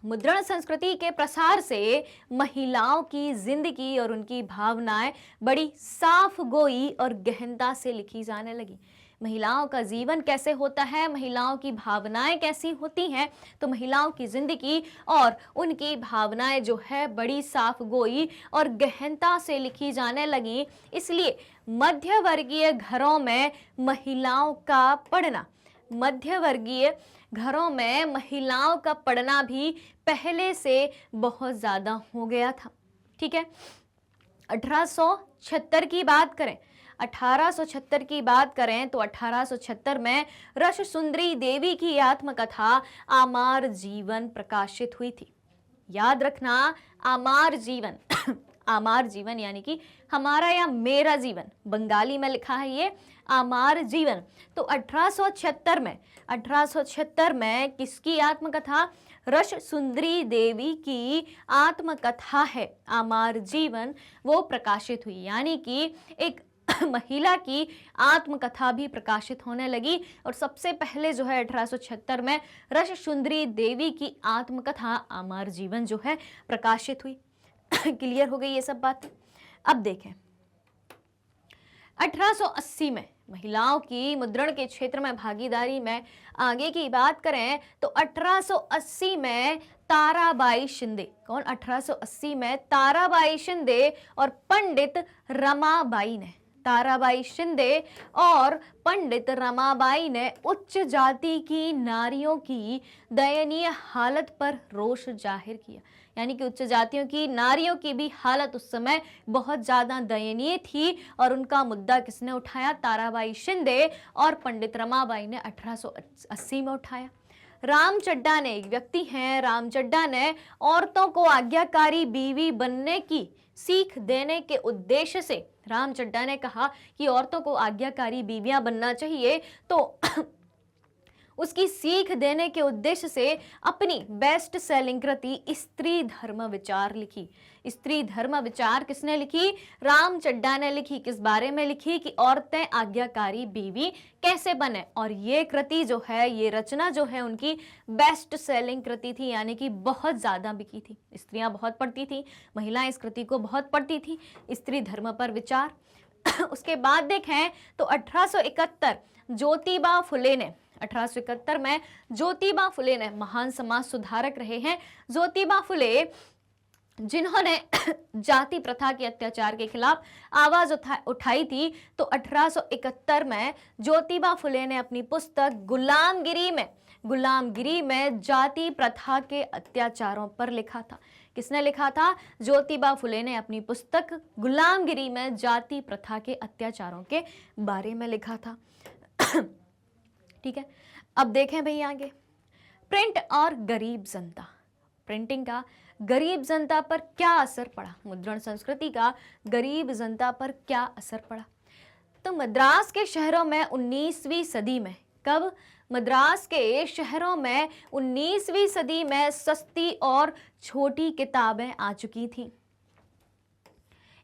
मुद्रण संस्कृति के प्रसार से महिलाओं की जिंदगी और उनकी भावनाएं बड़ी साफ गोई और गहनता से लिखी जाने लगी। महिलाओं का जीवन कैसे होता है, महिलाओं की भावनाएं कैसी होती हैं, तो महिलाओं की जिंदगी और उनकी भावनाएं जो है बड़ी साफ गोई और गहनता से लिखी जाने लगी। इसलिए मध्यवर्गीय घरों में महिलाओं का पढ़ना, मध्यवर्गीय घरों में महिलाओं का पढ़ना भी पहले से बहुत ज्यादा हो गया था, ठीक है। 1876 की बात करें, 1876 की बात करें तो 1876 में रस सुंदरी देवी की आत्मकथा आमार जीवन प्रकाशित हुई थी। याद रखना, आमार जीवन आमार जीवन यानी कि हमारा या मेरा जीवन, बंगाली में लिखा है ये आमार जीवन। तो 1876 में किसकी आत्मकथा? रस सुंदरी देवी की आत्मकथा है आमार जीवन, वो प्रकाशित हुई। यानी कि एक महिला की आत्मकथा भी प्रकाशित होने लगी और सबसे पहले जो है 1876 में रस सुंदरी देवी की आत्मकथा आमार जीवन जो है प्रकाशित हुई। क्लियर हो गई ये सब बातें। अब देखें, 1880 में महिलाओं की मुद्रण के क्षेत्र में भागीदारी में आगे की बात करें तो 1880 में ताराबाई शिंदे, कौन? 1880 में ताराबाई शिंदे और पंडित रमाबाई ने, ताराबाई शिंदे और पंडित रमाबाई ने उच्च जाति की नारियों की दयनीय हालत पर रोष जाहिर किया। यानी कि उच्च जातियों की नारियों की भी हालत उस समय बहुत ज्यादा दयनीय थी और उनका मुद्दा किसने उठाया? ताराबाई शिंदे और पंडित रमाबाई ने 1880 में उठाया। राम चड्ढा ने, एक व्यक्ति हैं राम चड्ढा ने, औरतों को आज्ञाकारी बीवी बनने की सीख देने के उद्देश्य से राम चड्ढा ने कहा कि औरतों को आज्ञाकारी बीवियां बनना चाहिए। तो उसकी सीख देने के उद्देश्य से अपनी बेस्ट सेलिंग कृति स्त्री धर्म विचार लिखी। स्त्री धर्म विचार किसने लिखी? राम चड्ढा ने लिखी। किस बारे में लिखी? कि औरतें आज्ञाकारी बीवी कैसे बने। और ये कृति जो है, ये रचना जो है उनकी बेस्ट सेलिंग कृति थी, यानी कि बहुत ज्यादा बिकी थी। स्त्रियां बहुत पढ़ती थी, महिलाएं इस कृति को बहुत पढ़ती थी, स्त्री धर्म पर विचार। उसके बाद देखें तो 1871 ज्योतिबा फुले ने, 1871 में ज्योतिबा फुले ने, महान समाज सुधारक रहे हैं ज्योतिबा फुले, जिन्होंने जाति प्रथा के अत्याचार के खिलाफ आवाज उठाई थी। तो 1871 में ज्योतिबा फुले ने अपनी पुस्तक गुलामगिरी में जाति प्रथा के अत्याचारों पर लिखा था। किसने लिखा था? ज्योतिबा फुले ने अपनी पुस्तक गुलामगिरी में जाति प्रथा के अत्याचारों के बारे में लिखा था। ठीक है, अब देखें भाई आगे, प्रिंट और गरीब जनता। प्रिंटिंग का गरीब जनता पर क्या असर पड़ा? मुद्रण संस्कृति का गरीब जनता पर क्या असर पड़ा? तो मद्रास के शहरों में 19वीं सदी में, कब? मद्रास के शहरों में 19वीं सदी में सस्ती और छोटी किताबें आ चुकी थीं।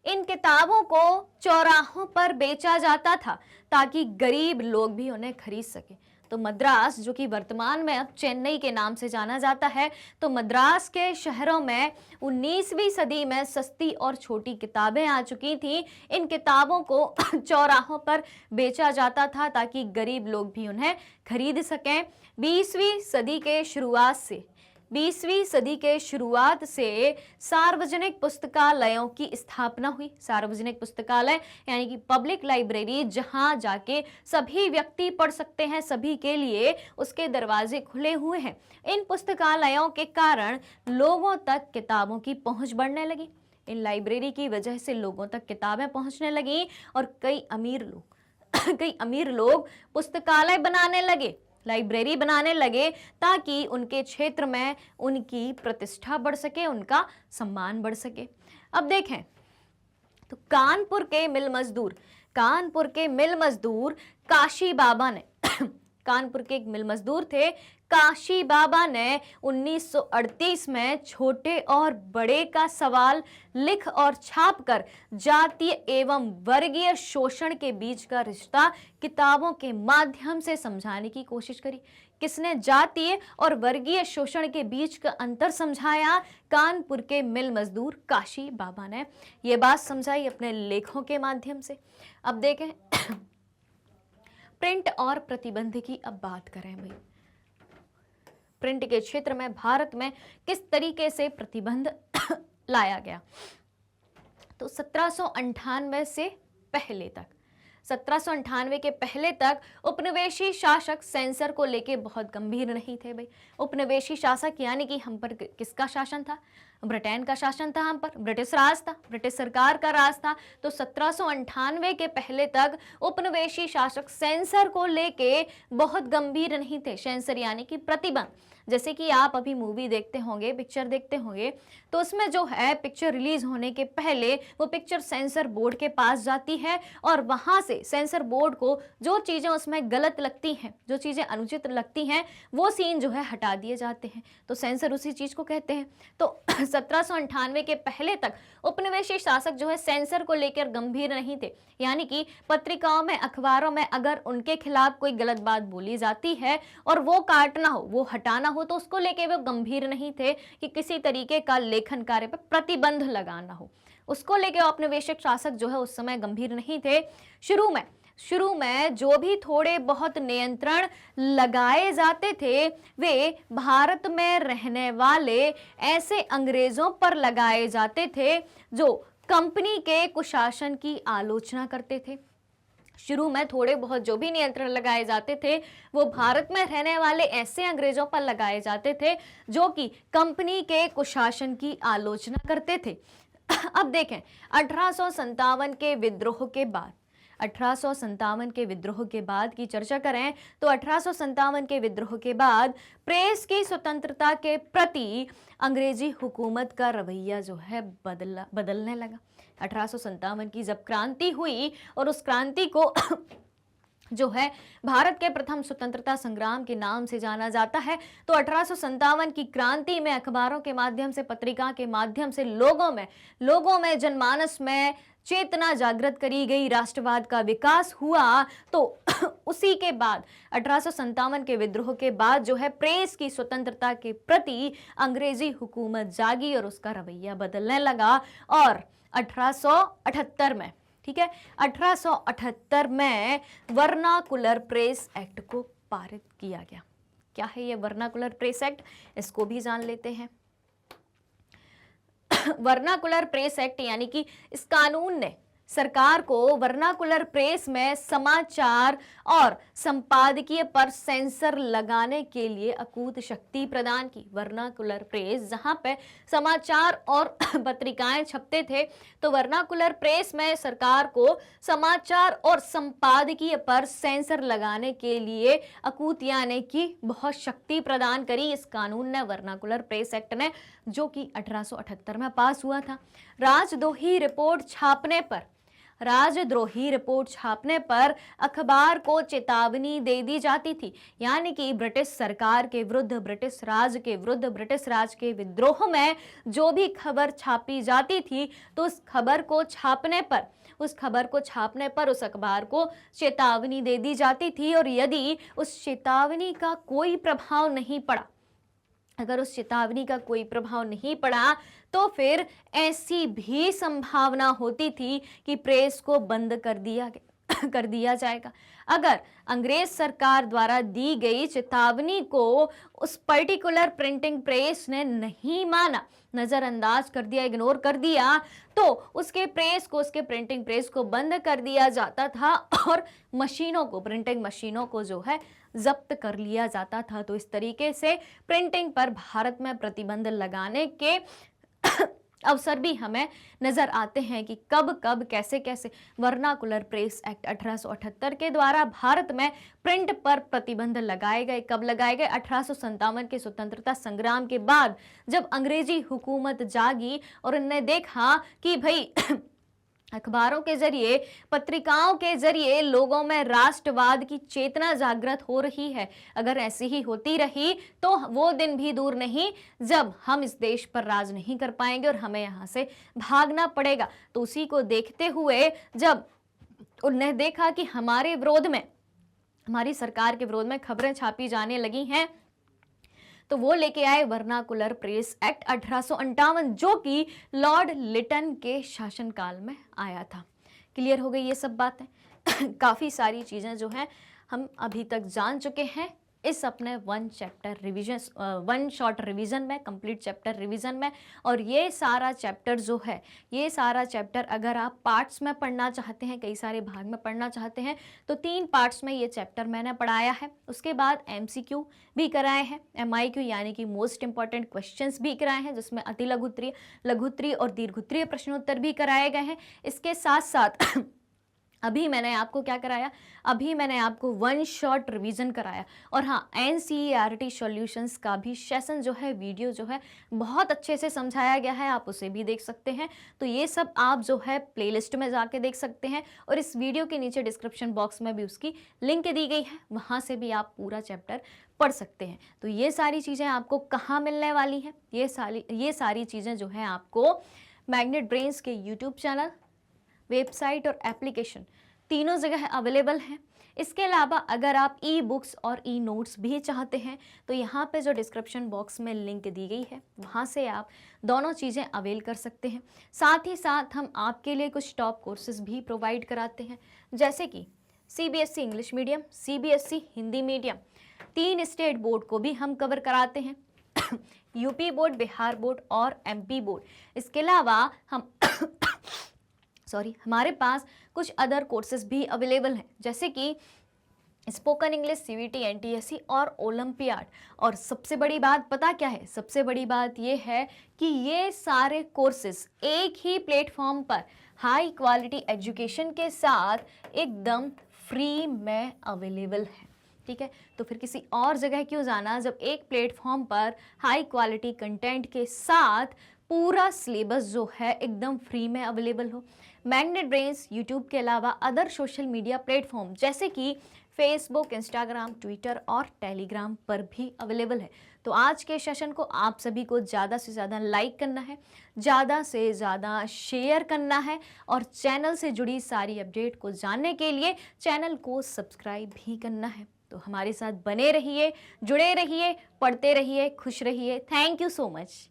इन किताबों को चौराहों पर बेचा जाता था ताकि गरीब लोग भी उन्हें खरीद सके। तो मद्रास, जो कि वर्तमान में अब चेन्नई के नाम से जाना जाता है, तो मद्रास के शहरों में 19वीं सदी में सस्ती और छोटी किताबें आ चुकी थीं। इन किताबों को चौराहों पर बेचा जाता था ताकि गरीब लोग भी उन्हें खरीद सकें। 20वीं सदी के शुरुआत से 20वीं सदी के शुरुआत से सार्वजनिक पुस्तकालयों की स्थापना हुई। सार्वजनिक पुस्तकालय यानी कि पब्लिक लाइब्रेरी, जहां जाके सभी व्यक्ति पढ़ सकते हैं, सभी के लिए उसके दरवाजे खुले हुए हैं। इन पुस्तकालयों के कारण लोगों तक किताबों की पहुंच बढ़ने लगी। इन लाइब्रेरी की वजह से लोगों तक किताबें पहुंचने लगी और कई अमीर लोग पुस्तकालय बनाने लगे, लाइब्रेरी बनाने लगे, ताकि उनके क्षेत्र में उनकी प्रतिष्ठा बढ़ सके, उनका सम्मान बढ़ सके। अब देखें तो कानपुर के मिल मजदूर काशी बाबा ने कानपुर के एक मिल मजदूर थे काशी बाबा ने 1938 में छोटे और बड़े का सवाल लिख और छाप कर जातीय एवं वर्गीय शोषण के बीच का रिश्ता किताबों के माध्यम से समझाने की कोशिश करी। किसने? जातीय और वर्गीय शोषण के बीच का अंतर समझाया। कानपुर के मिल मजदूर काशी बाबा ने यह बात समझाई अपने लेखों के माध्यम से। अब देखें प्रिंट और प्रतिबंध की अब बात करें भाई। प्रिंट के क्षेत्र में भारत में किस तरीके से प्रतिबंध लाया गया? तो 1798 से पहले तक, 1798 के पहले तक उपनिवेशी शासक सेंसर को लेके बहुत गंभीर नहीं थे भाई। उपनिवेशी शासक यानी कि हम पर किसका शासन था? ब्रिटेन का शासन था, हम पर ब्रिटिश राज था, ब्रिटिश सरकार का राज था। तो 1798 के पहले तक उपनिवेशी शासक सेंसर को लेके बहुत गंभीर नहीं थे। सेंसर यानी कि प्रतिबंध। जैसे कि आप अभी मूवी देखते होंगे, पिक्चर देखते होंगे, तो उसमें जो है पिक्चर रिलीज होने के पहले वो पिक्चर सेंसर बोर्ड के पास जाती है और वहां से सेंसर बोर्ड को जो चीजें उसमें गलत लगती हैं, जो चीजें अनुचित लगती हैं, वो सीन जो है हटा दिए जाते हैं। तो सेंसर उसी चीज को कहते हैं। तो 1798 के पहले तक उपनिवेशी शासक जो है सेंसर को लेकर गंभीर नहीं थे। यानी कि पत्रिकाओं में, अखबारों में अगर उनके खिलाफ कोई गलत बात बोली जाती है और वो काटना हो, वो हटाना हो, तो उसको लेके वो गंभीर नहीं थे कि किसी तरीके का लेखन कार्य पर प्रतिबंध लगाना हो। उसको लेके औपनिवेशिक शासक जो है उस समय गंभीर नहीं थे। शुरू में जो भी थोड़े बहुत नियंत्रण लगाए जाते थे वे भारत में रहने वाले ऐसे अंग्रेजों पर लगाए जाते थे जो कंपनी के कुशासन की आलोचना करते थे। शुरू में थोड़े बहुत जो भी नियंत्रण लगाए जाते थे वो भारत में रहने वाले ऐसे अंग्रेजों पर लगाए जाते थे जो कि कंपनी के कुशासन की आलोचना करते थे। अब देखें 1857 के विद्रोह के बाद, 1857 के विद्रोह के बाद की चर्चा करें तो 1857 के विद्रोह के बाद प्रेस की स्वतंत्रता के प्रति अंग्रेजी हुकूमत का रवैया जो है बदलने लगा। 1857 की जब क्रांति हुई और उस क्रांति को जो है भारत के प्रथम स्वतंत्रता संग्राम के नाम से जाना जाता है, तो 1857 की क्रांति में अखबारों के माध्यम से, पत्रिका के माध्यम से लोगों में जनमानस में चेतना जागृत करी गई, राष्ट्रवाद का विकास हुआ। तो उसी के बाद 1857 के विद्रोह के बाद जो है प्रेस की स्वतंत्रता के प्रति अंग्रेजी हुकूमत जागी और उसका रवैया बदलने लगा। और 1878 में, ठीक है, 1878 में वर्नाकुलर प्रेस एक्ट को पारित किया गया। क्या है ये वर्नाकुलर प्रेस एक्ट? इसको भी जान लेते हैं। वर्नाकुलर प्रेस एक्ट यानी कि इस कानून ने सरकार को वर्नाकुलर प्रेस में समाचार और संपादकीय पर सेंसर लगाने के लिए अकूत शक्ति प्रदान की। वर्नाकुलर प्रेस जहां पे समाचार और पत्रिकाएं छपते थे, तो वर्नाकुलर प्रेस में सरकार को समाचार और संपादकीय पर सेंसर लगाने के लिए अकूत यानी कि बहुत शक्ति प्रदान करी इस कानून ने, वर्नाकुलर प्रेस एक्ट ने, जो कि 1878 में पास हुआ था। राजद्रोही रिपोर्ट छापने पर अखबार को चेतावनी दे दी जाती थी। यानी कि ब्रिटिश सरकार के विरुद्ध, ब्रिटिश राज के विद्रोह में जो भी खबर छापी जाती थी, तो उस खबर को छापने पर उस अखबार को चेतावनी दे दी जाती थी। और यदि उस चेतावनी का कोई प्रभाव नहीं पड़ा, अगर उस चेतावनी का कोई प्रभाव नहीं पड़ा, तो फिर ऐसी भी संभावना होती थी कि प्रेस को बंद कर दिया गया कर दिया जाएगा। अगर अंग्रेज सरकार द्वारा दी गई चेतावनी को उस पर्टिकुलर प्रिंटिंग प्रेस ने नहीं माना, नजरअंदाज कर दिया, इग्नोर कर दिया, तो उसके प्रिंटिंग प्रेस को बंद कर दिया जाता था और मशीनों को, प्रिंटिंग मशीनों को जो है जब्त कर लिया जाता था। तो इस तरीके से प्रिंटिंग पर भारत में प्रतिबंध लगाने के अवसर भी हमें नजर आते हैं कि कब कब कैसे कैसे वर्नाकुलर प्रेस एक्ट 1878 के द्वारा भारत में प्रिंट पर प्रतिबंध लगाए गए। कब लगाए गए? 1857 के स्वतंत्रता संग्राम के बाद, जब अंग्रेजी हुकूमत जागी और उन्होंने देखा कि भाई अखबारों के जरिए, पत्रिकाओं के जरिए लोगों में राष्ट्रवाद की चेतना जागृत हो रही है। अगर ऐसी ही होती रही तो वो दिन भी दूर नहीं जब हम इस देश पर राज नहीं कर पाएंगे और हमें यहाँ से भागना पड़ेगा। तो उसी को देखते हुए जब उन्होंने देखा कि हमारे विरोध में, हमारी सरकार के विरोध में खबरें छापी जाने लगी हैं, तो वो लेके आए वर्नाकुलर प्रेस एक्ट 1858, जो कि लॉर्ड लिटन के शासनकाल में आया था। क्लियर हो गई ये सब बातें? काफ़ी सारी चीज़ें जो हैं हम अभी तक जान चुके हैं इस अपने वन शॉर्ट रिवीजन में, कंप्लीट चैप्टर रिवीजन में। और ये सारा चैप्टर जो है, ये सारा चैप्टर अगर आप पार्ट्स में पढ़ना चाहते हैं, कई सारे भाग में पढ़ना चाहते हैं, तो 3 पार्ट्स में ये चैप्टर मैंने पढ़ाया है। उसके बाद MCQ भी कराए हैं, MIQ यानी कि मोस्ट इंपॉर्टेंट क्वेश्चंस भी कराए हैं, जिसमें अति लघुत्तरीय, लघुत्तरीय और दीर्घोत्तरीय प्रश्नोत्तर भी कराए गए हैं। इसके साथ साथ अभी मैंने आपको क्या कराया? अभी मैंने आपको वन शॉट रिवीजन कराया। और हाँ, NCERT सॉल्यूशंस का भी सेशन जो है, वीडियो जो है, बहुत अच्छे से समझाया गया है, आप उसे भी देख सकते हैं। तो ये सब आप जो है प्लेलिस्ट में जाके देख सकते हैं, और इस वीडियो के नीचे डिस्क्रिप्शन बॉक्स में भी उसकी लिंक दी गई है, वहाँ से भी आप पूरा चैप्टर पढ़ सकते हैं। तो ये सारी चीज़ें आपको कहाँ मिलने वाली हैं? ये सारी चीज़ें जो हैं आपको मैग्नेट ब्रेन्स के यूट्यूब चैनल, वेबसाइट और एप्लीकेशन, तीनों जगह अवेलेबल हैं। इसके अलावा अगर आप ई-बुक्स और ई-नोट्स भी चाहते हैं तो यहाँ पे जो डिस्क्रिप्शन बॉक्स में लिंक दी गई है, वहाँ से आप दोनों चीज़ें अवेल कर सकते हैं। साथ ही साथ हम आपके लिए कुछ टॉप कोर्सेज भी प्रोवाइड कराते हैं, जैसे कि CBSE English medium, CBSE Hindi medium, 3 state board को भी हम कवर कराते हैं, यूपी बोर्ड, बिहार बोर्ड और MP बोर्ड। इसके अलावा हम हमारे पास कुछ अदर कोर्सेज भी अवेलेबल हैं, जैसे कि स्पोकन इंग्लिश, CBT, NTSE और ओलंपियाड। और सबसे बड़ी बात पता क्या है? सबसे बड़ी बात ये है कि ये सारे कोर्सेज एक ही प्लेटफॉर्म पर हाई क्वालिटी एजुकेशन के साथ एकदम फ्री में अवेलेबल है। ठीक है, तो फिर किसी और जगह क्यों जाना जब एक प्लेटफॉर्म पर हाई क्वालिटी कंटेंट के साथ पूरा सिलेबस जो है एकदम फ्री में अवेलेबल हो। मैग्नेट ब्रेन्स यूट्यूब के अलावा अदर सोशल मीडिया प्लेटफॉर्म जैसे कि फेसबुक, इंस्टाग्राम, ट्विटर और टेलीग्राम पर भी अवेलेबल है। तो आज के सेशन को आप सभी को ज़्यादा से ज़्यादा लाइक करना है, ज़्यादा से ज़्यादा शेयर करना है, और चैनल से जुड़ी सारी अपडेट को जानने के लिए चैनल को सब्सक्राइब भी करना है। तो हमारे साथ बने रहिए, जुड़े रहिए, पढ़ते रहिए, खुश रहिए। Thank you so much.